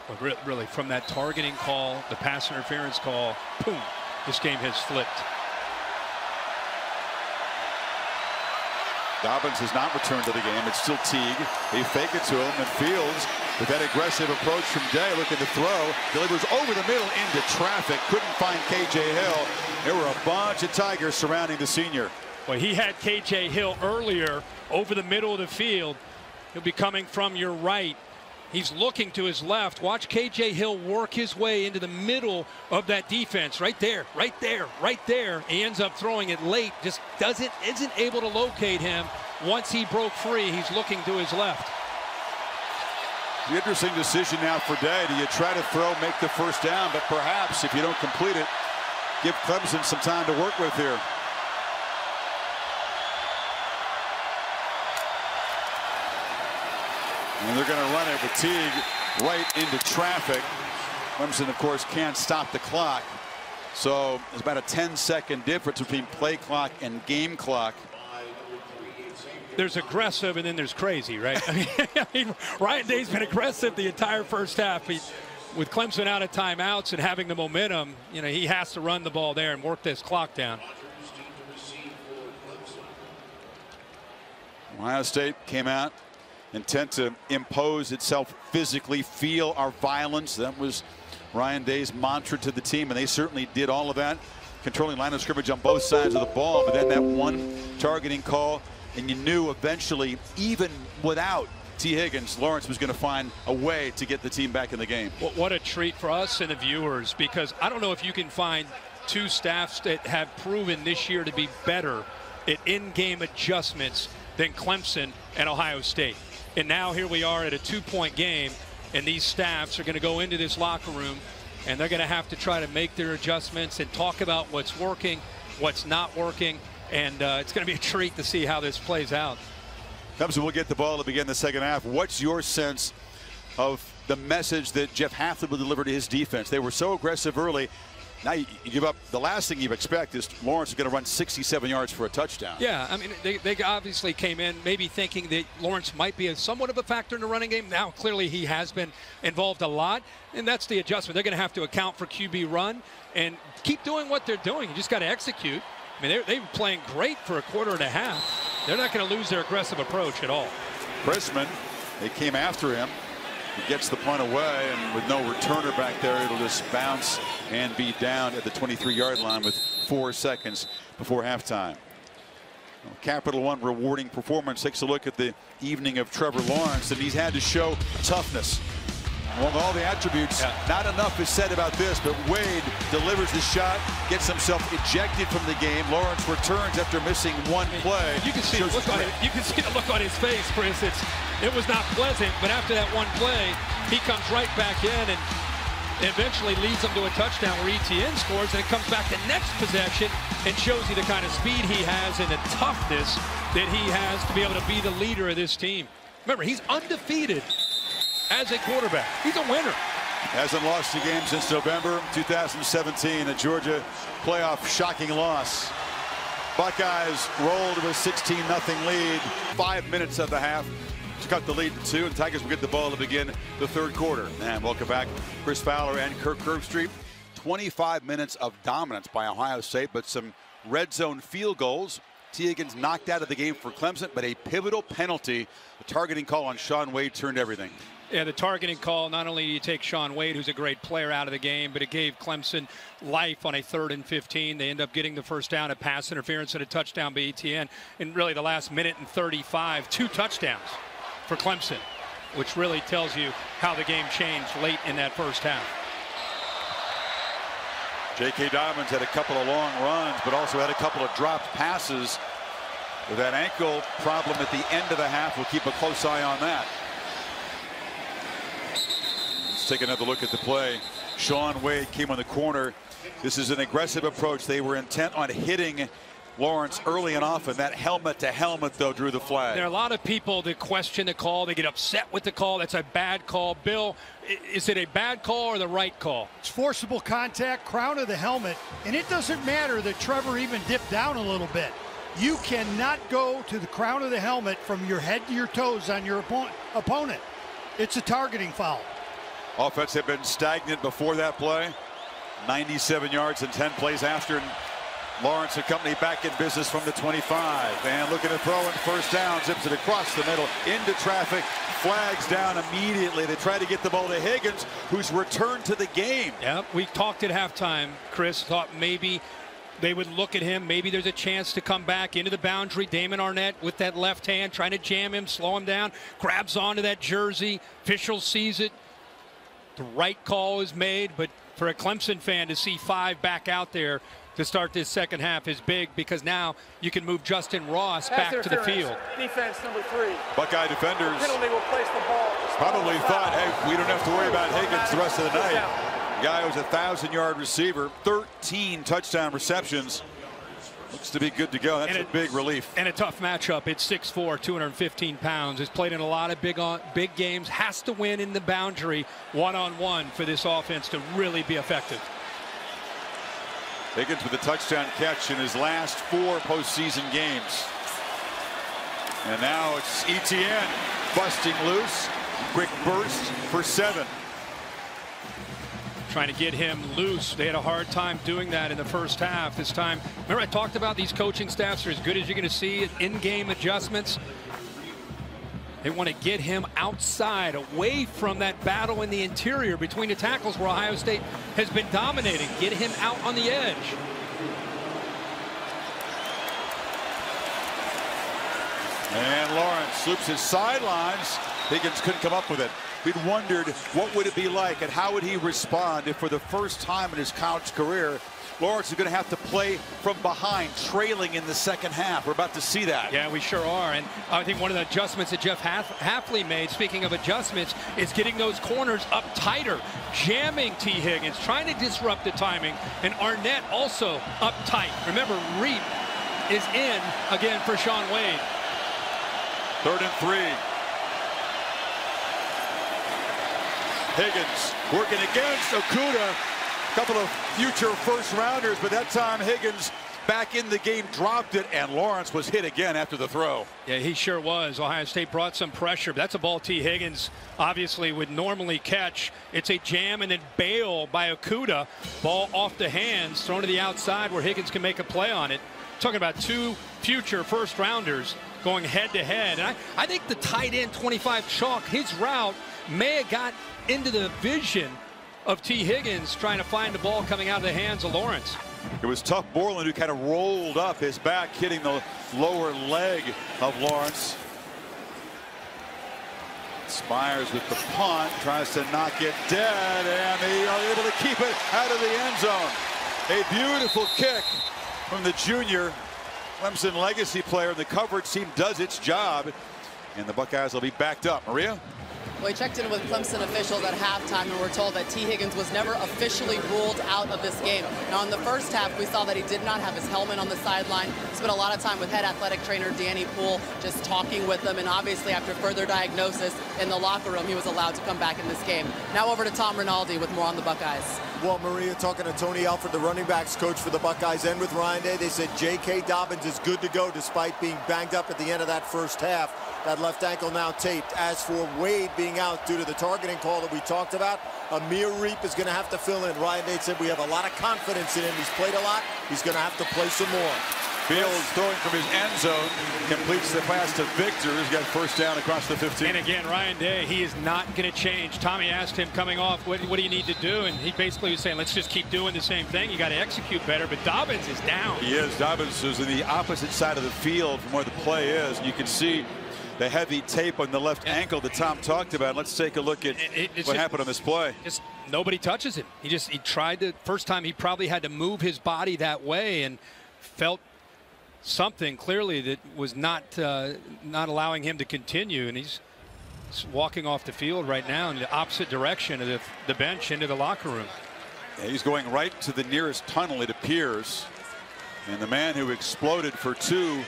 Well, really, from that targeting call, the pass interference call, boom, this game has flipped. Dobbins has not returned to the game. It's still Teague. They fake it to him, and Fields, with that aggressive approach from Day, looking to throw, delivers over the middle into traffic. Couldn't find K.J. Hill. There were a bunch of Tigers surrounding the senior. Well, he had K.J. Hill earlier over the middle of the field. He'll be coming from your right. He's looking to his left. Watch K.J. Hill work his way into the middle of that defense. Right there, right there, right there. He ends up throwing it late. Just isn't able to locate him. Once he broke free, he's looking to his left. The interesting decision now for Day. Do you try to throw, make the first down, but perhaps if you don't complete it, give Clemson some time to work with here. And they're going to run it with Teague right into traffic. Clemson, of course, can't stop the clock. So there's about a 10-second difference between play clock and game clock. There's aggressive and then there's crazy, right? I mean, Ryan Day's been aggressive the entire first half. With Clemson out of timeouts and having the momentum, you know, he has to run the ball there and work this clock down. Ohio State came out intent to impose itself physically, feel our violence. That was Ryan Day's mantra to the team, and they certainly did all of that, controlling line of scrimmage on both sides of the ball. But then that one targeting call, and you knew eventually, even without T. Higgins, Lawrence was going to find a way to get the team back in the game. Well, what a treat for us and the viewers, because I don't know if you can find 2 staffs that have proven this year to be better at in-game adjustments than Clemson and Ohio State. And now here we are at a 2-point game, and these staffs are going to go into this locker room, and they're going to have to try to make their adjustments and talk about what's working, what's not working, and it's going to be a treat to see how this plays out. Clemson will get the ball to begin the second half. What's your sense of the message that Jeff Hafley will deliver to his defense? They were so aggressive early. Now you give up. The last thing you expect is Lawrence is going to run 67 yards for a touchdown. Yeah, I mean, they obviously came in maybe thinking that Lawrence might be somewhat of a factor in the running game. Now, clearly, he has been involved a lot, and that's the adjustment. They're going to have to account for QB run and keep doing what they're doing. You just got to execute. I mean, they were playing great for a quarter and a half. They're not going to lose their aggressive approach at all. Chrisman, they came after him. He gets the punt away, and with no returner back there, it'll just bounce and be down at the 23-yard line with 4 seconds before halftime. Capital One rewarding performance takes a look at the evening of Trevor Lawrence, and he's had to show toughness. Well, all the attributes, not enough is said about this, but Wade delivers the shot, gets himself ejected from the game. Lawrence returns after missing one play. You can see the look on it. You can see the look on his face, Chris. It was not pleasant, but after that one play, he comes right back in and eventually leads them to a touchdown where ETN scores, and it comes back the next possession and shows you the kind of speed he has and the toughness that he has to be able to be the leader of this team. Remember, he's undefeated as a quarterback. He's a winner. Hasn't lost a game since November 2017, a Georgia playoff shocking loss. Buckeyes rolled with a 16-0 lead. 5 minutes of the half to cut the lead to 2, and Tigers will get the ball to begin the third quarter. And welcome back, Chris Fowler and Kirk Herbstreit. 25 minutes of dominance by Ohio State, but some red zone field goals. T. Higgins knocked out of the game for Clemson, but a pivotal penalty. The targeting call on Shaun Wade turned everything. Yeah, the targeting call, not only do you take Shaun Wade, who's a great player, out of the game, but it gave Clemson life on a 3rd and 15. They end up getting the first down, a pass interference, and a touchdown by ETN. In really the last minute and 35, 2 touchdowns for Clemson, which really tells you how the game changed late in that first half. J.K. Dobbins had a couple of long runs, but also had a couple of dropped passes. With that ankle problem at the end of the half, we'll keep a close eye on that. Let's take another look at the play. Shaun Wade came on the corner. This is an aggressive approach. They were intent on hitting Lawrence early and often. That helmet to helmet, though, drew the flag. There are a lot of people that question the call. They get upset with the call. That's a bad call. Bill, is it a bad call or the right call? It's forcible contact, crown of the helmet, and it doesn't matter that Trevor even dipped down a little bit. You cannot go to the crown of the helmet from your head to your toes on your opponent. It's a targeting foul. Offense had been stagnant before that play. 97 yards and 10 plays after. And Lawrence and company back in business from the 25. And looking to throw in first down. Zips it across the middle into traffic. Flags down immediately. They try to get the ball to Higgins, who's returned to the game. Yeah, we talked at halftime, Chris. Thought maybe they would look at him. Maybe there's a chance to come back into the boundary. Damon Arnett with that left hand trying to jam him, slow him down. Grabs onto that jersey. Official sees it. The right call is made, but for a Clemson fan to see 5 back out there to start this second half is big, because now you can move Justin Ross back to the field. Defense number 3. Buckeye defenders Penalty will place the ball. probably thought, hey, we don't have to worry about Higgins the rest of the night. The guy was a 1,000-yard receiver, 13 touchdown receptions. Looks to be good to go. That's a big relief. And a tough matchup. It's 6'4", 215 pounds. Has played in a lot of big games. Has to win in the boundary one-on-one for this offense to really be effective. Higgins with a touchdown catch in his last 4 postseason games. And now it's ETN busting loose. Quick burst for 7. Trying to get him loose. They had a hard time doing that in the first half. This time, remember I talked about these coaching staffs are as good as you're going to see in-game adjustments. They want to get him outside, away from that battle in the interior between the tackles where Ohio State has been dominating. Get him out on the edge. And Lawrence loops his sidelines. Higgins couldn't come up with it. We'd wondered what would it be like and how would he respond if for the first time in his college career Lawrence is going to have to play from behind, trailing in the second half. We're about to see that. Yeah, we sure are. And I think one of the adjustments that Jeff Hafley made, speaking of adjustments, is getting those corners up tighter, jamming T. Higgins, trying to disrupt the timing, and Arnett also up tight. Remember, Reap is in again for Shaun Wade. 3rd and 3. Higgins working against Okudah. A couple of future first-rounders, but that time Higgins back in the game, dropped it, and Lawrence was hit again after the throw. Yeah, he sure was. Ohio State brought some pressure. That's a ball T. Higgins obviously would normally catch. It's a jam and then bail by Okudah. Ball off the hands, thrown to the outside where Higgins can make a play on it. Talking about 2 future first-rounders going head-to-head. And I think the tight end 25 chalk, his route may have got into the vision of T. Higgins trying to find the ball coming out of the hands of Lawrence. It was Tough Borland who kind of rolled up his back, hitting the lower leg of Lawrence. Spires with the punt, tries to knock it dead, and they are able to keep it out of the end zone. A beautiful kick from the junior Clemson legacy player. The coverage team does its job, and the Buckeyes will be backed up. Maria? We checked in with Clemson officials at halftime, and we're told that T. Higgins was never officially ruled out of this game. Now, in the first half, we saw that he did not have his helmet on the sideline. Spent a lot of time with head athletic trainer Danny Poole, just talking with him, and obviously after further diagnosis in the locker room, he was allowed to come back in this game. Now over to Tom Rinaldi with more on the Buckeyes. Well, Maria, talking to Tony Alford, the running backs coach for the Buckeyes, and with Ryan Day, they said J.K. Dobbins is good to go despite being banged up at the end of that first half. That left ankle now taped. As for Wade being out due to the targeting call that we talked about, Amir Reep is going to have to fill in. Ryan Day said we have a lot of confidence in him. He's played a lot. He's going to have to play some more. Fields throwing from his end zone, completes the pass to Victor, who's got first down across the 15. And again, Ryan Day, he is not going to change. Tommy asked him coming off, what do you need to do? And he basically was saying, let's just keep doing the same thing. You got to execute better. But Dobbins is down. He is. Dobbins is in the opposite side of the field from where the play is. And you can see the heavy tape on the left ankle that Tom talked about. Let's take a look at what happened on this play. Just nobody touches him. He tried to, first time he probably had to move his body that way and felt something clearly that was not allowing him to continue, and he's walking off the field right now in the opposite direction of the bench into the locker room. Yeah, he's going right to the nearest tunnel, it appears, and the man who exploded for 2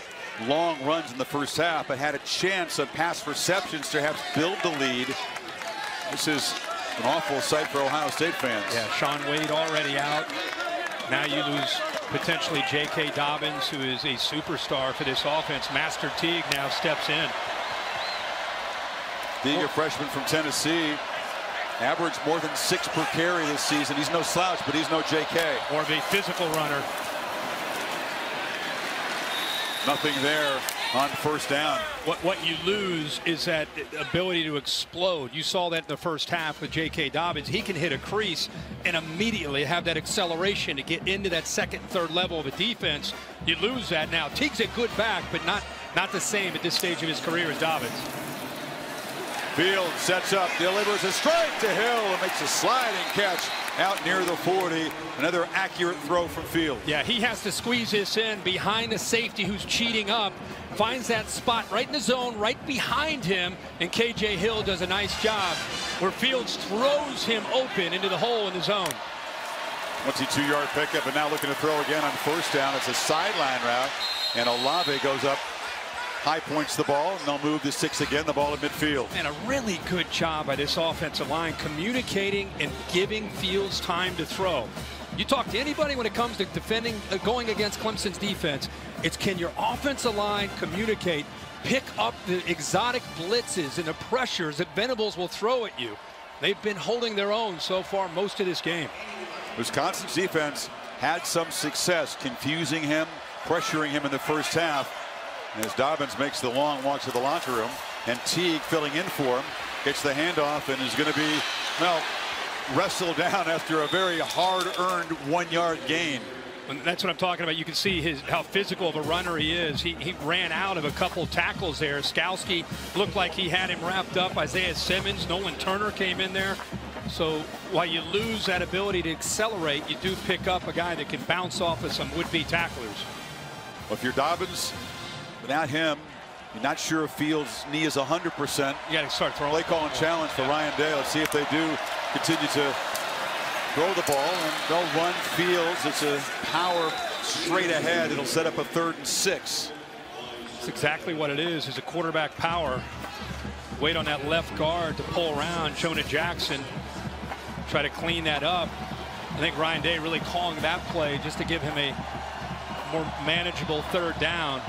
long runs in the first half but had a chance of pass receptions to perhaps build the lead. This is an awful sight for Ohio State fans. Yeah, Shaun Wade already out. Now you lose potentially J.K. Dobbins, who is a superstar for this offense. Master Teague now steps in. Being a freshman from Tennessee, averaged more than 6 per carry this season. He's no slouch, but he's no J.K. More of a physical runner. Nothing there on first down. What you lose is that ability to explode. You saw that in the first half with J.K. Dobbins. He can hit a crease and immediately have that acceleration to get into that second, third level of a defense. You lose that now. Teague's a good back, but not the same at this stage of his career as Dobbins. Fields sets up, delivers a strike to Hill and makes a sliding catch out near the 40. Another accurate throw from Fields. Yeah, he has to squeeze this in behind the safety who's cheating up. Finds that spot right in the zone, right behind him, and K.J. Hill does a nice job where Fields throws him open into the hole in the zone. Once he 2-yard pickup, and now looking to throw again on first down. It's a sideline route, and Olave goes up, high points the ball, and they'll move the 6 again, the ball at midfield. And a really good job by this offensive line communicating and giving Fields time to throw. You talk to anybody when it comes to defending, going against Clemson's defense, it's can your offensive line communicate, pick up the exotic blitzes and the pressures that Venables will throw at you. They've been holding their own so far most of this game. Wisconsin's defense had some success confusing him, pressuring him in the first half. As Dobbins makes the long walk to the locker room, and Teague filling in for him, gets the handoff and is going to be, well, wrestled down after a very hard-earned 1-yard gain. And that's what I'm talking about. You can see how physical of a runner he is. He ran out of a couple tackles there. Skowski looked like he had him wrapped up. Isaiah Simmons, Nolan Turner came in there. So while you lose that ability to accelerate, you do pick up a guy that can bounce off of some would-be tacklers. Well, if you're Dobbins, without him, you're not sure if Fields' knee is 100%. You got to start throwing. Play call and challenge for Ryan Day. Let's see if they do continue to throw the ball, and they'll run Fields. It's a power straight ahead. It'll set up a 3rd and 6. That's exactly what it is a quarterback power. Wait on that left guard to pull around. Jonah Jackson try to clean that up. I think Ryan Day really calling that play just to give him a more manageable 3rd down.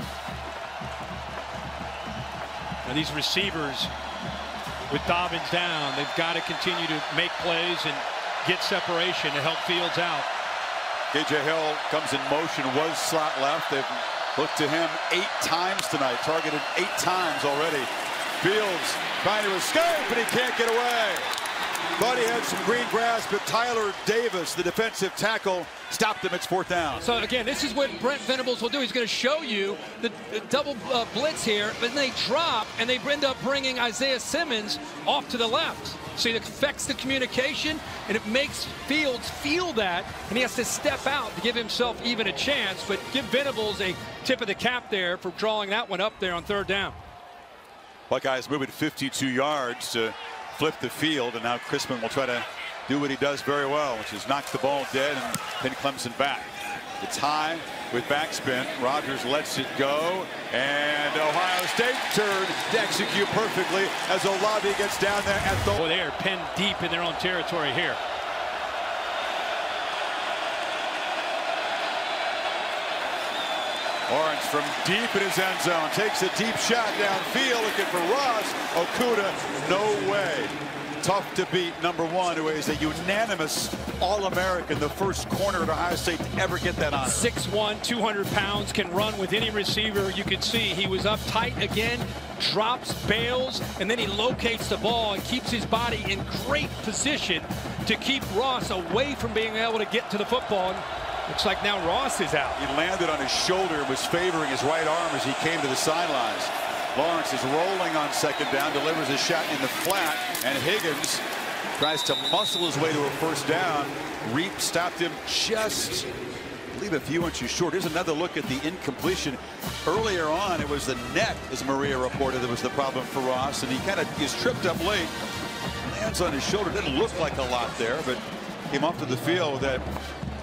And these receivers with Dobbins down, they've got to continue to make plays and get separation to help Fields out. K.J. Hill comes in motion, was slot left. They've looked to him 8 times tonight, targeted 8 times already. Fields trying to escape, but he can't get away. Thought he had some green grass, but Tyler Davis, the defensive tackle, stopped him. It's 4th down. So again, this is what Brent Venables will do. He's going to show you the double blitz here, but then they drop, and they end up bringing Isaiah Simmons off to the left. So it affects the communication, and it makes Fields feel that, and he has to step out to give himself even a chance. But give Venables a tip of the cap there for drawing that one up there on 3rd down. Buckeyes moving 52 yards to flip the field, and now Crispin will try to do what he does very well, which is knock the ball dead and pin Clemson back. It's high with backspin. Rogers lets it go, and Ohio State turned to execute perfectly as Olave gets down there at the... Boy, they are pinned deep in their own territory here. Lawrence from deep in his end zone takes a deep shot downfield, looking for Ross. Okudah, no way. Tough to beat #1, who is a unanimous All-American, the first corner at Ohio State to ever get that honor. 6'1", 200 pounds, can run with any receiver. You can see he was up tight again, drops, bails, and then he locates the ball and keeps his body in great position to keep Ross away from being able to get to the football. Looks like now Ross is out. He landed on his shoulder and was favoring his right arm as he came to the sidelines. Lawrence is rolling on 2nd down, delivers a shot in the flat, and Higgins tries to muscle his way to a 1st down. Reap stopped him just, I believe, a few inches short. Here's another look at the incompletion. Earlier on, it was the net, as Maria reported, that was the problem for Ross, and he kind of is tripped up late. Lands on his shoulder. Didn't look like a lot there, but came off to the field with that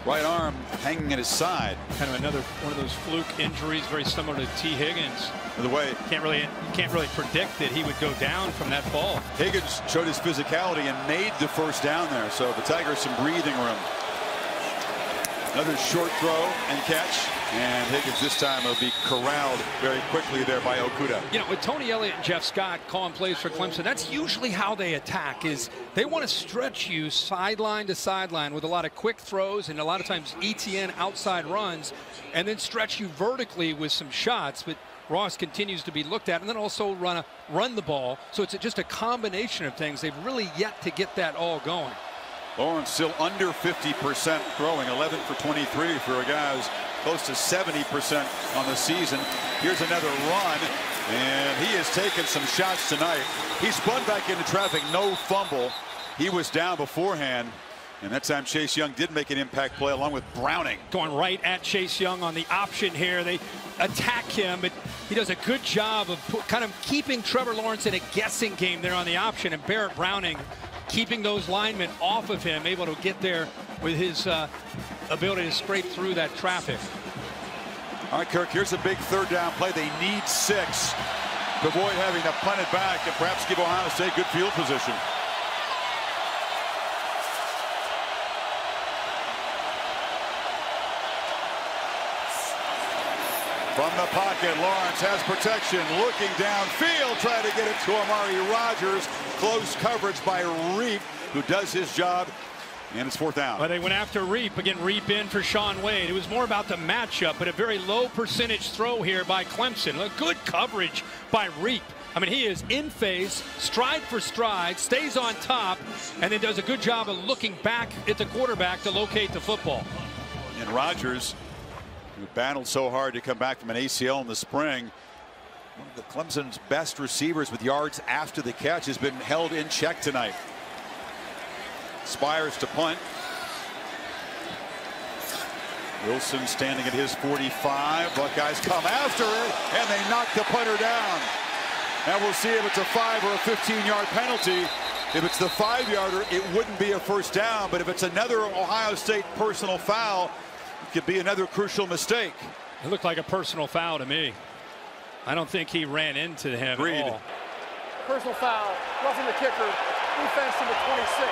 right arm hanging at his side. Kind of another one of those fluke injuries, very similar to T. Higgins. By the way, you can't really predict that he would go down from that fall. Higgins showed his physicality and made the 1st down there, so the Tigers some breathing room. Another short throw and catch, and Higgins this time will be corralled very quickly there by Okudah. You know, with Tony Elliott and Jeff Scott calling plays for Clemson, that's usually how they attack. Is they want to stretch you sideline to sideline with a lot of quick throws and a lot of times ETN outside runs, and then stretch you vertically with some shots. But Ross continues to be looked at, and then also run the ball. So it's just a combination of things. They've really yet to get that all going. Lawrence still under 50% throwing, 11 for 23 for a guy who's close to 70% on the season. Here's another run, and he has taken some shots tonight. He spun back into traffic, no fumble. He was down beforehand, and that time Chase Young did make an impact play along with Browning. Going right at Chase Young on the option here. They attack him, but he does a good job of kind of keeping Trevor Lawrence in a guessing game there on the option, and Barrett Browning keeping those linemen off of him, able to get there with his ability to scrape through that traffic. All right, Kirk, here's a big 3rd down play. They need 6 to avoid having to punt it back and perhaps give Ohio State good field position. From the pocket, Lawrence has protection, looking downfield, trying to get it to Amari Rogers. Close coverage by Reap, who does his job, and it's 4th down. Well, they went after Reap. Again, Reap in for Shaun Wade. It was more about the matchup, but a very low percentage throw here by Clemson. A good coverage by Reap. I mean, he is in phase, stride for stride, stays on top, and then does a good job of looking back at the quarterback to locate the football. And Rogers, who battled so hard to come back from an ACL in the spring, one of the Clemson's best receivers with yards after the catch, has been held in check tonight. Spires to punt. Wilson standing at his 45. Buckeyes come after it, and they knock the punter down. And we'll see if it's a 5 or a 15-yard penalty. If it's the 5-yarder, it wouldn't be a 1st down, but if it's another Ohio State personal foul, it could be another crucial mistake. It looked like a personal foul to me. I don't think he ran into him at all. Personal foul, roughing the kicker, defense to the 26.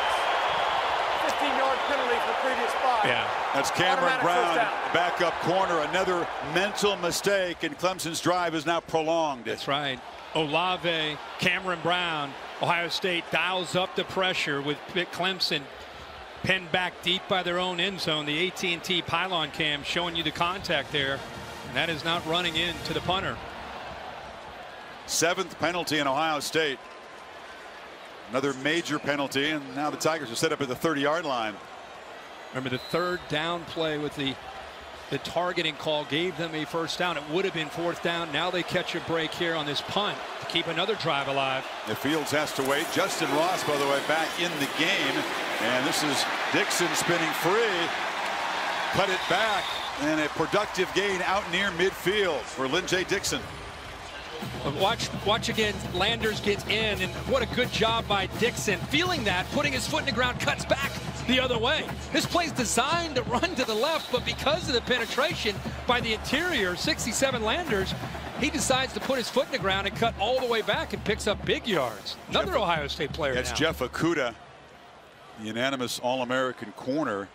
15-yard penalty for the previous 5. Yeah. That's Cameron Brown, backup corner. Another mental mistake, and Clemson's drive is now prolonged. That's right. Olave, Cameron Brown, Ohio State dials up the pressure with Clemson pinned back deep by their own end zone. The AT&T pylon cam showing you the contact there, and that is not running into the punter. 7th penalty in Ohio State. Another major penalty, and now the Tigers are set up at the 30-yard line. Remember, the third down play with the targeting call gave them a first down. It would have been fourth down. Now they catch a break here on this punt to keep another drive alive. The Fields has to wait. Justin Ross, by the way, back in the game. And this is Dixon spinning free. Cut it back. And a productive gain out near midfield for Lynn J. Dixon. Watch again. Landers gets in, and what a good job by Dixon. Feeling that, putting his foot in the ground, cuts back the other way. This play's designed to run to the left, but because of the penetration by the interior, 67 Landers, he decides to put his foot in the ground and cut all the way back and picks up big yards. Another Ohio State player. That's now. Jeff Okudah, the unanimous All-American corner.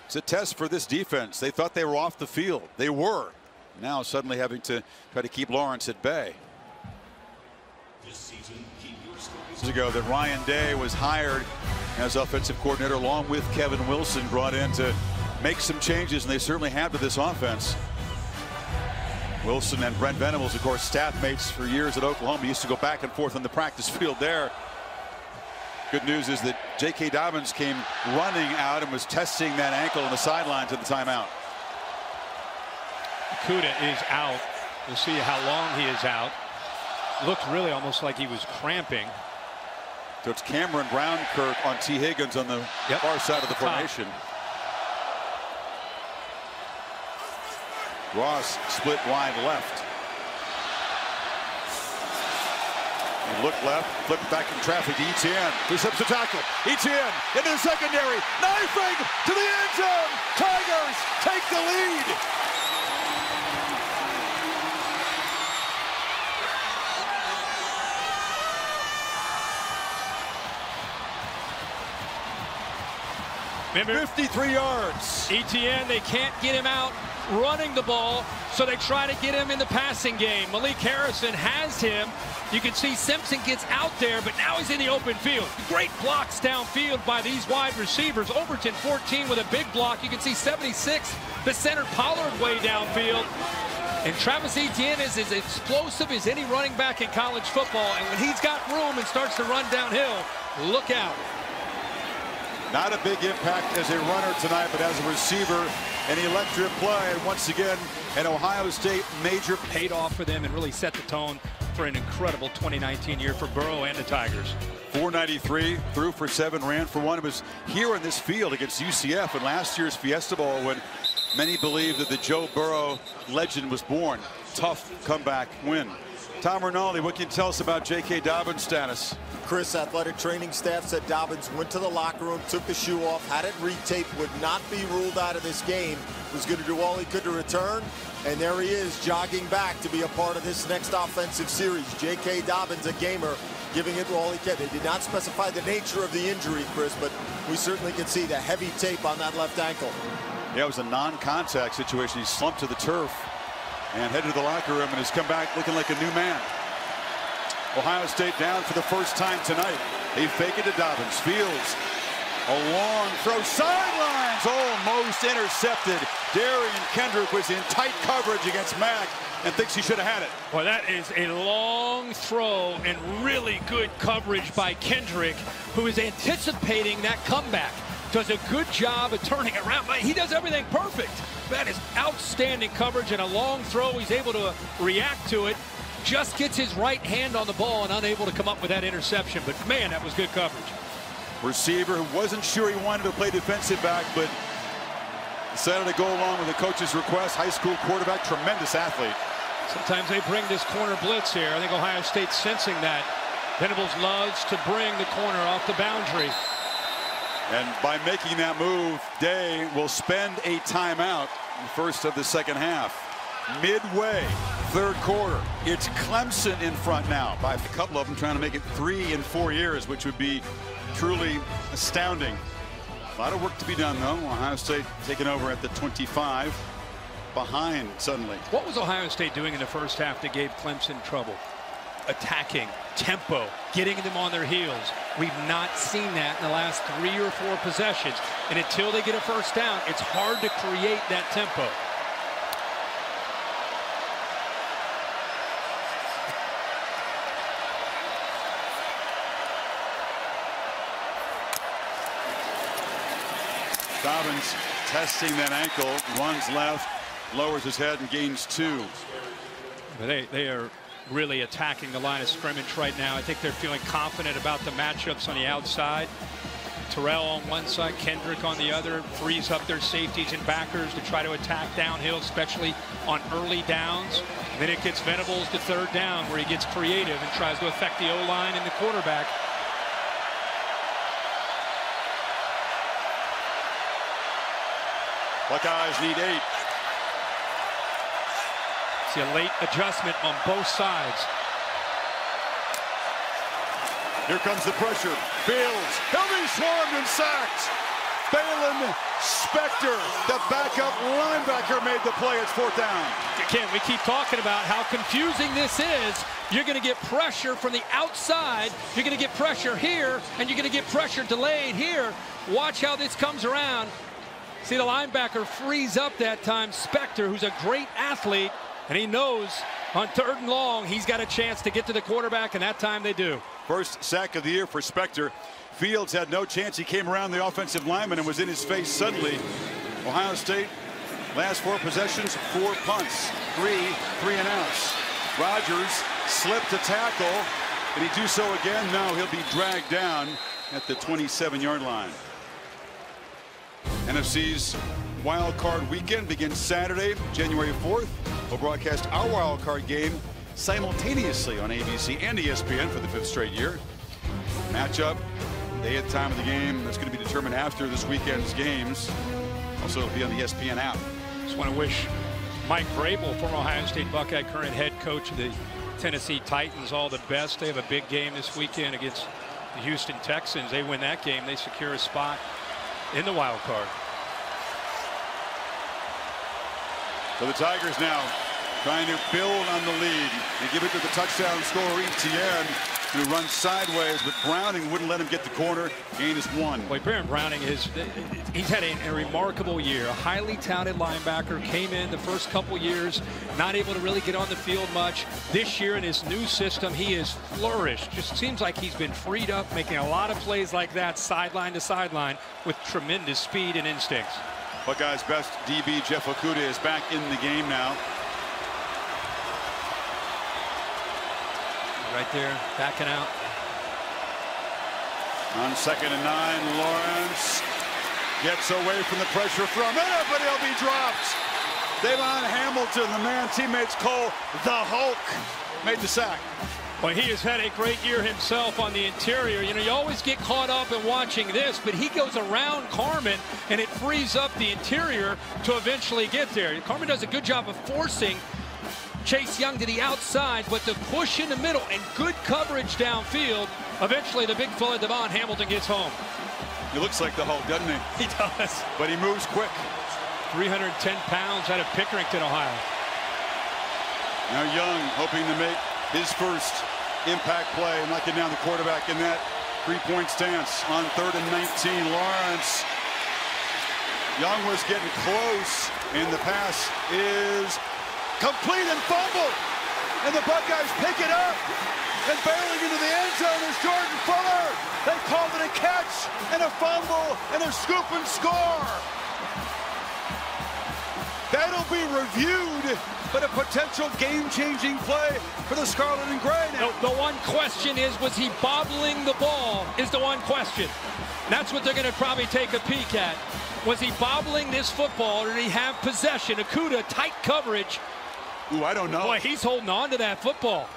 It's a test for this defense. They thought they were off the field. They were. Now suddenly having to try to keep Lawrence at bay. Years ago that Ryan Day was hired as offensive coordinator along with Kevin Wilson, brought in to make some changes, and they certainly have to this offense. Wilson and Brent Venables, of course, staff mates for years at Oklahoma, used to go back and forth on the practice field there. Good news is that J.K. Dobbins came running out and was testing that ankle on the sidelines at the timeout. Okudah is out. We'll see how long he is out. Looked really almost like he was cramping. So it's Cameron Brown-Kirk on T. Higgins on the far side of the formation. Ross split wide left. He looked left, flipped back in traffic to Etienne. Who slips the tackle. Etienne into the secondary. Knifing to the end zone. Tigers take the lead. Remember, 53 yards. Etienne, they can't get him out running the ball, so they try to get him in the passing game. Malik Harrison has him. You can see Simpson gets out there, but now he's in the open field. Great blocks downfield by these wide receivers. Overton 14 with a big block. You can see 76, the center Pollard way downfield. And Travis Etienne is as explosive as any running back in college football. And when he's got room and starts to run downhill, look out. Not a big impact as a runner tonight, but as a receiver, an electric play. And once again, an Ohio State major. Paid off for them and really set the tone for an incredible 2019 year for Burrow and the Tigers. 493, threw for 7, ran for 1. It was here in this field against UCF in last year's Fiesta Bowl when many believed that the Joe Burrow legend was born. Tough comeback win. Tom Rinaldi, what can you tell us about J.K. Dobbins' status? Chris, athletic training staff said Dobbins went to the locker room, took the shoe off, had it retaped, would not be ruled out of this game, was going to do all he could to return, and there he is jogging back to be a part of this next offensive series. J.K. Dobbins, a gamer, giving it all he can. They did not specify the nature of the injury, Chris, but we certainly can see the heavy tape on that left ankle. Yeah, it was a non-contact situation. He slumped to the turf and headed to the locker room and has come back looking like a new man. Ohio State down for the first time tonight. They fake it to Dobbins. Fields, a long throw, sidelines, almost intercepted. Darian Kendrick was in tight coverage against Mack and thinks he should have had it. Well, that is a long throw and really good coverage by Kendrick, who is anticipating that comeback. Does a good job of turning around. He does everything perfect. That is outstanding coverage and a long throw. He's able to react to it. Just gets his right hand on the ball and unable to come up with that interception. But, man, that was good coverage. Receiver who wasn't sure he wanted to play defensive back, but decided to go along with the coach's request. High school quarterback, tremendous athlete. Sometimes they bring this corner blitz here. I think Ohio State's sensing that. Venables loves to bring the corner off the boundary. And by making that move, Day will spend a timeout in the first of the second half. Midway, third quarter. It's Clemson in front now by a couple of them trying to make it 3 in 4 years, which would be truly astounding. A lot of work to be done, though. Ohio State taking over at the 25, behind suddenly. What was Ohio State doing in the first half that gave Clemson trouble? Attacking, tempo, getting them on their heels. We've not seen that in the last 3 or 4 possessions. And until they get a first down, it's hard to create that tempo. Dobbins testing that ankle, runs left, lowers his head and gains 2. They are really attacking the line of scrimmage right now. I think they're feeling confident about the matchups on the outside. Terrell on one side, Kendrick on the other, frees up their safeties and backers to try to attack downhill, especially on early downs. And then it gets Venables to 3rd down, where he gets creative and tries to affect the O-line and the quarterback. Buckeyes need 8. See a late adjustment on both sides. Here comes the pressure. Fields, he'll be swarmed and sacked. Balin Spector, the backup linebacker, made the play. It's 4th down. Again, we keep talking about how confusing this is. You're going to get pressure from the outside. You're going to get pressure here, and you're going to get pressure delayed here. Watch how this comes around. See the linebacker frees up that time. Spector, who's a great athlete, and he knows on 3rd and long he's got a chance to get to the quarterback, and that time they do. First sack of the year for Spector. Fields had no chance. He came around the offensive lineman and was in his face suddenly. Ohio State, last 4 possessions, 4 punts, 3 and outs. Rodgers slipped to tackle. Did he do so again? No, he'll be dragged down at the 27-yard line. NFC's Wild Card Weekend begins Saturday, January 4th. We'll broadcast our Wild Card game simultaneously on ABC and ESPN for the 5th straight year. Matchup, day and time of the game, that's going to be determined after this weekend's games. Also, it'll be on the ESPN app. Just want to wish Mike Vrabel, former Ohio State Buckeye, current head coach of the Tennessee Titans, all the best. They have a big game this weekend against the Houston Texans. They win that game, they secure a spot in the wild card. So the Tigers now trying to build on the lead. They give it to the touchdown scorer, Etienne, who runs sideways, but Browning wouldn't let him get the corner. Gain is 1. Boy, Baron Browning he's had a remarkable year. A highly talented linebacker, came in the first couple years, not able to really get on the field much. This year in his new system, he has flourished. Just seems like he's been freed up, making a lot of plays like that, sideline to sideline, with tremendous speed and instincts. Buckeyes' best DB, Jeff Okudah, is back in the game now. Right there, backing out. On 2nd and 9, Lawrence gets away from the pressure from it, but he'll be dropped. Davon Hamilton, the man teammates call the Hulk, made the sack. Well, he has had a great year himself on the interior. You know, you always get caught up in watching this, but he goes around Carman, and it frees up the interior to eventually get there. Carman does a good job of forcing Chase Young to the outside, but the push in the middle and good coverage downfield. Eventually, the big fella, Davon Hamilton, gets home. He looks like the Hulk, doesn't he? He does. But he moves quick. 310 pounds out of Pickerington, Ohio. Now Young hoping to make his first impact play, knocking down the quarterback in that 3-point stance on 3rd and 19. Lawrence. Young was getting close, and the pass is complete and fumbled, and the Buckeyes pick it up, and barreling into the end zone is Jordan Fuller. They called it a catch and a fumble and a scoop and score. That'll be reviewed, but a potential game-changing play for the Scarlet and Gray now. The one question is, was he bobbling the ball, is the one question. That's what they're going to probably take a peek at. Was he bobbling this football, or did he have possession? Okudah, tight coverage. Ooh, I don't know. Boy, he's holding on to that football.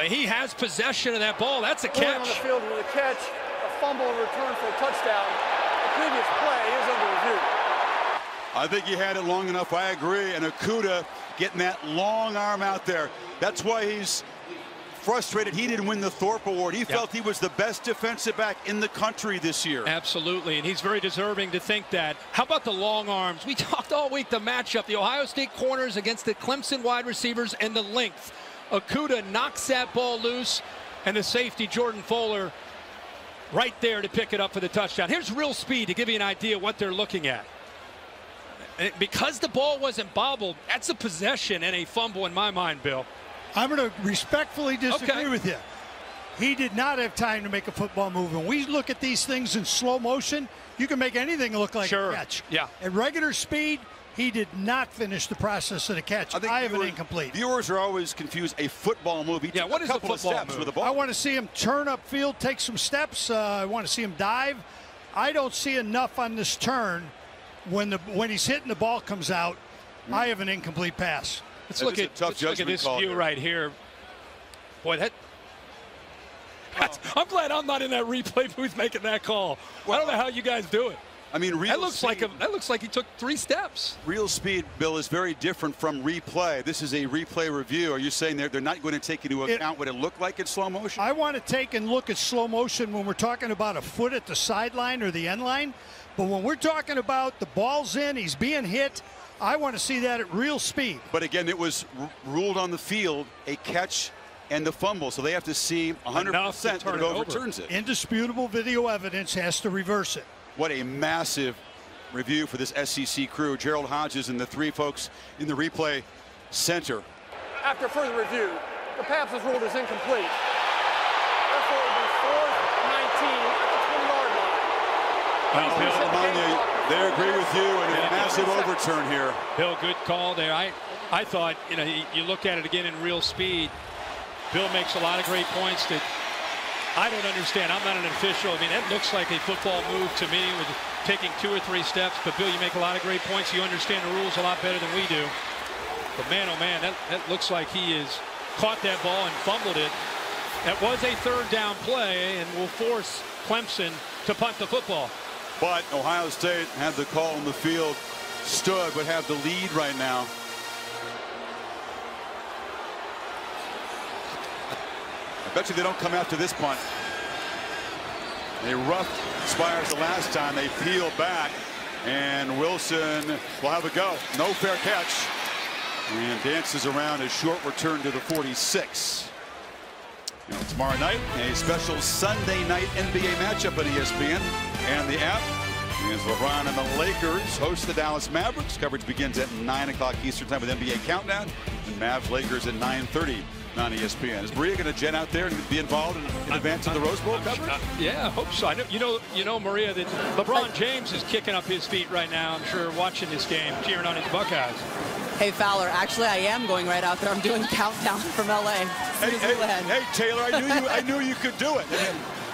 He has possession of that ball. That's a catch. On the field with a catch, a fumble and return for a touchdown. The previous play is under review. I think he had it long enough. I agree. And Okudah getting that long arm out there. That's why he's frustrated he didn't win the Thorpe Award. He felt he was the best defensive back in the country this year. Absolutely, and he's very deserving to think that. How about the long arms? We talked all week the matchup, the Ohio State corners against the Clemson wide receivers, and the length. Okudah knocks that ball loose, and the safety, Jordan Fuller, right there to pick it up for the touchdown. Here's real speed to give you an idea what they're looking at. And because the ball wasn't bobbled, that's a possession and a fumble in my mind, Bill. I'm going to respectfully disagree with you. He did not have time to make a football move. When we look at these things in slow motion, you can make anything look like a catch. Yeah. At regular speed, he did not finish the process of the catch. I have an incomplete. Viewers are always confused. A football move. He took a couple of steps with the ball. I want to see him turn upfield, take some steps. I want to see him dive. I don't see enough on this turn when he's hitting the ball comes out. I have an incomplete pass. Let's look at this view right here. Boy, I'm glad I'm not in that replay booth making that call. Well, I don't know how you guys do it. I mean, that looks like he took 3 steps. Real speed, Bill, is very different from replay. This is a replay review. Are you saying they're not going to take into account what it looked like in slow motion? I want to take and look at slow motion when we're talking about a foot at the sideline or the end line. But when we're talking about the ball's in, he's being hit, I want to see that at real speed. But again, it was ruled on the field a catch and the fumble, so they have to see 100% that it overturns it. Indisputable video evidence has to reverse it. What a massive review for this SEC crew. Gerald Hodges and the 3 folks in the replay center. After further review, the pass is ruled as incomplete. Therefore, it will be 4th and 19 at the 20-yard line. Well, Bill, they agree with you, and a massive overturn here. Bill, good call there. I thought, you look at it again in real speed. Bill makes a lot of great points that I don't understand. I'm not an official. I mean, that looks like a football move to me with taking 2 or 3 steps. But, Bill, you make a lot of great points. You understand the rules a lot better than we do. But, man, oh, man, that looks like he has caught that ball and fumbled it. That was a 3rd down play and will force Clemson to punt the football. But Ohio State had the call on the field, stood, but have the lead right now. I bet you they don't come after this punt. They roughed Spires the last time. They peel back, and Wilson will have a go. No fair catch, and dances around a short return to the 46. Tomorrow night, a special Sunday night NBA matchup on ESPN and the app. As LeBron and the Lakers host the Dallas Mavericks. Coverage begins at 9 o'clock Eastern time with NBA Countdown, and Mavs-Lakers at 9:30. On ESPN. Is Maria going to jet out there and be involved in advance of the Rose Bowl coverage? Yeah, I hope so. I know, you know, Maria, that LeBron James is kicking up his feet right now, I'm sure, watching this game, cheering on his Buckeyes. Hey, Fowler, actually, I am going right out there. I'm doing countdown from L.A. Hey, Taylor, I knew you could do it.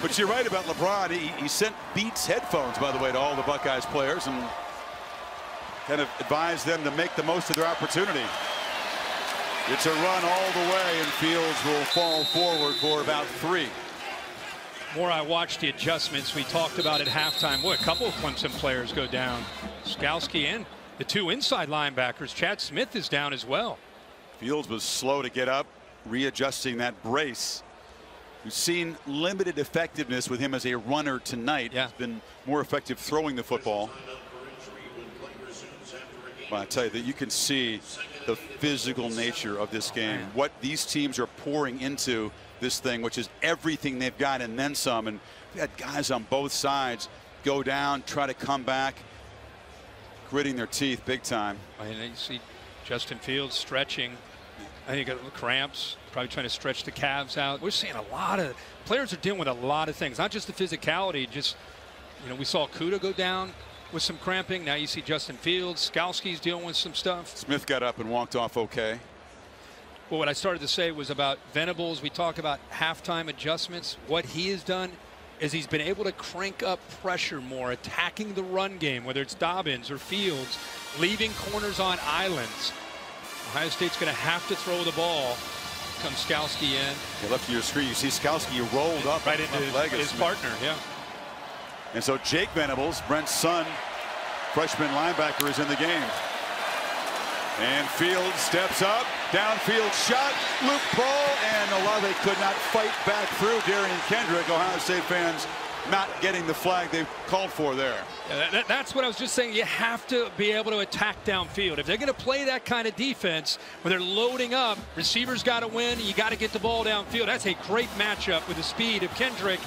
But you're right about LeBron. He sent Beats headphones, by the way, to all the Buckeyes players and kind of advised them to make the most of their opportunity. It's a run all the way, and Fields will fall forward for about 3. More I watched the adjustments we talked about at halftime. Boy, a couple of Clemson players go down. Skalski and the 2 inside linebackers. Chad Smith is down as well. Fields was slow to get up, readjusting that brace. We've seen limited effectiveness with him as a runner tonight. Yeah. He's been more effective throwing the football. But I tell you that you can see the physical nature of this game, what these teams are pouring into this thing, which is everything they've got and then some. And we had guys on both sides go down, try to come back, gritting their teeth big time. And you see Justin Fields stretching. I think got cramps, probably trying to stretch the calves out. We're seeing a lot of players are dealing with a lot of things, not just the physicality. Just, we saw Kuda go down with some cramping. Now you see Justin Fields. Skalski's dealing with some stuff. Smith got up and walked off okay. Well, what I started to say was about Venables. We talk about halftime adjustments. What he has done is he's been able to crank up pressure more, attacking the run game, whether it's Dobbins or Fields, leaving corners on islands. Ohio State's going to have to throw the ball. Comes Skalski in. You left of your screen, you see Skalski rolled up right into his partner. Yeah. And so Jake Venables, Brent's son, freshman linebacker, is in the game. And Fields steps up, downfield shot, Luke Paul, and Olave could not fight back through Darian Kendrick. Ohio State fans not getting the flag they've called for there. Yeah, that's what I was just saying. You have to be able to attack downfield. If they're going to play that kind of defense where they're loading up, receivers got to win, you got to get the ball downfield. That's a great matchup with the speed of Kendrick.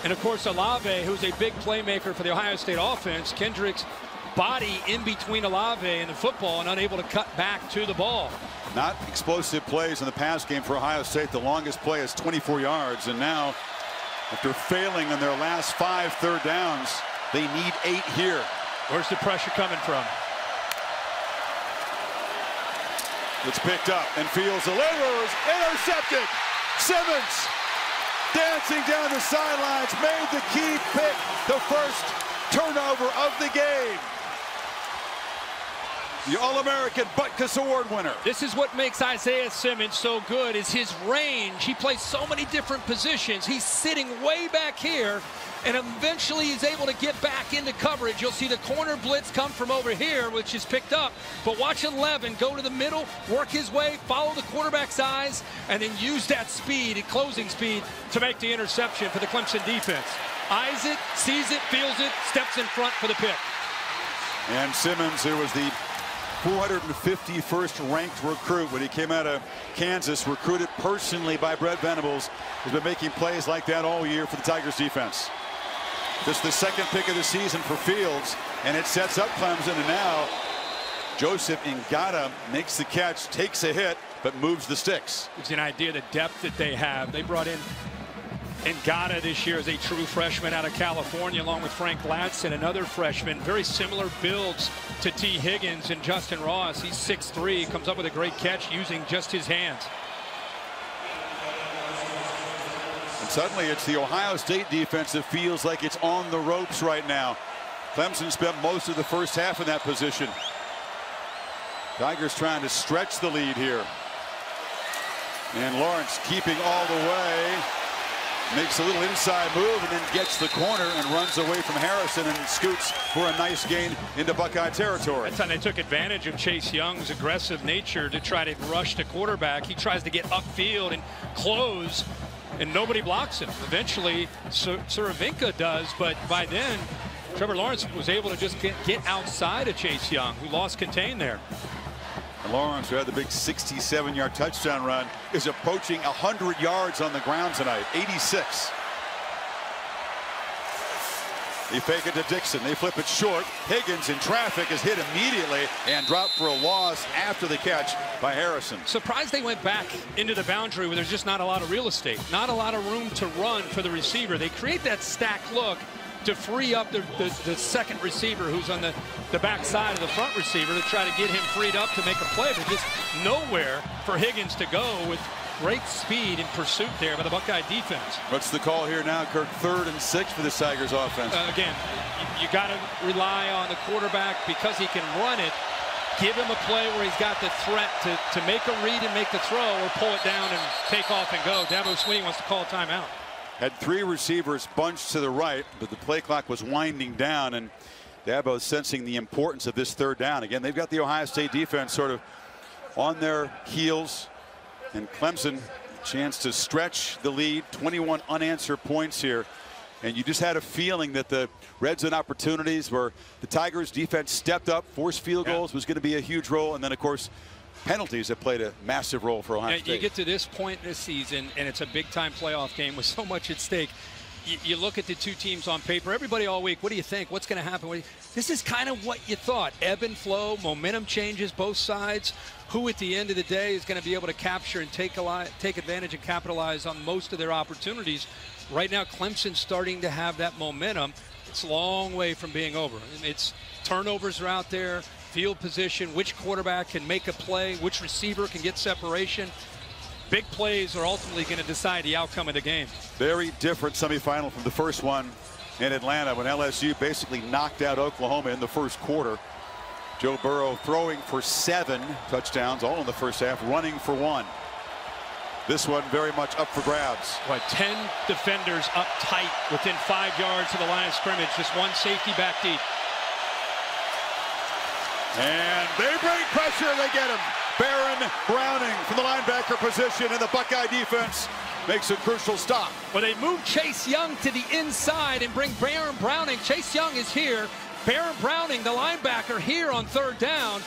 And, of course, Olave, who's a big playmaker for the Ohio State offense. Kendrick's body in between Olave and the football and unable to cut back to the ball. Not explosive plays in the pass game for Ohio State. The longest play is 24 yards. And now, after failing in their last 5 third downs, they need 8 here. Where's the pressure coming from? It's picked up, and Fields delivers. Intercepted. Simmons dancing down the sidelines, made the key pick, the first turnover of the game. The All-American Butkus Award winner. This is what makes Isaiah Simmons so good, is his range. He plays so many different positions. He's sitting way back here, and eventually he's able to get back into coverage. You'll see the corner blitz come from over here, which is picked up. But watch 11 go to the middle, work his way, follow the quarterback's eyes, and then use that speed, closing speed, to make the interception for the Clemson defense. Eyes it, sees it, feels it, steps in front for the pick. And Simmons, who was the 451st ranked recruit when he came out of Kansas, recruited personally by Brett Venables, has been making plays like that all year for the Tigers defense. Just the second pick of the season for Fields, and it sets up Clemson. And now Joseph Ngata makes the catch, takes a hit, but moves the sticks. Gives you an idea of the depth that they have. They brought in Ngata this year as a true freshman out of California, along with Frank Ladson, another freshman. Very similar builds to T. Higgins and Justin Ross. He's 6'3", comes up with a great catch using just his hands. And suddenly it's the Ohio State defense that feels like it's on the ropes right now. Clemson spent most of the first half in that position. Tigers trying to stretch the lead here. And Lawrence keeping all the way. Makes a little inside move and then gets the corner and runs away from Harrison and scoots for a nice gain into Buckeye territory. That's how they took advantage of Chase Young's aggressive nature to try to rush the quarterback. He tries to get upfield and close, and nobody blocks him. Eventually, Suravinka does, but by then, Trevor Lawrence was able to just get outside of Chase Young, who lost contain there. And Lawrence, who had the big 67-yard touchdown run, is approaching 100 yards on the ground tonight. 86. They fake it to Dixon. They flip it short. Higgins in traffic is hit immediately and dropped for a loss after the catch by Harrison. Surprised they went back into the boundary where there's just not a lot of real estate, not a lot of room to run for the receiver. They create that stack look to free up the second receiver, who's on the back side of the front receiver, to try to get him freed up to make a play, but just nowhere for Higgins to go with great speed in pursuit there by the Buckeye defense. What's the call here now, Kirk? 3rd and 6 for the Tigers offense. Again, you got to rely on the quarterback because he can run it. Give him a play where he's got the threat to make a read and make the throw, or pull it down and take off and go. Dabo Swinney wants to call a timeout. Had 3 receivers bunched to the right, but the play clock was winding down, and Dabo sensing the importance of this 3rd down. Again, they've got the Ohio State defense sort of on their heels, and Clemson a chance to stretch the lead. 21 unanswered points here, and you just had a feeling that the red zone opportunities where the Tigers defense stepped up, forced field goals was going to be a huge role, and then of course penalties have played a massive role for Ohio State. You get to this point in the season, and it's a big-time playoff game with so much at stake. You look at the two teams on paper. Everybody all week, what do you think? What's going to happen? This is kind of what you thought. Ebb and flow, momentum changes both sides. Who at the end of the day is going to be able to capture and take advantage and capitalize on most of their opportunities? Right now, Clemson's starting to have that momentum. It's a long way from being over. It's turnovers are out there, field position, which quarterback can make a play, which receiver can get separation. Big plays are ultimately going to decide the outcome of the game. Very different semifinal from the first one in Atlanta when LSU basically knocked out Oklahoma in the first quarter. Joe Burrow throwing for 7 touchdowns, all in the first half, running for 1. This one very much up for grabs. 10 defenders up tight within 5 yards of the line of scrimmage. Just one safety back deep. And they bring pressure, they get him. Baron Browning from the linebacker position, and the Buckeye defense makes a crucial stop. Well, they move Chase Young to the inside and bring Baron Browning. Chase Young is here. Baron Browning, the linebacker, here on 3rd down,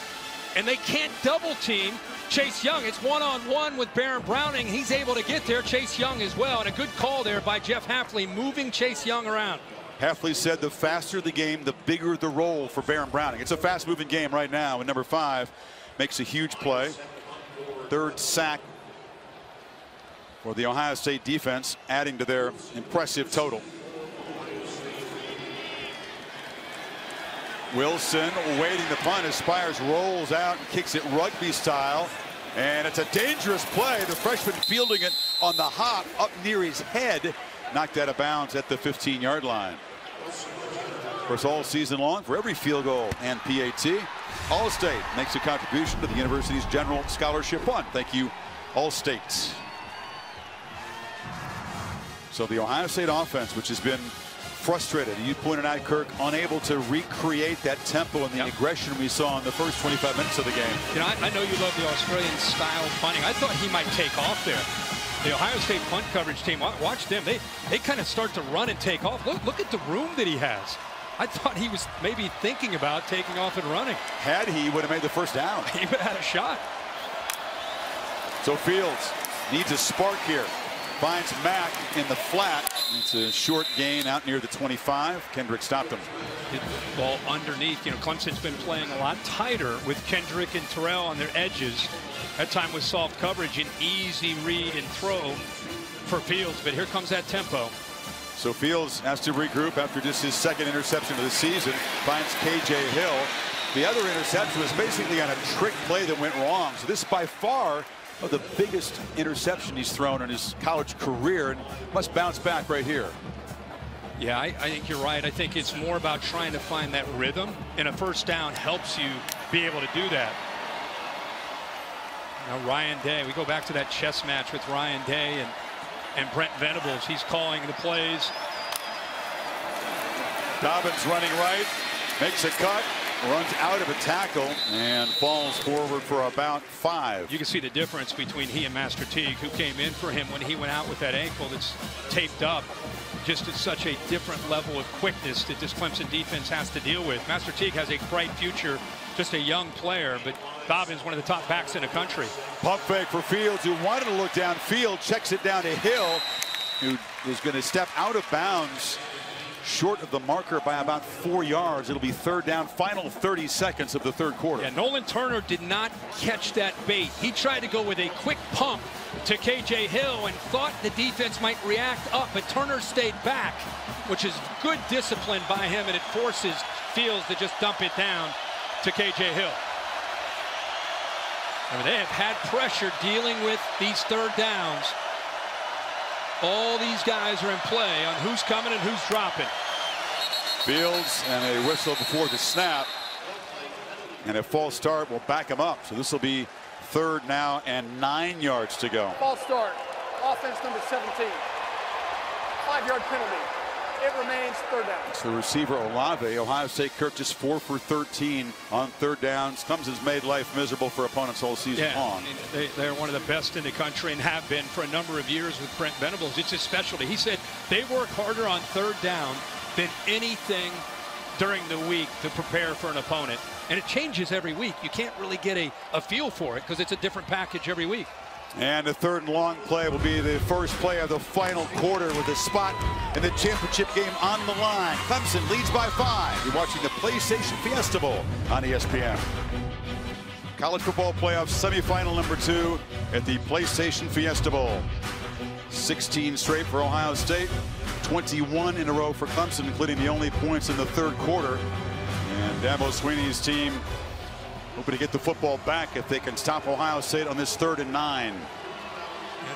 and they can't double team Chase Young. It's one-on-one with Baron Browning. He's able to get there. Chase Young as well, and a good call there by Jeff Hafley, moving Chase Young around. Hafley said the faster the game, the bigger the role for Baron Browning. It's a fast-moving game right now, and number 5 makes a huge play. 3rd sack for the Ohio State defense, adding to their impressive total. Wilson waiting the punt as Spires rolls out and kicks it rugby style. And it's a dangerous play. The freshman fielding it on the hop up near his head. Knocked out of bounds at the 15-yard line. Of course, all season long, for every field goal and PAT, Allstate makes a contribution to the university's general scholarship fund. Thank you, Allstate. So the Ohio State offense, which has been frustrated, you pointed out, Kirk, unable to recreate that tempo and the aggression we saw in the first 25 minutes of the game. You know, I know you love the Australian style punting. I thought he might take off there. The Ohio State punt coverage team, watch them. They kind of start to run and take off. Look at the room that he has. I thought he was maybe thinking about taking off and running. Had he would have made the first down. He would have had a shot. So Fields needs a spark here. Finds Mack in the flat. It's a short gain out near the 25. Kendrick stopped him. Ball underneath. You know, Clemson's been playing a lot tighter with Kendrick and Terrell on their edges. That time with soft coverage, an easy read and throw for Fields. But here comes that tempo. So Fields has to regroup after just his 2nd interception of the season. Finds KJ Hill. The other interception was basically on a trick play that went wrong. So this by far the biggest interception he's thrown in his college career, and must bounce back right here. Yeah, I think you're right. I think it's more about trying to find that rhythm, and a first down helps you be able to do that. Now Ryan Day, we go back to that chess match with Ryan Day and Brent Venables. He's calling the plays. Dobbins running right, makes a cut, runs out of a tackle and falls forward for about 5. You can see the difference between he and Master Teague, who came in for him when he went out with that ankle that's taped up. Just at such a different level of quickness that this Clemson defense has to deal with. Master Teague has a bright future, just a young player, but Dobbins, one of the top backs in the country. Pump fake for Fields, who wanted to look downfield, checks it down to Hill, who is going to step out of bounds short of the marker by about 4 yards. It'll be 3rd down, final 30 seconds of the 3rd quarter. Yeah, Nolan Turner did not catch that bait. He tried to go with a quick pump to KJ Hill and thought the defense might react up, but Turner stayed back, which is good discipline by him, and it forces Fields to just dump it down to KJ Hill. I mean, they have had pressure dealing with these 3rd downs. All these guys are in play on who's coming and who's dropping. Fields and a whistle before the snap. And a false start will back him up. So this will be 3rd now and 9 yards to go. False start. Offense number 17. 5-yard penalty. It remains 3rd down. So receiver Olave, Ohio State, Kirk, just 4 for 13 on 3rd downs. Clemson's made life miserable for opponents all season long. They're one of the best in the country and have been for a number of years with Brent Venables. It's his specialty. He said they work harder on 3rd down than anything during the week to prepare for an opponent. And it changes every week. You can't really get a feel for it because it's a different package every week. And the 3rd and long play will be the first play of the final quarter with a spot in the championship game on the line. Clemson leads by 5. You're watching the PlayStation Fiesta Bowl on ESPN. College football playoff semifinal number 2 at the PlayStation Fiesta Bowl. 16 straight for Ohio State, 21 in a row for Clemson, including the only points in the 3rd quarter. And Dabo Swinney's team hoping to get the football back if they can stop Ohio State on this 3rd and 9.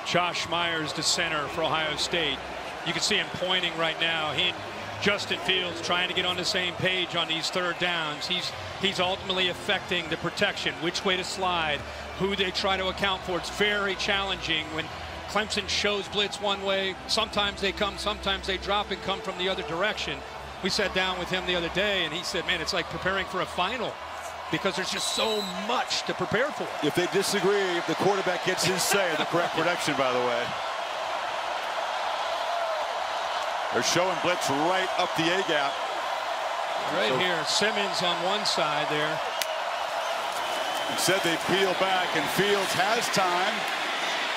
Josh Myers, the center for Ohio State. You can see him pointing right now. He and Justin Fields trying to get on the same page on these 3rd downs. He's ultimately affecting the protection, which way to slide, who they try to account for. It's very challenging when Clemson shows blitz one way. Sometimes they come, sometimes they drop and come from the other direction. We sat down with him the other day and he said, man, it's like preparing for a final, because there's just so much to prepare for. If they disagree, the quarterback gets his say of the correct protection, by the way. They're showing blitz right up the A-gap. Right here, Simmons on one side there. Instead, they peel back, and Fields has time.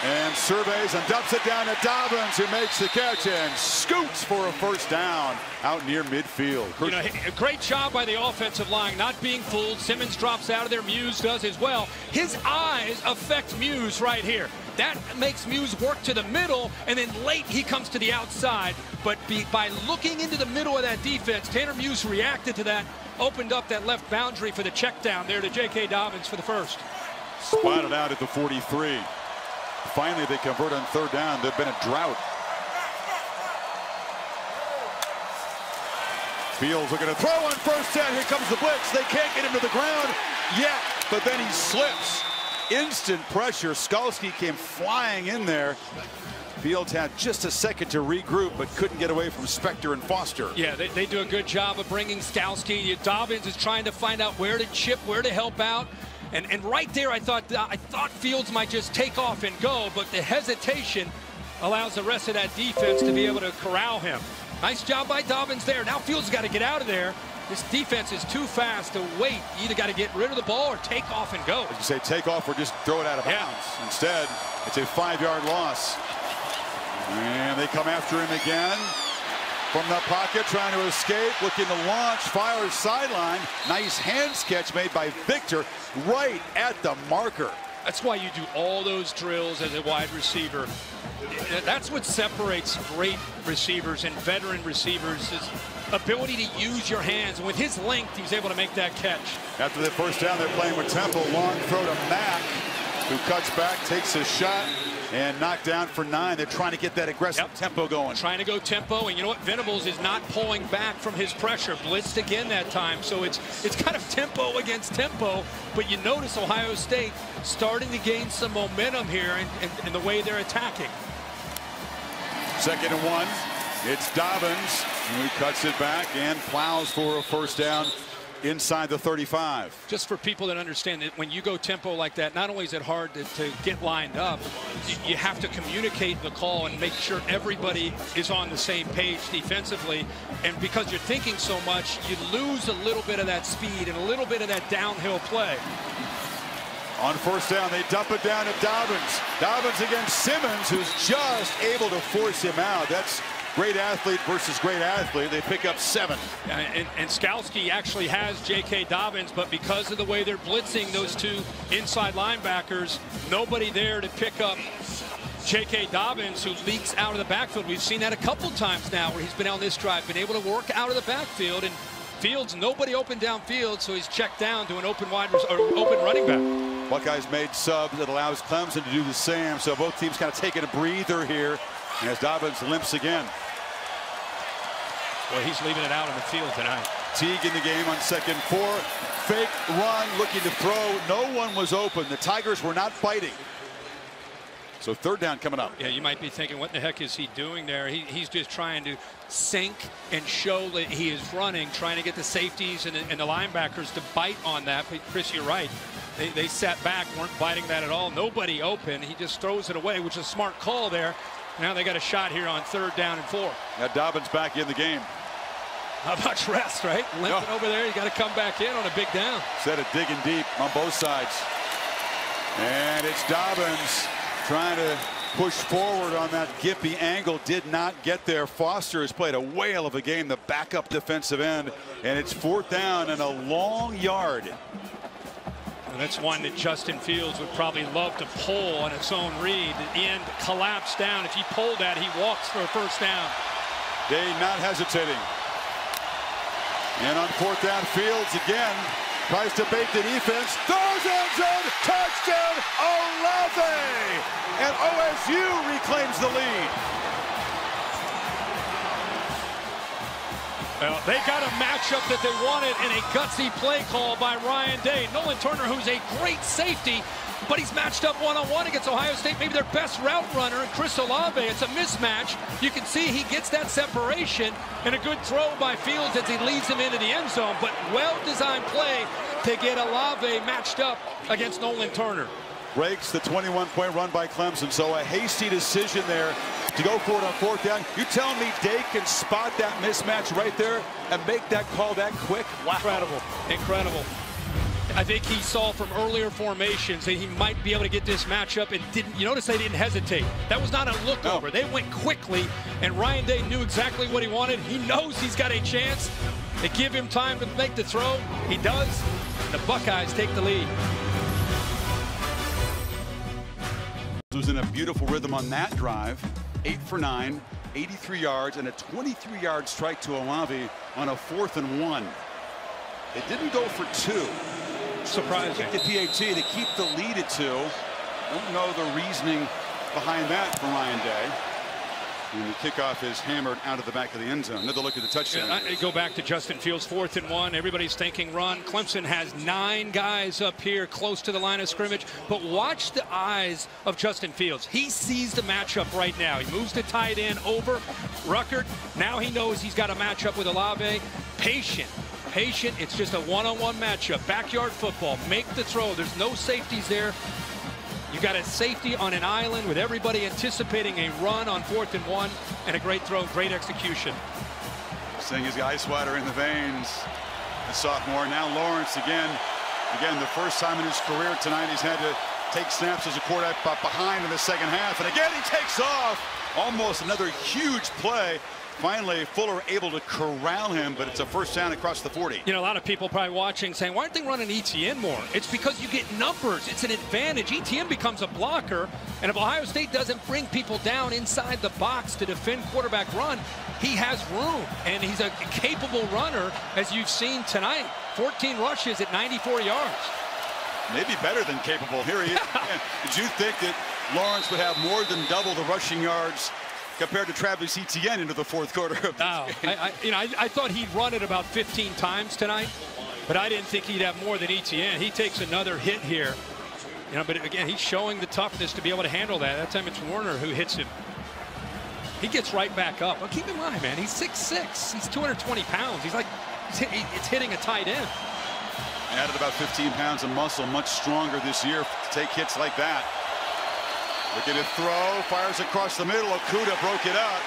And surveys and dumps it down to Dobbins, who makes the catch and scoots for a first down out near midfield. You know, a great job by the offensive line, not being fooled. Simmons drops out of there. Muse does as well. His eyes affect Muse right here. That makes Muse work to the middle, and then late he comes to the outside. But by looking into the middle of that defense, Tanner Muse reacted to that, opened up that left boundary for the check down there to J.K. Dobbins for the first. Spotted out at the 43. Finally, they convert on third down. There's been a drought. Fields looking to throw on first down. Here comes the blitz. They can't get him to the ground yet, but then he slips. Instant pressure. Skalski came flying in there. Fields had just a second to regroup, but couldn't get away from Spector and Foster. Yeah, they do a good job of bringing Skalski. Dobbins is trying to find out where to chip, where to help out. And right there, I thought Fields might just take off and go, but the hesitation allows the rest of that defense to be able to corral him. Nice job by Dobbins there. Now Fields has got to get out of there. This defense is too fast to wait. You either got to get rid of the ball or take off and go. As you say, take off or just throw it out of bounds. Instead, it's a 5-yard loss. And they come after him again. From the pocket, trying to escape, looking to launch, fires sideline. Nice hands catch made by Victor right at the marker. That's why you do all those drills as a wide receiver. That's what separates great receivers and veteran receivers is ability to use your hands. And with his length, he's able to make that catch. After the first down, they're playing with tempo. Long throw to Mack, who cuts back, takes a shot, and knocked down for 9. They're trying to get that aggressive tempo going. Trying to go tempo, and you know what? Venables is not pulling back from his pressure. Blitzed again that time, so it's kind of tempo against tempo. But you notice Ohio State starting to gain some momentum here in the way they're attacking. 2nd and 1. It's Dobbins, who cuts it back and plows for a first down inside the 35. Just for people that understand that when you go tempo like that, not only is it hard to get lined up, you have to communicate the call and make sure everybody is on the same page defensively. And because you're thinking so much, you lose a little bit of that speed and a little bit of that downhill play. On first down, they dump it down to Dobbins. Dobbins against Simmons, who's just able to force him out. That's great athlete versus great athlete. They pick up 7. And Skalski actually has J.K. Dobbins, but because of the way they're blitzing those two inside linebackers, nobody there to pick up J.K. Dobbins, who leaks out of the backfield. We've seen that a couple times now where he's been on this drive, been able to work out of the backfield. And Fields, nobody open downfield, so he's checked down to an open running back. Buckeyes made subs that allows Clemson to do the same. So both teams kind of taking a breather here as Dobbins limps again. Well, he's leaving it out on the field tonight. Teague in the game on 2nd and 4. Fake run, looking to throw. No one was open. The Tigers were not fighting. So 3rd down coming up. Yeah, you might be thinking, what the heck is he doing there? He's just trying to sink and show that he is running, trying to get the safeties and the linebackers to bite on that. But Chris, you're right. They sat back, weren't biting that at all. Nobody open. He just throws it away, which is a smart call there. Now they got a shot here on 3rd down and 4. Now Dobbins back in the game. How much rest, right? Limping over there, you got to come back in on a big down. Instead of digging deep on both sides. And it's Dobbins trying to push forward on that Gippy angle. Did not get there. Foster has played a whale of a game, the backup defensive end. And it's 4th down and a long yard. And that's one that Justin Fields would probably love to pull on its own read. The end collapsed down. If he pulled that, he walks for a first down. Day not hesitating. And on 4th down, Fields again tries to bait the defense. Throws end zone. Touchdown, Olave. And OSU reclaims the lead. Well, they got a matchup that they wanted in a gutsy play call by Ryan Day. Nolan Turner, who's a great safety, but he's matched up one-on-one against Ohio State, maybe their best route runner, and Chris Olave. It's a mismatch. You can see he gets that separation, and a good throw by Fields as he leads him into the end zone, but well-designed play to get Olave matched up against Nolan Turner. Breaks the 21-point run by Clemson, so a hasty decision there to go for it on 4th down. You telling me Day can spot that mismatch right there and make that call that quick? Wow. Incredible. Incredible. I think he saw from earlier formations that he might be able to get this matchup and didn't. You notice they didn't hesitate. That was not a look over. They went quickly, and Ryan Day knew exactly what he wanted. He knows he's got a chance. They give him time to make the throw. He does. And the Buckeyes take the lead. Was in a beautiful rhythm on that drive. 8 for 9, 83 yards, and a 23-yard strike to Olave on a 4th and 1. They didn't go for 2. Surprising. The PAT to keep the lead at 2. Don't know the reasoning behind that from Ryan Day. And the kickoff is hammered out of the back of the end zone. Another look at the touchdown. I go back to Justin Fields, 4th and 1. Everybody's thinking run. Clemson has 9 guys up here close to the line of scrimmage. But watch the eyes of Justin Fields. He sees the matchup right now. He moves the tight end over Ruckert. Now he knows he's got a matchup with Olave. Patient. It's just a one-on-one matchup. Backyard football. Make the throw. There's no safeties there. You got a safety on an island with everybody anticipating a run on 4th and 1, and a great throw, great execution. Seeing his ice water in the veins. The sophomore. Now Lawrence again. Again, the first time in his career tonight he's had to take snaps as a quarterback behind in the second half. And again, he takes off. Almost another huge play. Finally, Fuller able to corral him, but it's a first down across the 40. You know, a lot of people probably watching saying, why aren't they running ETN more? It's because you get numbers. It's an advantage. ETN becomes a blocker, and if Ohio State doesn't bring people down inside the box to defend quarterback run, he has room, and he's a capable runner, as you've seen tonight. 14 rushes at 94 yards. Maybe better than capable. Here he is. Did you think that Lawrence would have more than double the rushing yards compared to Travis Etienne into the 4th quarter of the game? I thought he'd run it about 15 times tonight, but I didn't think he'd have more than Etienne. He takes another hit here. But again, he's showing the toughness to be able to handle that. That time it's Warner who hits him. He gets right back up. But keep in mind, man, he's 6'6". He's 220 pounds. He's like, it's hitting a tight end. Added about 15 pounds of muscle, much stronger this year to take hits like that. Look at it throw, fires across the middle. Okudah broke it up.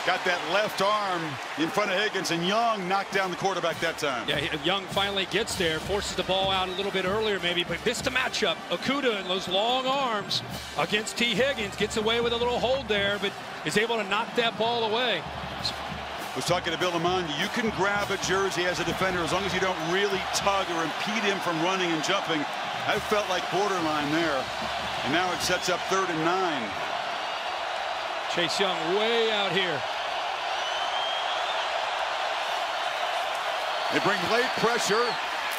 Got that left arm in front of Higgins, and Young knocked down the quarterback that time. Yeah, Young finally gets there, forces the ball out a little bit earlier maybe, but missed the matchup. Okudah and those long arms against T. Higgins gets away with a little hold there, but is able to knock that ball away. I was talking to Bill Lamont. You can grab a jersey as a defender as long as you don't really tug or impede him from running and jumping. I felt like borderline there. And now it sets up 3rd and 9. Chase Young way out here. They bring late pressure,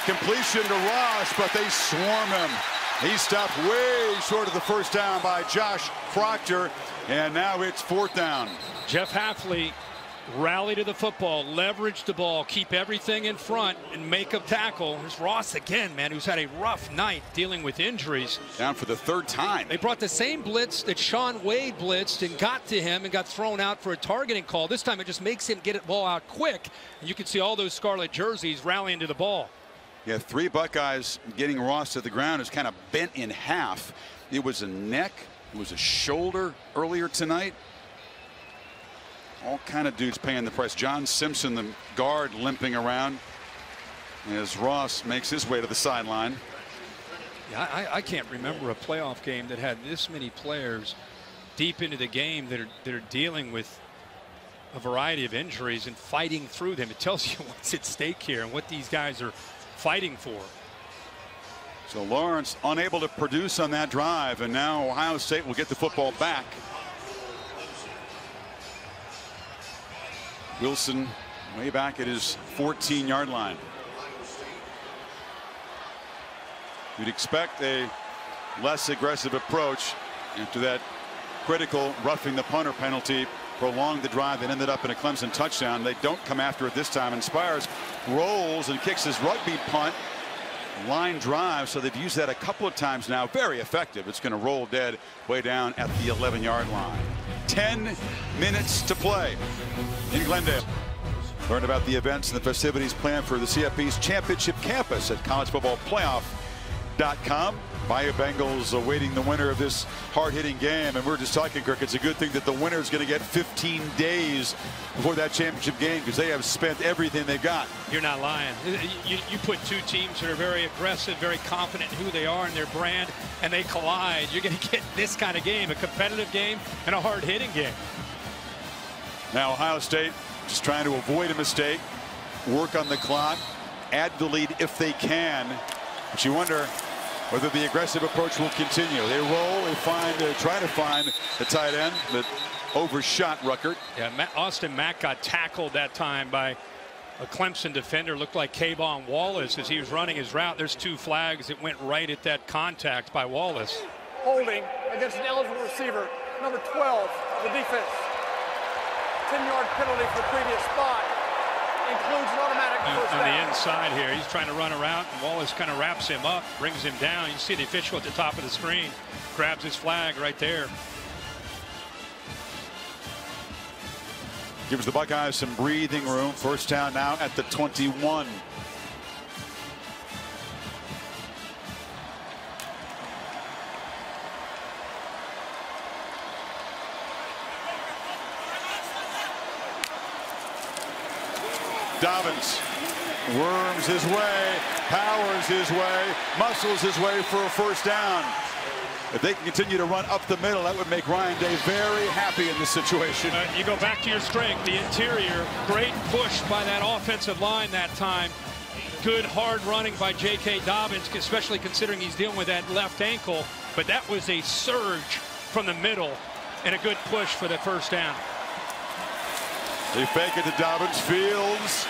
completion to Ross, but they swarm him. He stopped way short of the first down by Josh Proctor, and now it's 4th down. Jeff Hafley rally to the football, leverage the ball, keep everything in front, and make a tackle. There's Ross again, man, who's had a rough night dealing with injuries. Down for the 3rd time. They brought the same blitz that Sean Wade blitzed and got to him and got thrown out for a targeting call. This time it just makes him get the ball out quick. And you can see all those scarlet jerseys rallying to the ball. Yeah, 3 Buckeyes getting Ross to the ground is kind of bent in half. It was a neck, it was a shoulder earlier tonight. All kind of dudes paying the price. John Simpson, the guard, limping around as Ross makes his way to the sideline. Yeah, I can't remember a playoff game that had this many players deep into the game that are dealing with a variety of injuries and fighting through them. It tells you what's at stake here and what these guys are fighting for. So Lawrence unable to produce on that drive, and now Ohio State will get the football back. Wilson way back at his 14-yard line. You'd expect a less aggressive approach after that critical roughing the punter penalty prolonged the drive and ended up in a Clemson touchdown. They don't come after it this time, and Spires rolls and kicks his rugby punt line drive, so they've used that a couple of times now. Very effective. It's going to roll dead way down at the 11-yard line. 10 minutes to play in Glendale. Learn about the events and the festivities planned for the CFP's championship campus at College Football Playoff Fiesta.com. Bayou Bengals awaiting the winner of this hard-hitting game. And we're just talking, Kirk, it's a good thing that the winner is going to get 15 days before that championship game because they have spent everything they've got. You're not lying. You put two teams that are very aggressive, very confident in who they are and their brand, and they collide. You're going to get this kind of game, a competitive game and a hard-hitting game. Now Ohio State just trying to avoid a mistake, work on the clock, add the lead if they can. But you wonder whether the aggressive approach will continue. They roll, they try to find the tight end that overshot Ruckert. Yeah, Austin Mack got tackled that time by a Clemson defender. Looked like Kayvon Wallace as he was running his route. There's two flags that went right at that contact by Wallace. Holding against an eligible receiver, number 12, the defense. 10-yard penalty for the previous spot. Includes an automatic first down. On the inside here, he's trying to run around, and Wallace kind of wraps him up, brings him down. You see the official at the top of the screen, grabs his flag right there. Gives the Buckeyes some breathing room. First down now at the 21. Dobbins worms his way, powers his way, muscles his way for a first down. If they can continue to run up the middle, that would make Ryan Day very happy in this situation. You go back to your strength, the interior. Great push by that offensive line that time. Good hard running by J.K. Dobbins, especially considering he's dealing with that left ankle. But that was a surge from the middle and a good push for the first down. They fake it to Dobbins. Fields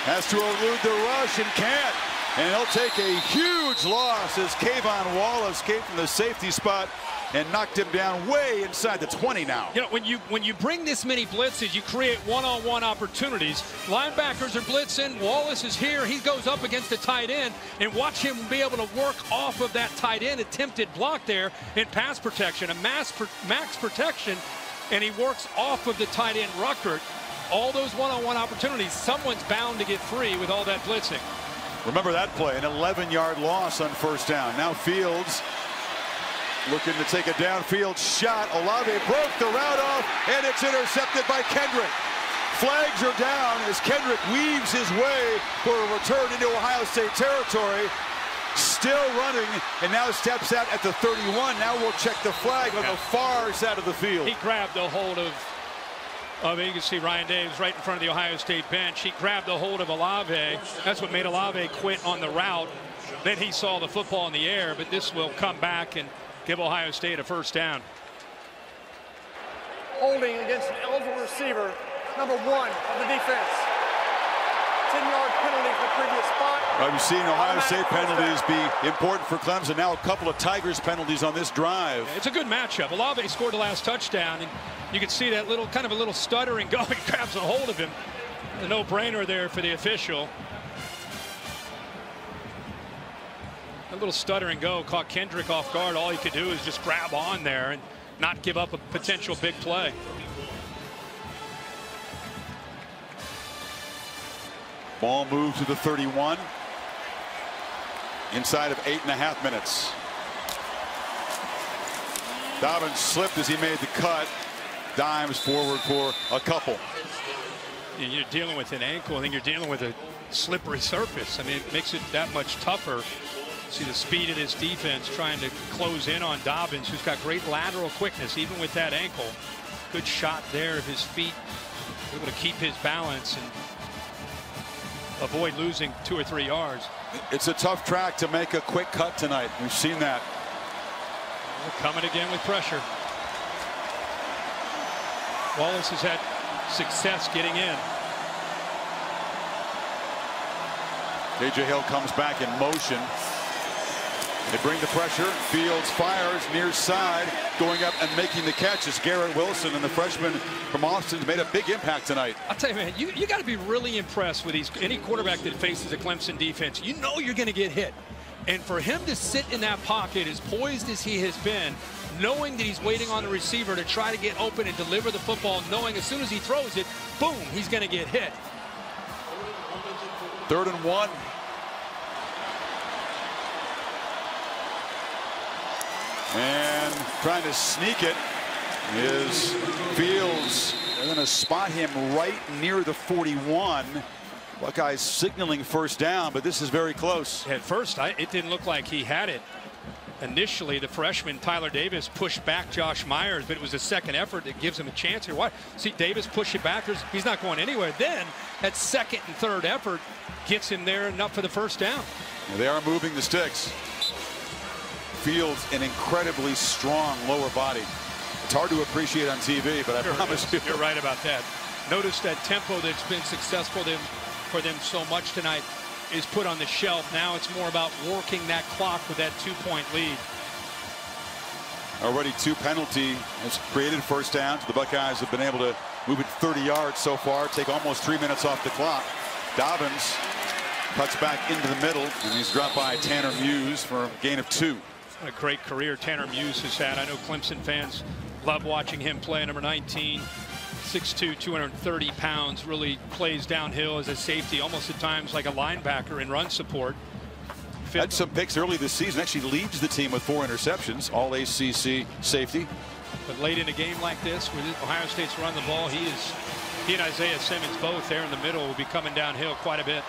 has to elude the rush and can't. And he'll take a huge loss as Kayvon Wallace came from the safety spot and knocked him down way inside the 20 now. You know, when you bring this many blitzes, you create one-on-one opportunities. Linebackers are blitzing. Wallace is here. He goes up against the tight end, and watch him be able to work off of that tight end attempted block there in pass protection, a max protection, and he works off of the tight end Ruckert. All those one-on-one opportunities, someone's bound to get free with all that blitzing. Remember that play, an 11-yard loss on first down. Now Fields looking to take a downfield shot. Olave broke the route off, and it's intercepted by Kendrick. Flags are down as Kendrick weaves his way for a return into Ohio State territory. Still running, and now steps out at the 31. Now we'll check the flag on the far side of the field. He grabbed a hold of you can see Ryan Davis right in front of the Ohio State bench. He grabbed a hold of Olave. That's what made Olave quit on the route. Then he saw the football in the air, but this will come back and give Ohio State a first down. Holding against an eligible receiver, number 1 of the defense. 10-yard penalty for the previous spot. We've seen Ohio State penalties be important for Clemson. Now a couple of Tigers penalties on this drive. It's a good matchup. Olave scored the last touchdown, and you can see that kind of a little stuttering go. He grabs a hold of him. A no-brainer there for the official. A little stuttering go caught Kendrick off guard. All he could do is just grab on there and not give up a potential big play. Ball moved to the 31. Inside of 8.5 minutes. Dobbins slipped as he made the cut. Dimes forward for a couple. You're dealing with an ankle. I think you're dealing with a slippery surface. I mean, it makes it that much tougher. See the speed of this defense trying to close in on Dobbins, who's got great lateral quickness, even with that ankle. Good shot there of his feet. Able to keep his balance and avoid losing 2 or 3 yards. It's a tough track to make a quick cut tonight. We've seen that. Coming again with pressure. Wallace has had success getting in. J.J. Hill comes back in motion. They bring the pressure. Fields fires near side, going up and making the catch as Garrett Wilson and the freshman from Austin made a big impact tonight. I'll tell you, man, you got to be really impressed with any quarterback that faces a Clemson defense. You know you're going to get hit. And for him to sit in that pocket as poised as he has been, knowing that he's waiting on the receiver to try to get open and deliver the football, knowing as soon as he throws it, boom, he's going to get hit. 3rd and 1. And trying to sneak it is Fields. They're going to spot him right near the 41. Buckeyes signaling first down, but this is very close. At first, it didn't look like he had it. Initially, the freshman Tyler Davis pushed back Josh Myers, but it was a second effort that gives him a chance here. Why? See Davis push it back. He's not going anywhere. Then that second and third effort gets him there enough for the first down. They are moving the sticks. Fields, an incredibly strong lower body. It's hard to appreciate on TV, but I promise you. You're right about that. Notice that tempo that's been successful for them so much tonight is put on the shelf. Now it's more about working that clock with that 2-point lead. Already 2 penalty has created first downs. The Buckeyes have been able to move it 30 yards so far, take almost 3 minutes off the clock. Dobbins cuts back into the middle, and he's dropped by Tanner Muse for a gain of 2. What a great career Tanner Muse has had. I know Clemson fans love watching him play. Number 19. 6'2", 230 pounds, really plays downhill as a safety, almost at times like a linebacker in run support. Had some picks early this season, actually leads the team with 4 interceptions, all ACC safety. But late in a game like this, where Ohio State's run the ball, he and Isaiah Simmons both there in the middle will be coming downhill quite a bit.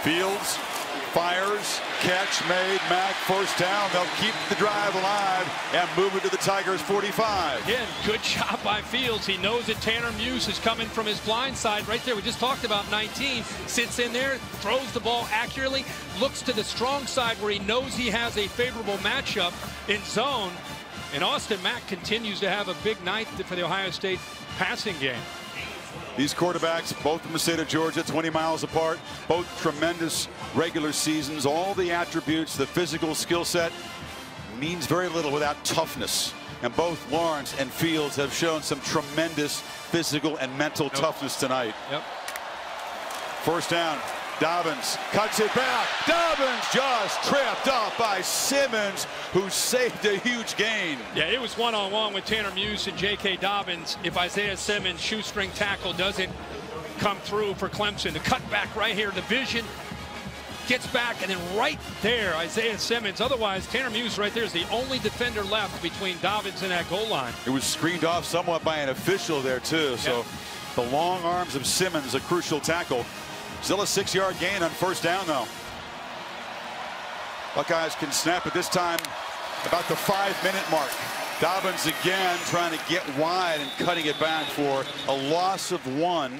Fields fires, catch made, Mack first down. They'll keep the drive alive and move it to the Tigers 45. Again, good job by Fields. He knows that Tanner Muse is coming from his blind side right there. We just talked about 19. Sits in there, throws the ball accurately, looks to the strong side where he knows he has a favorable matchup in zone. And Austin Mack continues to have a big night for the Ohio State passing game. These quarterbacks, both from the state of Georgia, 20 miles apart, both tremendous regular seasons. All the attributes, the physical skill set means very little without toughness. And both Lawrence and Fields have shown some tremendous physical and mental toughness tonight. Yep. First down. Dobbins cuts it back. Dobbins just tripped up by Simmons, who saved a huge gain. Yeah, it was one-on-one with Tanner Muse and J.K. Dobbins. If Isaiah Simmons' shoestring tackle doesn't come through for Clemson, the cutback right here, the vision gets back, and then right there, Isaiah Simmons. Otherwise, Tanner Muse right there is the only defender left between Dobbins and that goal line. It was screened off somewhat by an official there, too. So the long arms of Simmons, a crucial tackle. Still a 6-yard gain on first down, though. Buckeyes can snap it this time about the 5-minute mark. Dobbins again trying to get wide and cutting it back for a loss of 1.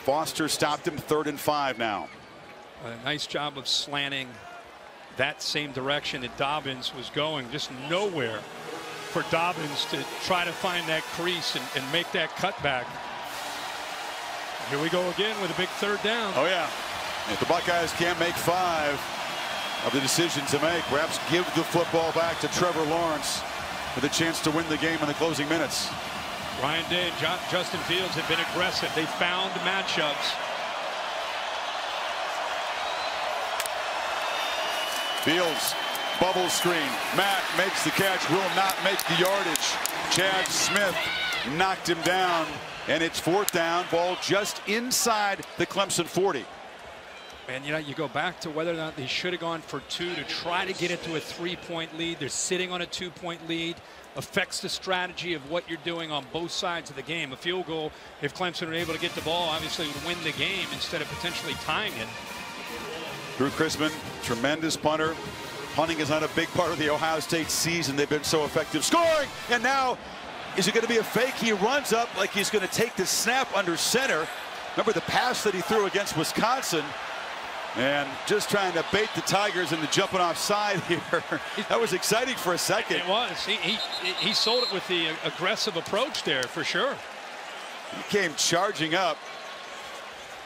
Foster stopped him 3rd and 5 now. A nice job of slanting that same direction that Dobbins was going. Just nowhere for Dobbins to try to find that crease and make that cutback. Here we go again with a big 3rd down. Oh, yeah. If the Buckeyes can't make 5 of the decision to make, perhaps give the football back to Trevor Lawrence with a chance to win the game in the closing minutes. Ryan Day and Justin Fields have been aggressive. They found matchups. Fields, bubble screen. Mack makes the catch, will not make the yardage. Chad Smith knocked him down. And it's 4th down, ball just inside the Clemson 40. And you know, you go back to whether or not they should have gone for 2 to try to get it to a 3-point lead. They're sitting on a 2-point lead. Affects the strategy of what you're doing on both sides of the game. A field goal, if Clemson were able to get the ball, obviously would win the game instead of potentially tying it. Drew Chrisman, tremendous punter. Punting is not a big part of the Ohio State season. They've been so effective scoring. And now, is it going to be a fake? He runs up like he's going to take the snap under center. Remember the pass that he threw against Wisconsin? And just trying to bait the Tigers into jumping offside here. That was exciting for a second. It was. He sold it with the aggressive approach there for sure. He came charging up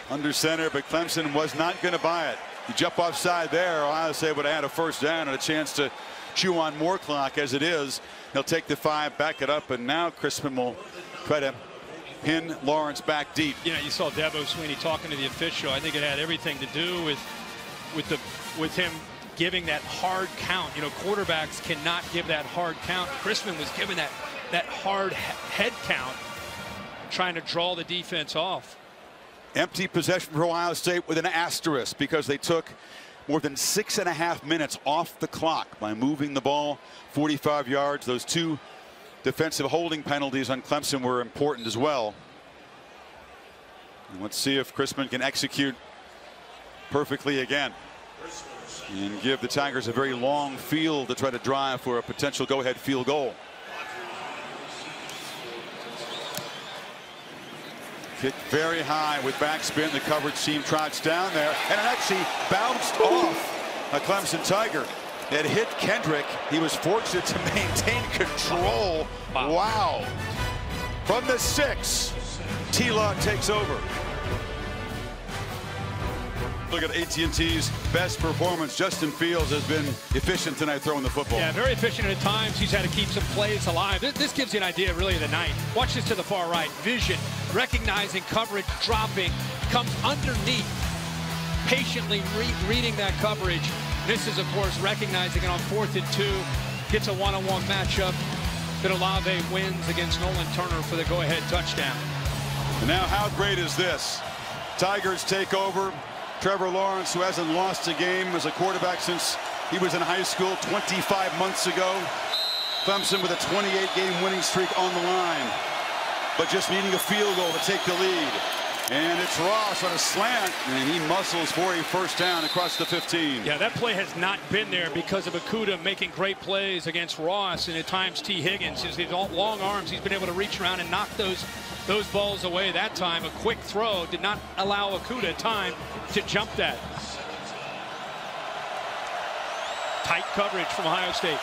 under center, but Clemson was not going to buy it. You jump offside there, Ohio State would have had a first down and a chance to chew on more clock. As it is, he'll take the 5, back it up, and now Chrisman will try to pin Lawrence back deep. You know, you saw Dabo Swinney talking to the official. I think it had everything to do with him giving that hard count. You know, quarterbacks cannot give that hard count. Chrisman was giving that hard head count, trying to draw the defense off. Empty possession for Ohio State with an asterisk because they took more than 6.5 minutes off the clock by moving the ball 45 yards. Those 2 defensive holding penalties on Clemson were important as well. And let's see if Chrisman can execute perfectly again and give the Tigers a very long field to try to drive for a potential go-ahead field goal. Kick very high with backspin. The coverage team trots down there, and it actually bounced off a Clemson Tiger. It hit Kendrick. He was fortunate to maintain control. Wow. From the 6, T-Law takes over. Look at AT&T's best performance. Justin Fields has been efficient tonight throwing the football. Yeah, very efficient at times. He's had to keep some plays alive. This gives you an idea really of the night. Watch this to the far right. Vision, recognizing coverage, dropping, comes underneath, patiently reading that coverage. This is, of course, recognizing it on 4th and 2. Gets a one-on-one matchup. Then Olave wins against Nolan Turner for the go-ahead touchdown. And now how great is this? Tigers take over. Trevor Lawrence, who hasn't lost a game as a quarterback since he was in high school 25 months ago. Clemson with a 28-game winning streak on the line, but just needing a field goal to take the lead. And it's Ross on a slant, and he muscles for a first down across the 15. Yeah, that play has not been there because of Okudah making great plays against Ross, and at times T. Higgins. His long arms, he's been able to reach around and knock those balls away. That time, a quick throw did not allow Okudah time to jump that. Tight coverage from Ohio State.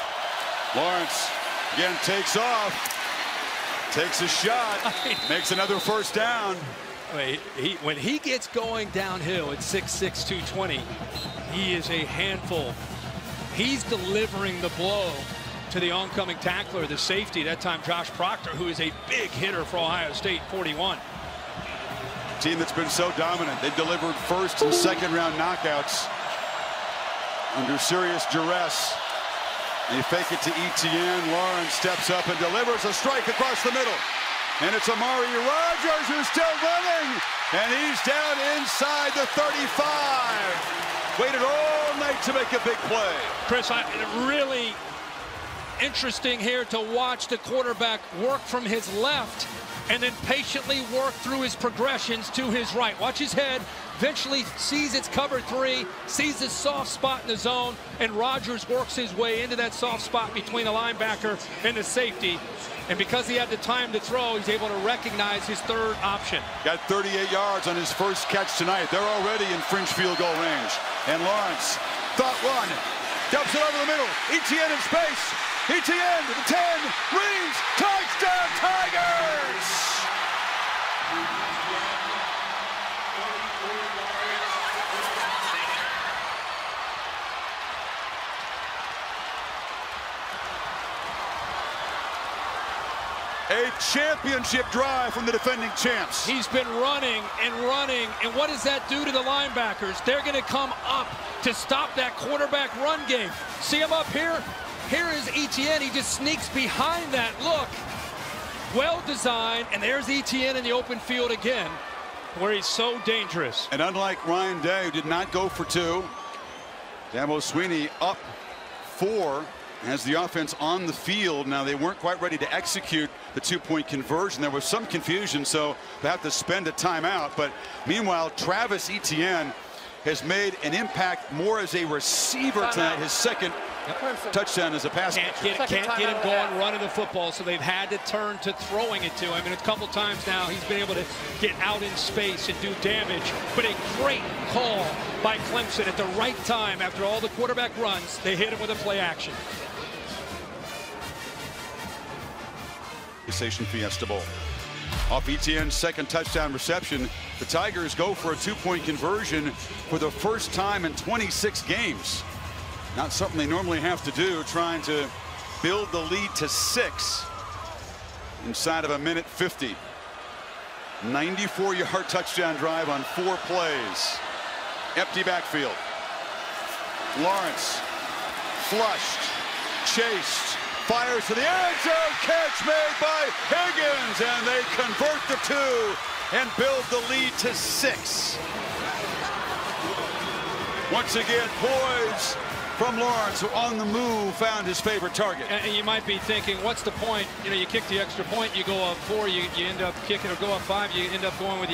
Lawrence again takes off, takes a shot, makes another first down. When he gets going downhill at 6'6", 220, he is a handful. He's delivering the blow to the oncoming tackler, the safety, that time Josh Proctor, who is a big hitter for Ohio State, 41. Team that's been so dominant. They delivered first and second round knockouts under serious duress. They fake it to Etienne. Lawrence steps up and delivers a strike across the middle. And it's Amari Rogers who's still running. And he's down inside the 35. Waited all night to make a big play. Chris, really interesting here to watch the quarterback work from his left and then patiently work through his progressions to his right. Watch his head. Eventually sees it's cover 3, sees this soft spot in the zone, and Rogers works his way into that soft spot between the linebacker and the safety. And because he had the time to throw, he's able to recognize his third option. Got 38 yards on his first catch tonight. They're already in fringe field goal range. And Lawrence, thought run, dumps it over the middle. Etienne in space. Etienne to the 10, Reeves, touchdown Tigers! A championship drive from the defending champs. He's been running and running, and what does that do to the linebackers? They're going to come up to stop that quarterback run game. See him up here? Here is Etienne. He just sneaks behind that. Look, well designed, and there's Etienne in the open field again, where he's so dangerous. And unlike Ryan Day, who did not go for 2, Dabo Swinney up 4. Has the offense on the field. Now they weren't quite ready to execute the 2-point conversion. There was some confusion, so they have to spend a timeout. But meanwhile, Travis Etienne has made an impact more as a receiver tonight. His second touchdown as a pass. Can't get him going running the football, so they've had to turn to throwing it to him. And a couple times now he's been able to get out in space and do damage. But a great call by Clemson at the right time. After all the quarterback runs, they hit him with a play action. Fiesta Bowl. Off Etienne's second touchdown reception, the Tigers go for a 2-point conversion for the first time in 26 games. Not something they normally have to do, trying to build the lead to 6 inside of a minute 50. 94-yard touchdown drive on 4 plays. Empty backfield. Lawrence flushed, chased, fires to the end zone, catch made by Higgins, and they convert the 2 and build the lead to 6. Once again, poise from Lawrence, who on the move found his favorite target. And you might be thinking, what's the point? You know, you kick the extra point, you go up 4, you end up kicking, or go up 5, you end up going with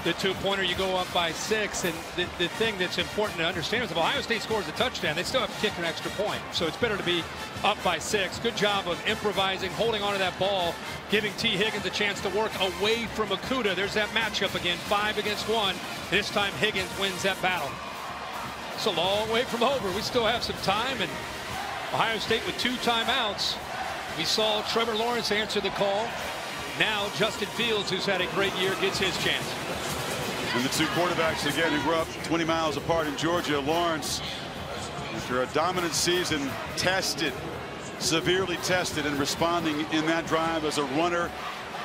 the 2-pointer, you go up by 6. And the thing that's important to understand is if Ohio State scores a touchdown, they still have to kick an extra point. So it's better to be up by 6. Good job of improvising, holding onto that ball, giving T. Higgins a chance to work away from Okudah. There's that matchup again, 5 against 1. This time Higgins wins that battle. It's a long way from over. We still have some time, and Ohio State with 2 timeouts. We saw Trevor Lawrence answer the call. Now Justin Fields, who's had a great year, gets his chance. And the 2 quarterbacks again who grew up 20 miles apart in Georgia. Lawrence, after a dominant season, severely tested, and responding in that drive as a runner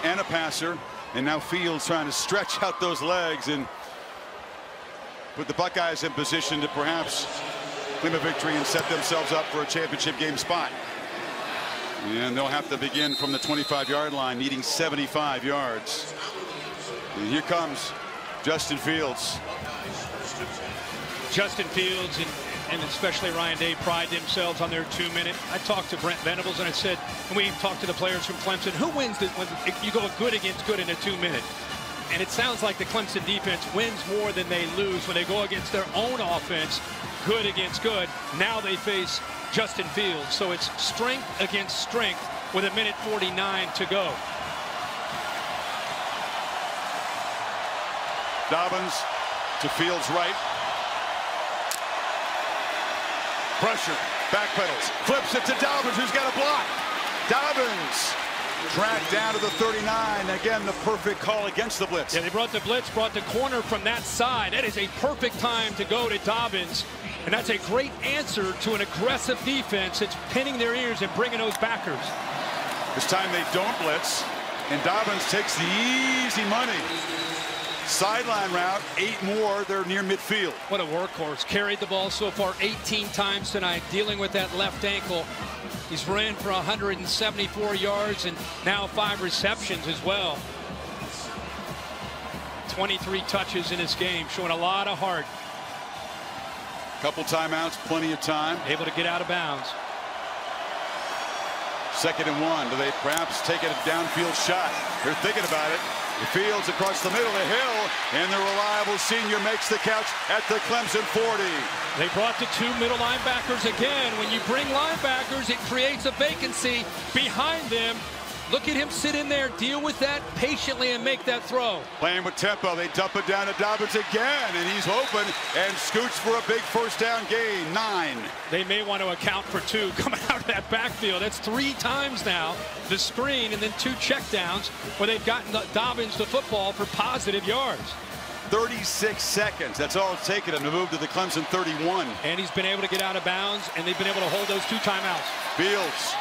and a passer. And now Fields trying to stretch out those legs and put the Buckeyes in position to perhaps claim a victory and set themselves up for a championship game spot. And they'll have to begin from the 25-yard line, needing 75 yards. And here comes Justin Fields. Justin Fields and especially Ryan Day pride themselves on their 2-minute. I talked to Brent Venables and I said, and we talked to the players from Clemson, who wins when you go good against good in a 2-minute? And it sounds like the Clemson defense wins more than they lose when they go against their own offense, good against good. Now they face Justin Fields. So it's strength against strength with 1:49 to go. Dobbins to Fields right. Pressure, backpedals, flips it to Dobbins, who's got a block. Dobbins tracked down to the 39. Again, the perfect call against the blitz. Yeah, they brought the blitz, brought the corner from that side. That is a perfect time to go to Dobbins. And that's a great answer to an aggressive defense that's pinning their ears and bringing those backers. This time they don't blitz, and Dobbins takes the easy money. Sideline route, 8 more. They're near midfield. What a workhorse. Carried the ball so far 18 times tonight, dealing with that left ankle. He's ran for 174 yards and now 5 receptions as well. 23 touches in this game, showing a lot of heart. Couple timeouts, plenty of time. Able to get out of bounds. 2nd and 1. Do they perhaps take a downfield shot? They're thinking about it. Fields across the middle of the hill, and the reliable senior makes the catch at the Clemson 40. They brought the 2 middle linebackers again. When you bring linebackers, it creates a vacancy behind them. Look at him sit in there, deal with that patiently, and make that throw. Playing with tempo, they dump it down to Dobbins again, and he's open and scoots for a big 1st down gain, 9. They may want to account for 2 coming out of that backfield. That's 3 times now, the screen, and then 2 checkdowns where they've gotten Dobbins the football for positive yards. 36 seconds. That's all it's taken him to move to the Clemson 31. And he's been able to get out of bounds, and they've been able to hold those 2 timeouts. Fields,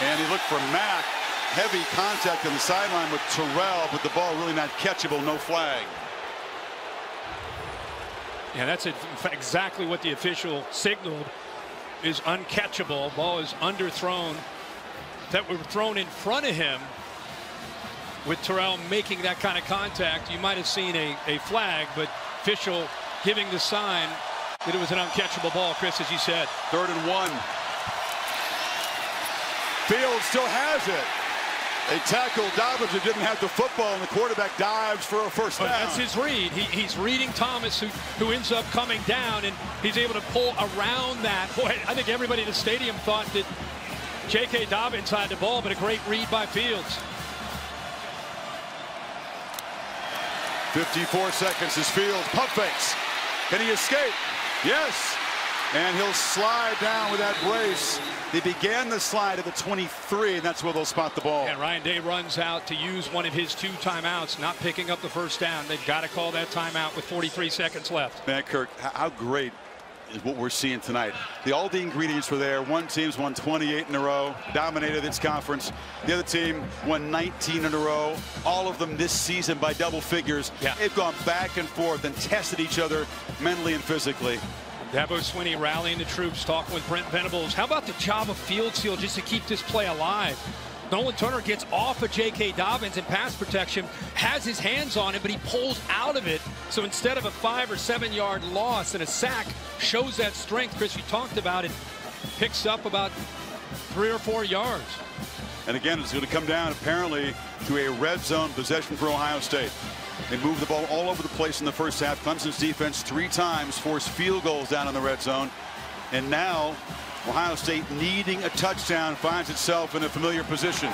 and he looked for Mack. Heavy contact on the sideline with Terrell, but the ball really not catchable, no flag. Yeah, that's exactly what the official signaled, is uncatchable. Ball is underthrown. That were thrown in front of him with Terrell making that kind of contact. You might have seen a flag, but official giving the sign that it was an uncatchable ball, Chris, as you said. 3rd and 1. Fields still has it. They tackled Dobbins, who didn't have the football, and the quarterback dives for a 1st down. That's his read. He's reading Thomas, who ends up coming down, and he's able to pull around that. Boy, I think everybody in the stadium thought that J.K. Dobbins had the ball, but a great read by Fields. 54 seconds as Fields pump fakes. Can he escape? Yes. And he'll slide down with that brace. They began the slide at the 23, and that's where they'll spot the ball. And Ryan Day runs out to use one of his 2 timeouts, not picking up the 1st down. They've got to call that timeout with 43 seconds left. Man, Kirk, how great is what we're seeing tonight? All the ingredients were there. One team's won 28 in a row, dominated its conference. The other team won 19 in a row, all of them this season by double figures. Yeah. They've gone back and forth and tested each other mentally and physically. Dabo Swinney rallying the troops, talking with Brent Venables. How about the job of Fields just to keep this play alive? Nolan Turner gets off of J.K. Dobbins in pass protection, has his hands on it, but he pulls out of it. So instead of a 5 or 7 yard loss and a sack, shows that strength. Chris, you talked about it, picks up about 3 or 4 yards. And again, it's going to come down apparently to a red zone possession for Ohio State. They moved the ball all over the place in the first half. Clemson's defense 3 times forced field goals down in the red zone. And now Ohio State, needing a touchdown, finds itself in a familiar position.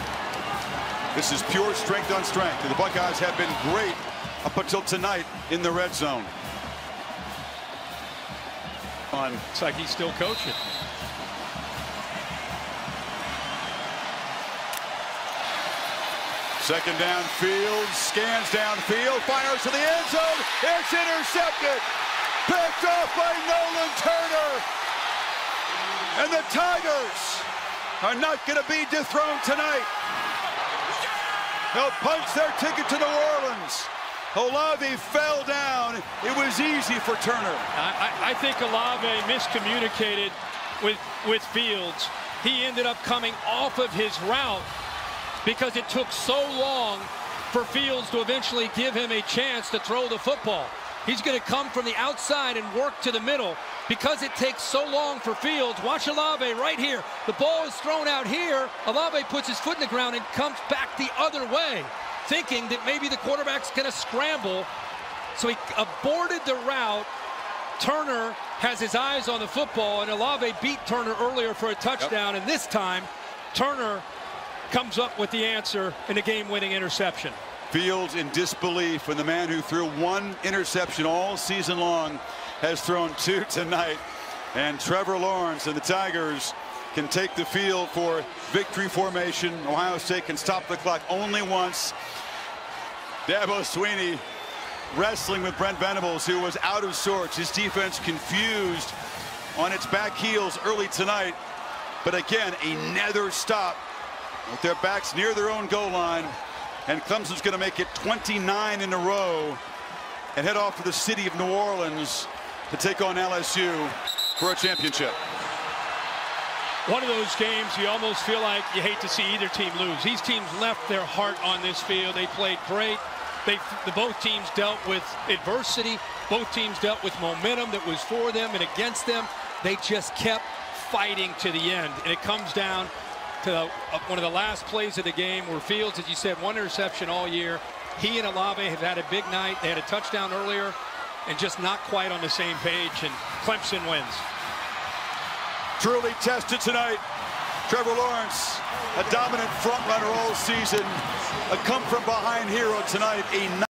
This is pure strength on strength. And the Buckeyes have been great up until tonight in the red zone. Looks like he's still coaching. Second down, Fields scans downfield, fires to the end zone. It's intercepted. Picked off by Nolan Turner. And the Tigers are not going to be dethroned tonight. They'll punch their ticket to New Orleans. Olave fell down. It was easy for Turner. I think Olave miscommunicated with Fields. He ended up coming off of his route because it took so long for Fields to eventually give him a chance to throw the football. He's going to come from the outside and work to the middle because it takes so long for Fields. Watch Olave right here. The ball is thrown out here. Olave puts his foot in the ground and comes back the other way, thinking that maybe the quarterback's going to scramble. So he aborted the route. Turner has his eyes on the football, and Olave beat Turner earlier for a touchdown. And this time, Turner comes up with the answer in a game-winning interception. Fields in disbelief when the man who threw 1 interception all season long has thrown 2 tonight. And Trevor Lawrence and the Tigers can take the field for victory formation. Ohio State can stop the clock only once. Dabo Swinney wrestling with Brent Venables, who was out of sorts. His defense confused on its back heels early tonight. But again, another stop with their backs near their own goal line. And Clemson's going to make it 29 in a row and head off to the city of New Orleans to take on LSU for a championship. One of those games you almost feel like you hate to see either team lose. These teams left their heart on this field. They played great. Both teams dealt with adversity. Both teams dealt with momentum that was for them and against them. They just kept fighting to the end. And it comes down to one of the last plays of the game where Fields, as you said, 1 interception all year. He and Olave have had a big night. They had a touchdown earlier and just not quite on the same page, and Clemson wins. Truly tested tonight. Trevor Lawrence, a dominant front runner all season, a come from behind hero tonight, a